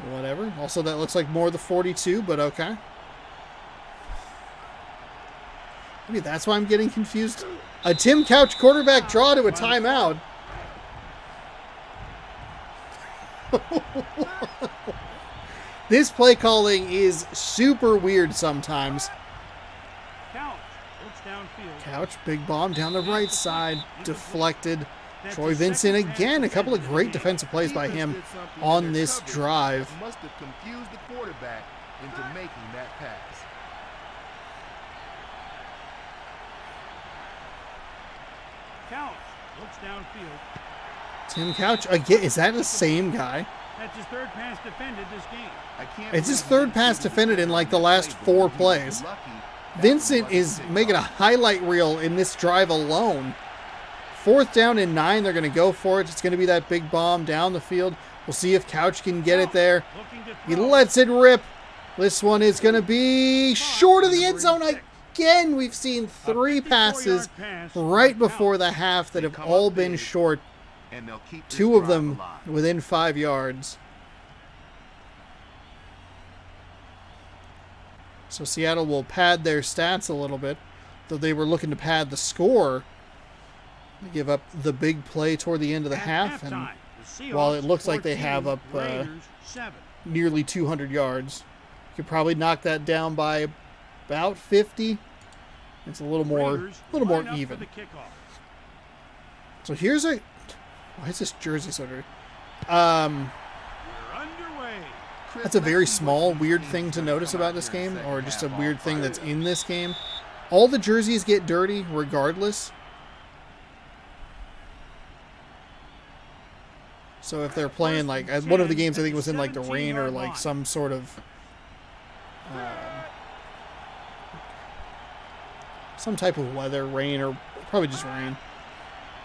whatever. Also, that looks like more the 42, but okay. Maybe that's why I'm getting confused. A Tim Couch quarterback draw to a timeout. This play calling is super weird sometimes. Count. Looks downfield. Couch, big bomb down the right side, deflected. That's Troy the Vincent second pass again, a couple of defended great in the game. defensive plays by Defense him did something on in their this coverage drive. that must have confused the quarterback into making that pass. Count. Looks downfield. Tim Couch again. Is that the same guy? That's his third pass defended this game. I can't It's his believe third pass he was defended in like the that last play, 4 but he was plays. lucky that Vincent one is wasn't making a picked off. highlight reel in this drive alone. 4th down and 9. They're going to go for it. It's going to be that big bomb down the field. We'll see if Couch can get it there. Looking to He throw. lets it rip. This one is going to be short of the end zone again. We've seen 3 passes right before the half that have all been short. And they'll keep this 2 of drive them alive. within 5 yards. So Seattle will pad their stats a little bit, though they were looking to pad the score. They give up the big play toward the end of the half, and while it looks like they have up nearly 200 yards, you could probably knock that down by about 50. It's a little more even. So here's a... Why is this jersey so dirty? That's a very small, weird thing to notice about this game, or just a weird thing that's in this game. All the jerseys get dirty regardless. So if they're playing, like, one of the games I think was in, like, the rain or, like, some sort of... some type of weather, rain, or probably just rain.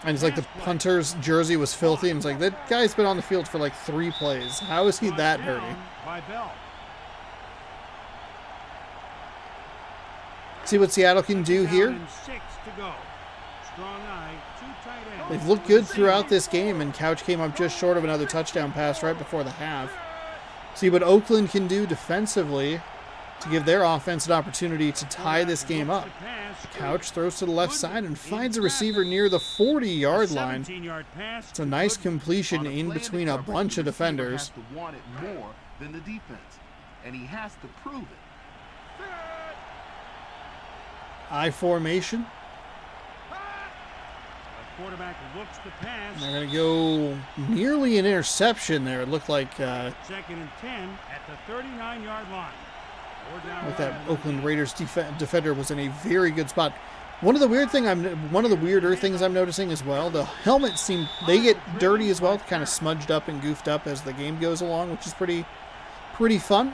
And it's like the punter's jersey was filthy, and it's like, that guy's been on the field for like 3 plays. How is he that dirty? See what Seattle can do here? They've looked good throughout this game, and Couch came up just short of another touchdown pass right before the half. See what Oakland can do defensively to give their offense an opportunity to tie this game up. Couch throws to the left side and finds a receiver near the 40-yard line. It's a nice completion in between a bunch of defenders. Has to want it more than the defense, and he has to prove it. I formation. Quarterback looks to pass. They're going to go nearly an interception there. It looked like 2nd and 10 at the 39-yard line. Like that Oakland Raiders defender was in a very good spot. One of the weirder things I'm noticing as well, the helmets they get dirty as well, kind of smudged up and goofed up as the game goes along, which is pretty fun.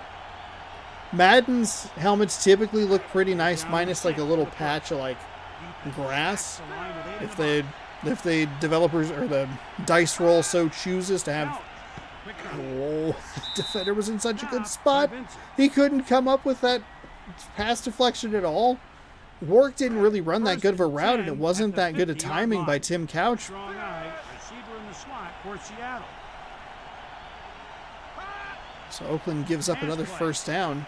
Madden's helmets typically look pretty nice, minus like a little patch of like grass. If the developers or the dice roll so chooses to have. Oh, defender was in such a good spot. He couldn't come up with that pass deflection at all. Warwick didn't really run that good of a route, and it wasn't that good a timing by Tim Couch. So Oakland gives up another first down.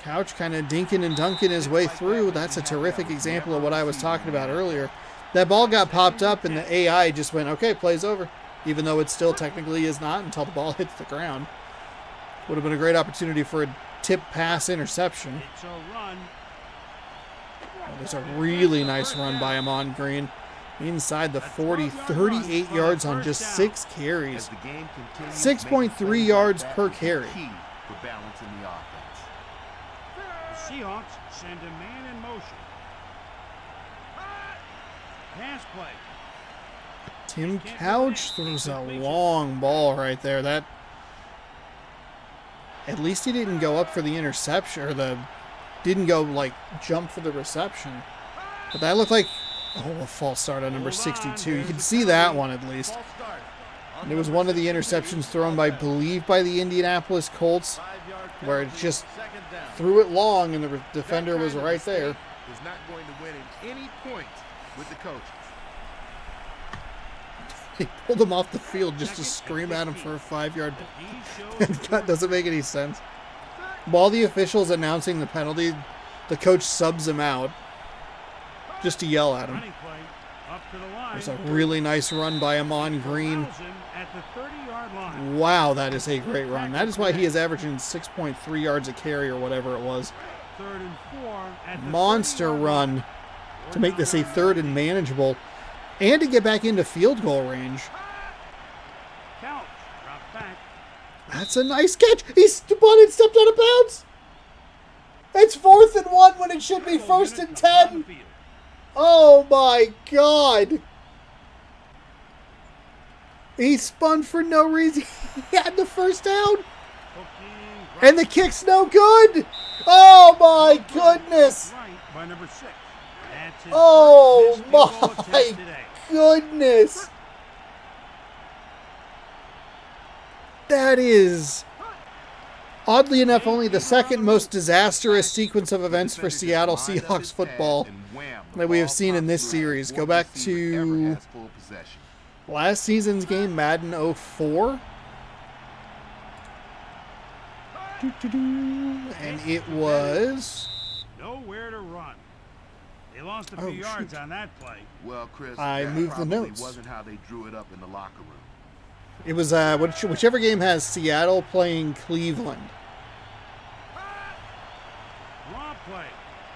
Couch kind of dinking and dunking his way through. That's a terrific example of what I was talking about earlier. That ball got popped up, and the AI just went, okay, play's over. Even though it still technically is not until the ball hits the ground. Would have been a great opportunity for a tip pass interception. There's a really nice run by Amon Green. Inside the 40, 38 yards on just 6 carries. 6.3 yards per carry. For balancing the offense. The Seahawks send a man in motion. Pass play. Tim Couch throws a long ball right there. That, at least he didn't go up for the interception, or didn't go like jump for the reception. But that looked like, a false start on number 62. You can see that one at least. And it was one of the interceptions thrown by, I believe, by the Indianapolis Colts, where it just threw it long and the defender was right there. Is not going to win in any points with the coaches. He pulled him off the field just to scream at him for a 5-yard. That doesn't make any sense. While the official's announcing the penalty, the coach subs him out just to yell at him. There's a really nice run by Amon Green. Wow, that is a great run. That is why he is averaging 6.3 yards a carry or whatever it was. Monster run to make this a 3rd and manageable, and to get back into field goal range. That's a nice catch. He's stepped out of bounds. It's 4th and 1 when it should be 1st and 10. Oh my God. He spun for no reason. He had the first down. And the kick's no good. Oh my goodness. Oh my goodness. That is, oddly enough, only the 2nd most disastrous sequence of events for Seattle Seahawks football that we have seen in this series. Go back to last season's game, Madden 04. And it was... nowhere to run. They lost a few yards on that play. Well, Chris, I moved the notes. Wasn't how they drew it up in the locker room. It was whichever game has Seattle playing Cleveland.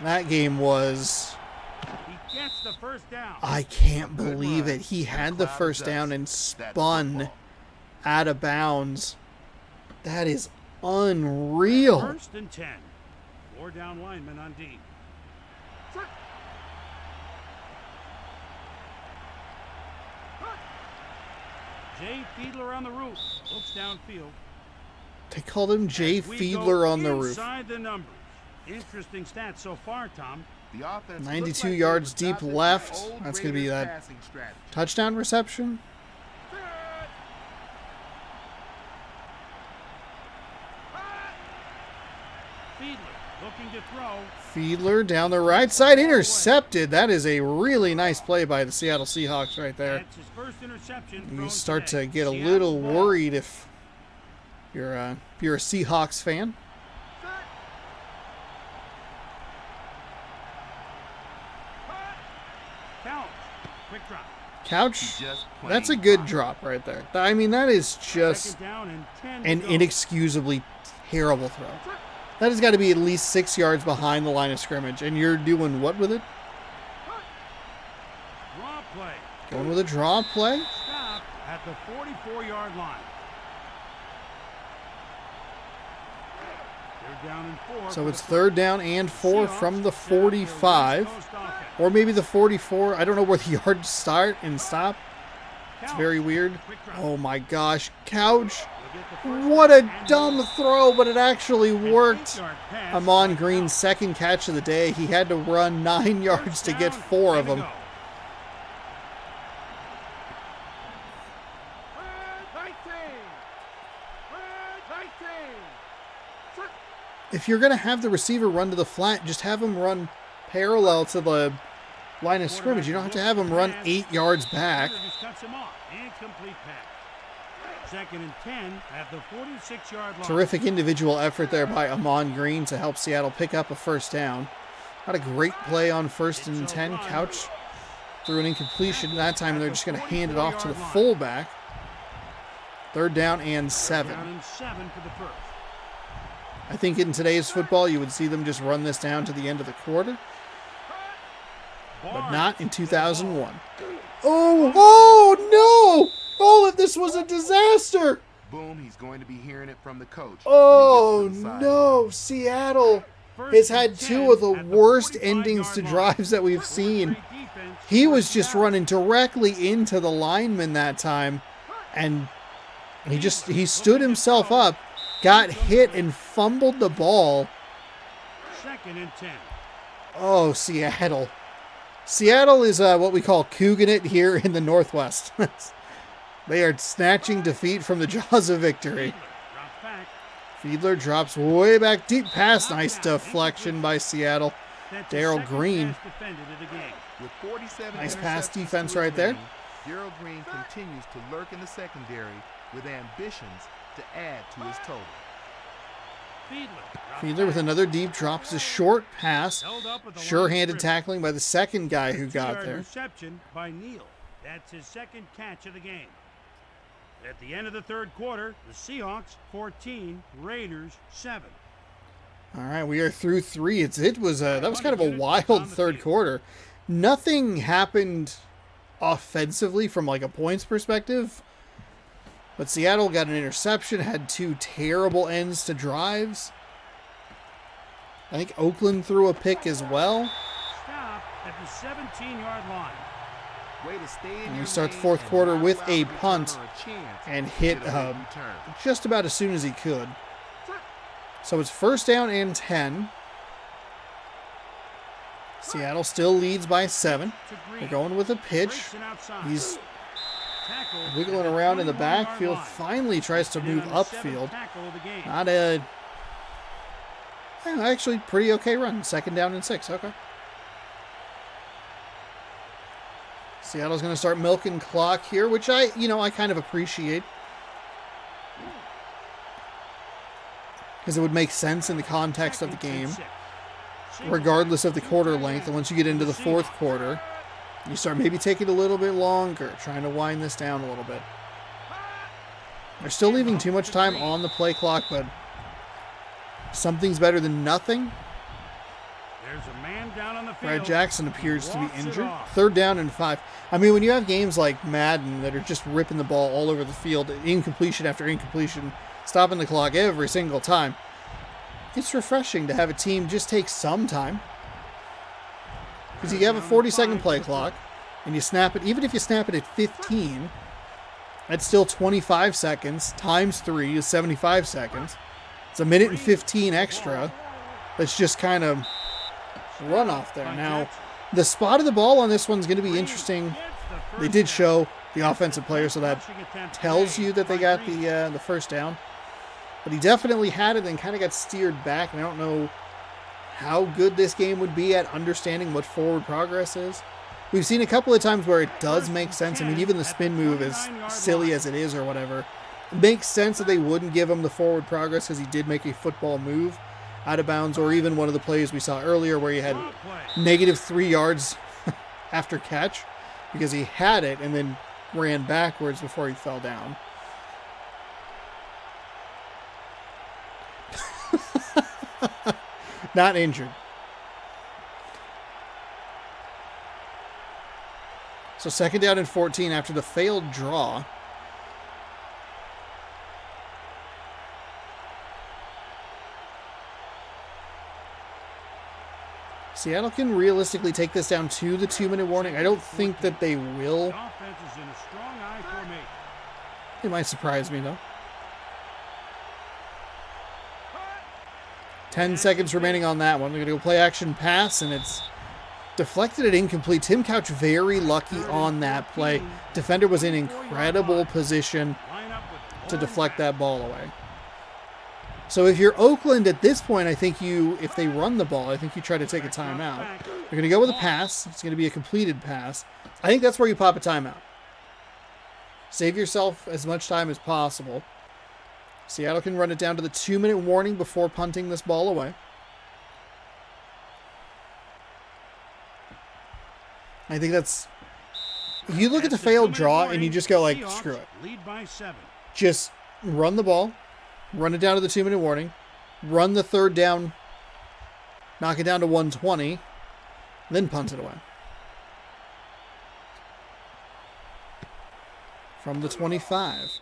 That game was... he gets the first down. I can't believe it. He had the first down and spun out of bounds. That is unreal. 1st and 10. 4 down linemen on D. Jay Fiedler on the roof. Looks downfield. They called him Jay Fiedler on the roof. Inside the numbers. Interesting stats so far, Tom. The offense 92 like yards deep left. That's going to be that touchdown reception. Fiedler looking to throw. Fiedler down the right side, intercepted. That is a really nice play by the Seattle Seahawks right there. That's his first interception. You start to get a little worried if you're a Seahawks fan. Quick drop. Couch, that's a good drop right there. I mean, that is just an inexcusably terrible throw. That has got to be at least 6 yards behind the line of scrimmage, and you're doing what with it? Draw play. Going with a draw play? Stop at the 44-yard line. They're down and 4. So it's 3rd down and 4 from the 45. Or maybe the 44. I don't know where the yards start and stop. It's very weird. Oh my gosh. Couch. What a dumb throw, but it actually worked. Amon Green's 2nd catch of the day. He had to run 9 yards to get 4 of them. If you're going to have the receiver run to the flat, just have him run parallel to the line of scrimmage. You don't have to have him run 8 yards back. Incomplete pass. 2nd and 10 at the 46-yard line. Terrific individual effort there by Amon Green to help Seattle pick up a first down. Not a great play on 1st and 10. Couch threw an incompletion. That time they're just going to hand it off to the fullback. 3rd down and 7. I think in today's football you would see them just run this down to the end of the quarter. But not in 2001. Oh no! Oh, if this was a disaster! Boom, he's going to be hearing it from the coach. Oh no, Seattle has had 2 of the worst endings to drives that we've seen. He was just running directly into the lineman that time, and he stood himself up, got hit, and fumbled the ball. 2nd and 10. Oh, Seattle. Seattle is what we call Coogan it here in the Northwest. They are snatching defeat from the jaws of victory. Fiedler drops way back, deep pass. Nice deflection by Seattle. Darrell Green. With 47 Nice pass interceptions defense to his right there. name, Darrell Green continues to lurk in the secondary with ambitions to add to his total. Fiedler with another deep, drops a short pass. Sure-handed tackling by the second guy who got there. Reception by Neal. That's his 2nd catch of the game. At the end of the 3rd quarter, the Seahawks 14, Raiders 7. All right, we are through 3. That was kind of a wild 3rd quarter. Nothing happened offensively from like a points perspective, but Seattle got an interception, had 2 terrible ends to drives. I think Oakland threw a pick as well. Stop at the 17-yard line. Way to stay in And we your start the lane 4th and quarter not with allow a the returner punt a chance and to hit get a late return. just about as soon as he could. So it's 1st down and 10. Seattle still leads by 7. They're going with a pitch. He's wiggling around in the backfield. Finally tries to move upfield. Not a... actually, pretty okay run. 2nd down and 6. Okay. Seattle's going to start milking clock here, which I kind of appreciate. Because it would make sense in the context of the game, regardless of the quarter length. And once you get into the 4th quarter, you start maybe taking a little bit longer, trying to wind this down a little bit. They're still leaving too much time on the play clock, but something's better than nothing. There's a man down on the field. Brad Jackson appears to be injured. 3rd down and 5. I mean, when you have games like Madden that are just ripping the ball all over the field, incompletion after incompletion, stopping the clock every single time, it's refreshing to have a team just take some time. Because you have a 40-second play clock, and you snap it, even if you snap it at 15, that's still 25 seconds, times 3 is 75 seconds. It's a minute and 15 extra. That's just kind of run off there. Now, the spot of the ball on this one's going to be interesting. They did show the offensive player, so that tells you that they got the 1st down. But he definitely had it and kind of got steered back. And I don't know how good this game would be at understanding what forward progress is. We've seen a couple of times where it does make sense. I mean, even the spin move, as silly as it is or whatever, it makes sense that they wouldn't give him the forward progress because he did make a football move out of bounds, or even one of the plays we saw earlier where he had -3 yards after catch because he had it and then ran backwards before he fell down. Not injured. So 2nd down and 14 after the failed draw. Seattle can realistically take this down to the 2-minute warning. I don't think that they will. It might surprise me, though. 10 seconds remaining on that one. They're going to go play action pass, and it's deflected and incomplete. Tim Couch very lucky on that play. Defender was in incredible position to deflect that ball away. So if you're Oakland at this point, I think if they run the ball, I think you try to take a timeout. They're going to go with a pass. It's going to be a completed pass. I think that's where you pop a timeout. Save yourself as much time as possible. Seattle can run it down to the 2-minute warning before punting this ball away. I think that's... You look at the failed draw and you just go like, screw it. Just run the ball. Run it down to the 2-minute warning. Run the 3rd down. Knock it down to 120. Then punt it away. From the 25.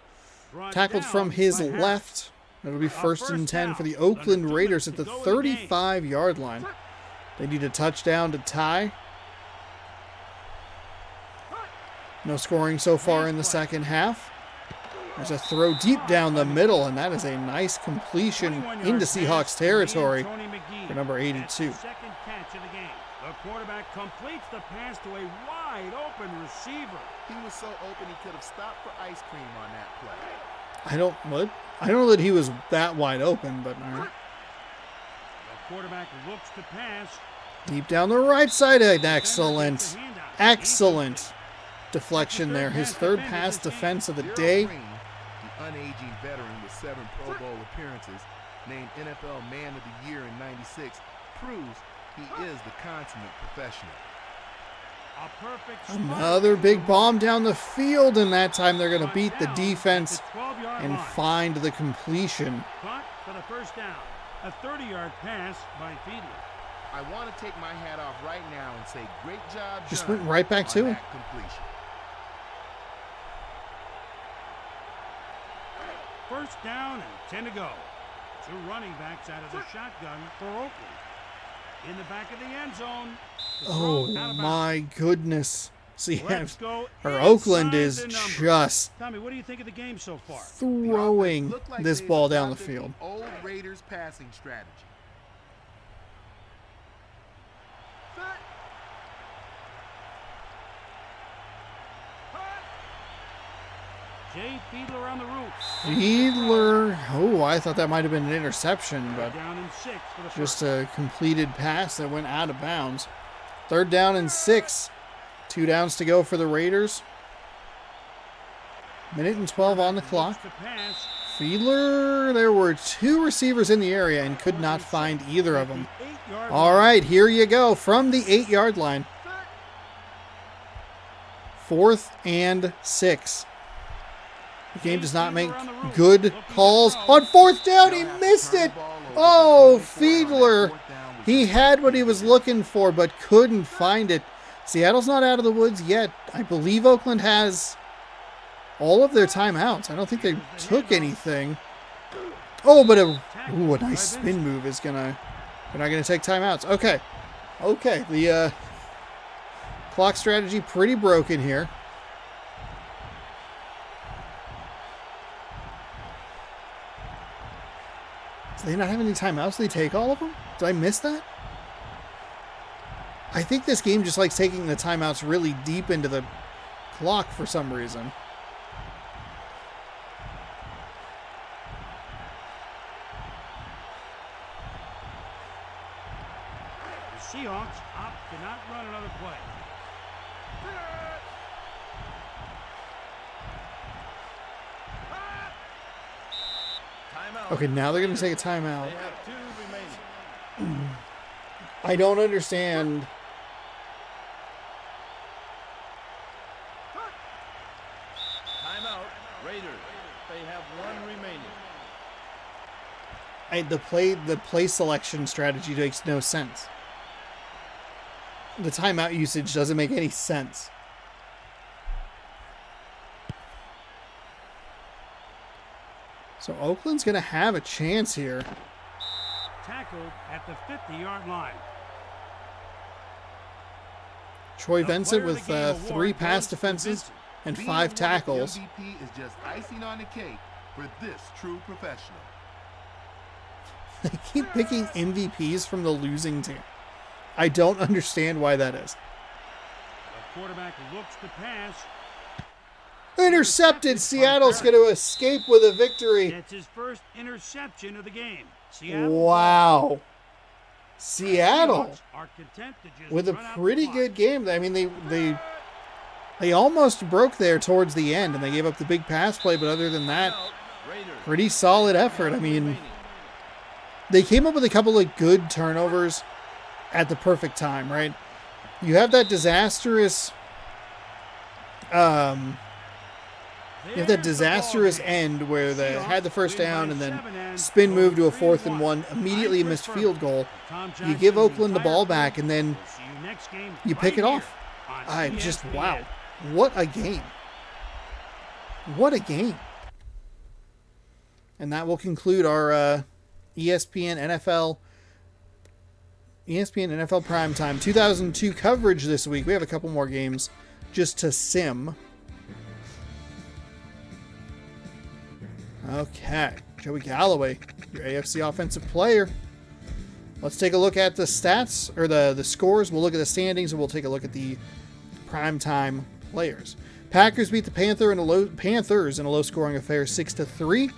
Tackled from his left. It'll be 1st and 10 for the Oakland Raiders at the 35-yard line. They need a touchdown to tie. No scoring so far in the second half. There's a throw deep down the middle, and that is a nice completion into Seahawks territory for number 82. Second catch of the game. The quarterback completes the pass to a wide open receiver. He was so open he could have stopped for ice cream on that play. I don't know that he was that wide open, but all right. The quarterback looks to pass. Deep down the right side. Excellent. Excellent deflection there. His third pass defense of the day. The unaging veteran with 7 Pro Bowl appearances, named NFL Man of the Year in '96, proves he is the consummate professional. A perfect Another big bomb down the field, and that time they're going to beat the defense and find the completion. Caught for the first down. A 30-yard pass by Fiedler. I want to take my hat off right now and say great job, Just John, went right back on to that it. completion. First down and 10 to go. 2 running backs out of the shotgun for Oakland. In the back of the end zone. The Oh throw out of bounds. my goodness. Let's go Oakland inside is the numbers. just Tommy, what do you think of the game so far? throwing The offense looked like this they've ball down the adopted field. Old Raiders passing strategy. Jay Fiedler on the roof. Fiedler. Oh, I thought that might have been an interception, but Down in 6 for the just first. a completed pass that went out of bounds. 3rd down and 6. 2 downs to go for the Raiders. Minute and 12 on the clock. To pass. Fiedler, there were 2 receivers in the area and could not find either of them. 8-yard All right, here you go from the 8-yard line. 4th and 6. The game does not make good calls. On 4th down, he missed it. Oh, Fiedler. He had what he was looking for, but couldn't find it. Seattle's not out of the woods yet. I believe Oakland has all of their timeouts. I don't think they took anything. Oh, but a nice spin move is gonna. They're not gonna take timeouts. Okay, the clock strategy pretty broken here. Do they not have any timeouts? They take all of them? Did I miss that? I think this game just likes taking the timeouts really deep into the clock for some reason. The Seahawks opt to not run another play. Timeout. Okay, now they're going to take a timeout. They have 2 remaining. I don't understand. Timeout. Raiders. They have 1 remaining. The play selection strategy makes no sense. The timeout usage doesn't make any sense. So Oakland's going to have a chance here. Tackled at the 50-yard line. Troy The Vincent player of with the game 3 award pass goes to defenses Vincent. and Being 5 awarded tackles. MVP is just icing on the cake for this true professional. They keep picking MVPs from the losing team. I don't understand why that is. The quarterback looks to pass. Intercepted. Seattle's going to escape with a victory. It's his first interception of the game. Seattle Wow. Seattle Seahawks are content to just with a run out the pretty clock. good game. I mean, they almost broke there towards the end, and they gave up the big pass play. But other than that, Raiders. pretty solid effort. I mean, they came up with a couple of good turnovers at the perfect time, right? You have that disastrous, end where they had the first down and then spin move to a 4th and 1, immediately a missed field goal. You give Oakland the ball back, and then you pick it off. I'm just, wow. What a game. What a game. And that will conclude our ESPN NFL Primetime 2002 coverage this week. We have a couple more games just to sim. Okay, Joey Galloway, your AFC offensive player. Let's take a look at the stats, or the scores. We'll look at the standings, and we'll take a look at the primetime players. Packers beat the Panthers in a low-scoring affair, 6-3.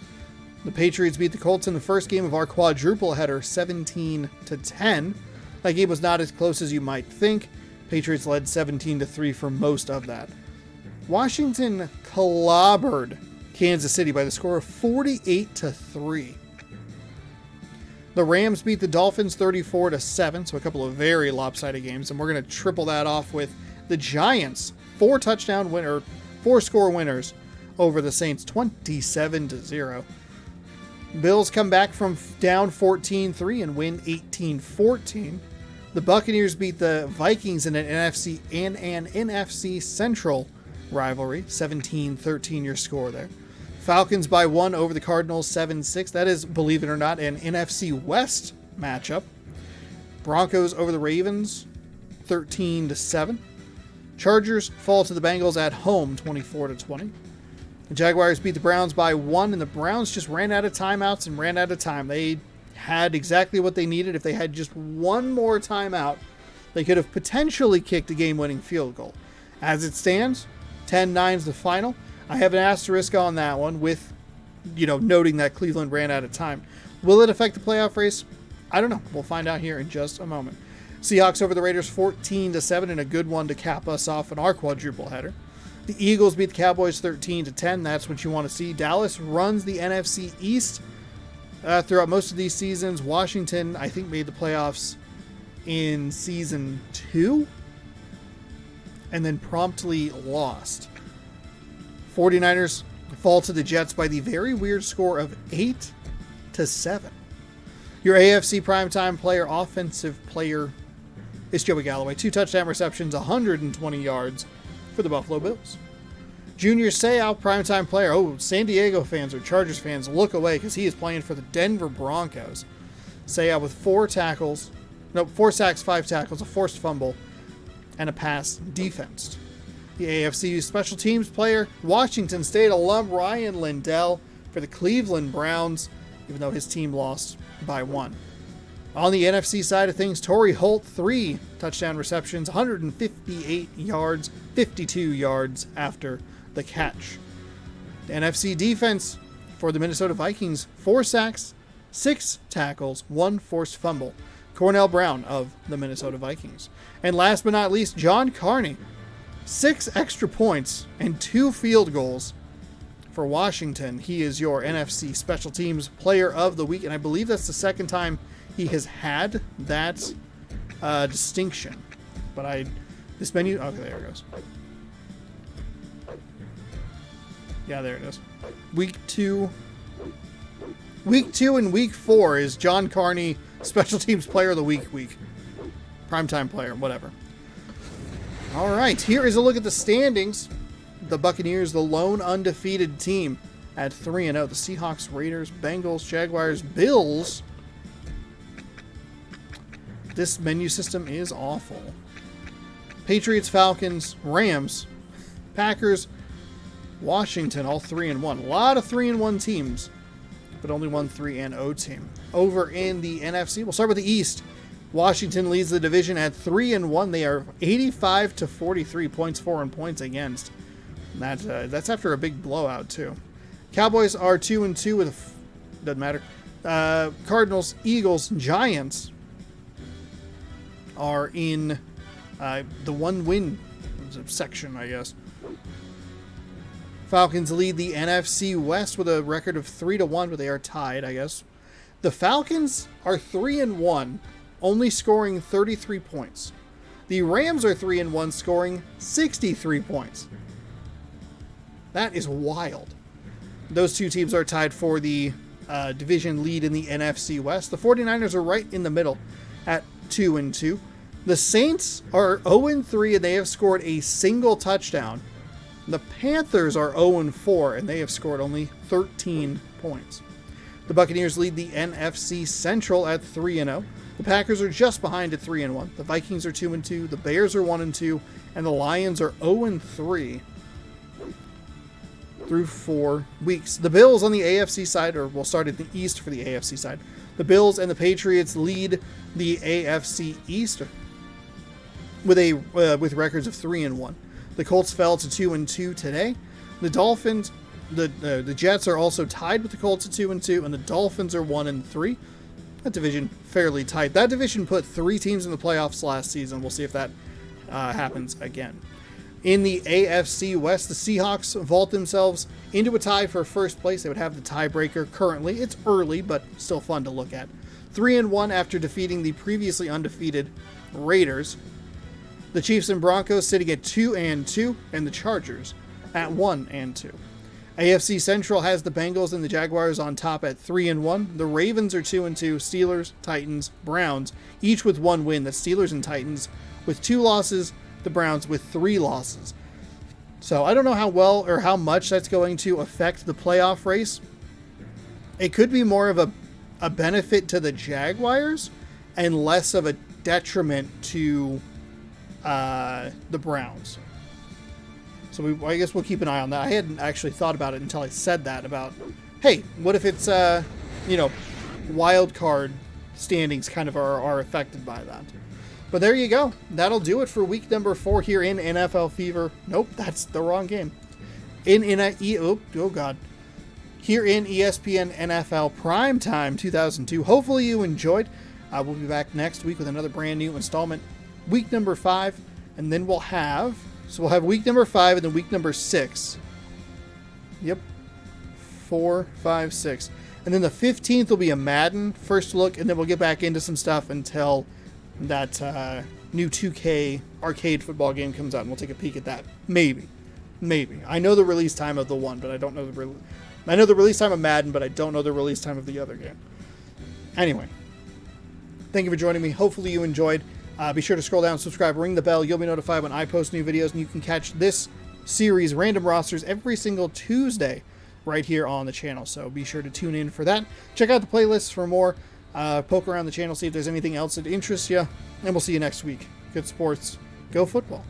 The Patriots beat the Colts in the first game of our quadruple header, 17-10. That game was not as close as you might think. Patriots led 17-3 for most of that. Washington clobbered Kansas City by the score of 48-3. The Rams beat the Dolphins 34-7, so a couple of very lopsided games, and we're going to triple that off with the Giants, 4-score winners over the Saints, 27-0. Bills come back from down 14-3 and win 18-14. The Buccaneers beat the Vikings in an NFC Central rivalry, 17-13 your score there. Falcons by 1 over the Cardinals, 7-6. That is, believe it or not, an NFC West matchup. Broncos over the Ravens, 13-7. Chargers fall to the Bengals at home, 24-20. The Jaguars beat the Browns by 1, and the Browns just ran out of timeouts and ran out of time. They had exactly what they needed. If they had just one more timeout, they could have potentially kicked a game-winning field goal. As it stands, 10-9 is the final. I have an asterisk on that one with, noting that Cleveland ran out of time. Will it affect the playoff race? I don't know. We'll find out here in just a moment. Seahawks over the Raiders 14-7 and a good one to cap us off in our quadruple header. The Eagles beat the Cowboys 13-10. That's what you want to see. Dallas runs the NFC East throughout most of these seasons. Washington, I think, made the playoffs in season 2 and then promptly lost. 49ers fall to the Jets by the very weird score of 8-7. Your AFC primetime player, offensive player, is Joey Galloway. 2 touchdown receptions, 120 yards for the Buffalo Bills. Junior Seau, primetime player. Oh, San Diego fans or Chargers fans, look away because he is playing for the Denver Broncos. Seau with 4 sacks, 5 tackles, a forced fumble, and a pass defense. The AFC special teams player, Washington State alum Ryan Lindell for the Cleveland Browns, even though his team lost by 1. On the NFC side of things, Torrey Holt, 3 touchdown receptions, 158 yards, 52 yards after the catch. The NFC defense for the Minnesota Vikings, 4 sacks, 6 tackles, 1 forced fumble. Cornell Brown of the Minnesota Vikings. And last but not least, John Carney, 6 extra points and 2 field goals for Washington. He is your NFC Special Teams Player of the Week, and I believe that's the second time he has had that distinction. But this menu, okay, there it goes. Yeah, there it is. Week 2 and week 4 is John Carney Special Teams Player of the Week. Primetime player, whatever. All right, here is a look at the standings. The Buccaneers, the lone undefeated team at 3-0. The Seahawks, Raiders, Bengals, Jaguars, Bills. This menu system is awful. Patriots, Falcons, Rams, Packers, Washington, all 3-1. A lot of 3-1 teams, but only one 3-0 team. Over in the NFC, we'll start with the East. Washington leads the division at 3-1. They are 85-43 points for and points against. That's after a big blowout too. Cowboys are 2-2 with doesn't matter. Cardinals, Eagles, Giants are in the 1-win section, I guess. Falcons lead the NFC West with a record of 3-1, but they are tied, I guess. The Falcons are 3-1. Only scoring 33 points. The Rams are 3-1, scoring 63 points. That is wild. Those two teams are tied for the division lead in the NFC West. The 49ers are right in the middle at 2-2. The Saints are 0-3 and they have scored a single touchdown. The Panthers are 0-4 and they have scored only 13 points. The Buccaneers lead the NFC Central at 3-0. The Packers are just behind at 3-1. The Vikings are 2-2. The Bears are 1-2. And the Lions are 0-3. The through 4 weeks. The Bills on the AFC side, or we'll start at the East for the AFC side. The Bills and the Patriots lead the AFC East with records of 3-1. The Colts fell to 2-2 today. The Dolphins, the Jets are also tied with the Colts at 2-2, and the Dolphins are 1-3. That division fairly tight. That division put 3 teams in the playoffs last season. We'll see if that happens again. In the AFC West, the Seahawks vault themselves into a tie for first place. They would have the tiebreaker currently. It's early, but still fun to look at. 3-1 after defeating the previously undefeated Raiders. The Chiefs and Broncos sitting at 2-2, and the Chargers at 1-2. AFC Central has the Bengals and the Jaguars on top at 3-1. The Ravens are 2-2. Steelers, Titans, Browns, each with 1 win. The Steelers and Titans with 2 losses. The Browns with 3 losses. So I don't know how well or how much that's going to affect the playoff race. It could be more of a benefit to the Jaguars and less of a detriment to the Browns. So I guess we'll keep an eye on that. I hadn't actually thought about it until I said that about, hey, what if it's, wild card standings kind of are affected by that. But there you go. That'll do it for week number 4 here in NFL Fever. Nope, that's the wrong game. Here in ESPN NFL Primetime 2002. Hopefully you enjoyed. We'll be back next week with another brand new installment. Week number 5, and then we'll have week number 5 and then week number 6. Yep. 4, 5, 6. And then the 15th will be a Madden first look, and then we'll get back into some stuff until that new 2K arcade football game comes out, and we'll take a peek at that. Maybe. I know the release time of the one, but I don't know I know the release time of Madden, but I don't know the release time of the other game. Anyway, thank you for joining me. Hopefully you enjoyed. Be sure to scroll down, subscribe, ring the bell. You'll be notified when I post new videos, and you can catch this series, Random Rosters, every single Tuesday right here on the channel. So be sure to tune in for that. Check out the playlists for more. Poke around the channel, see if there's anything else that interests you, and we'll see you next week. Good sports. Go football.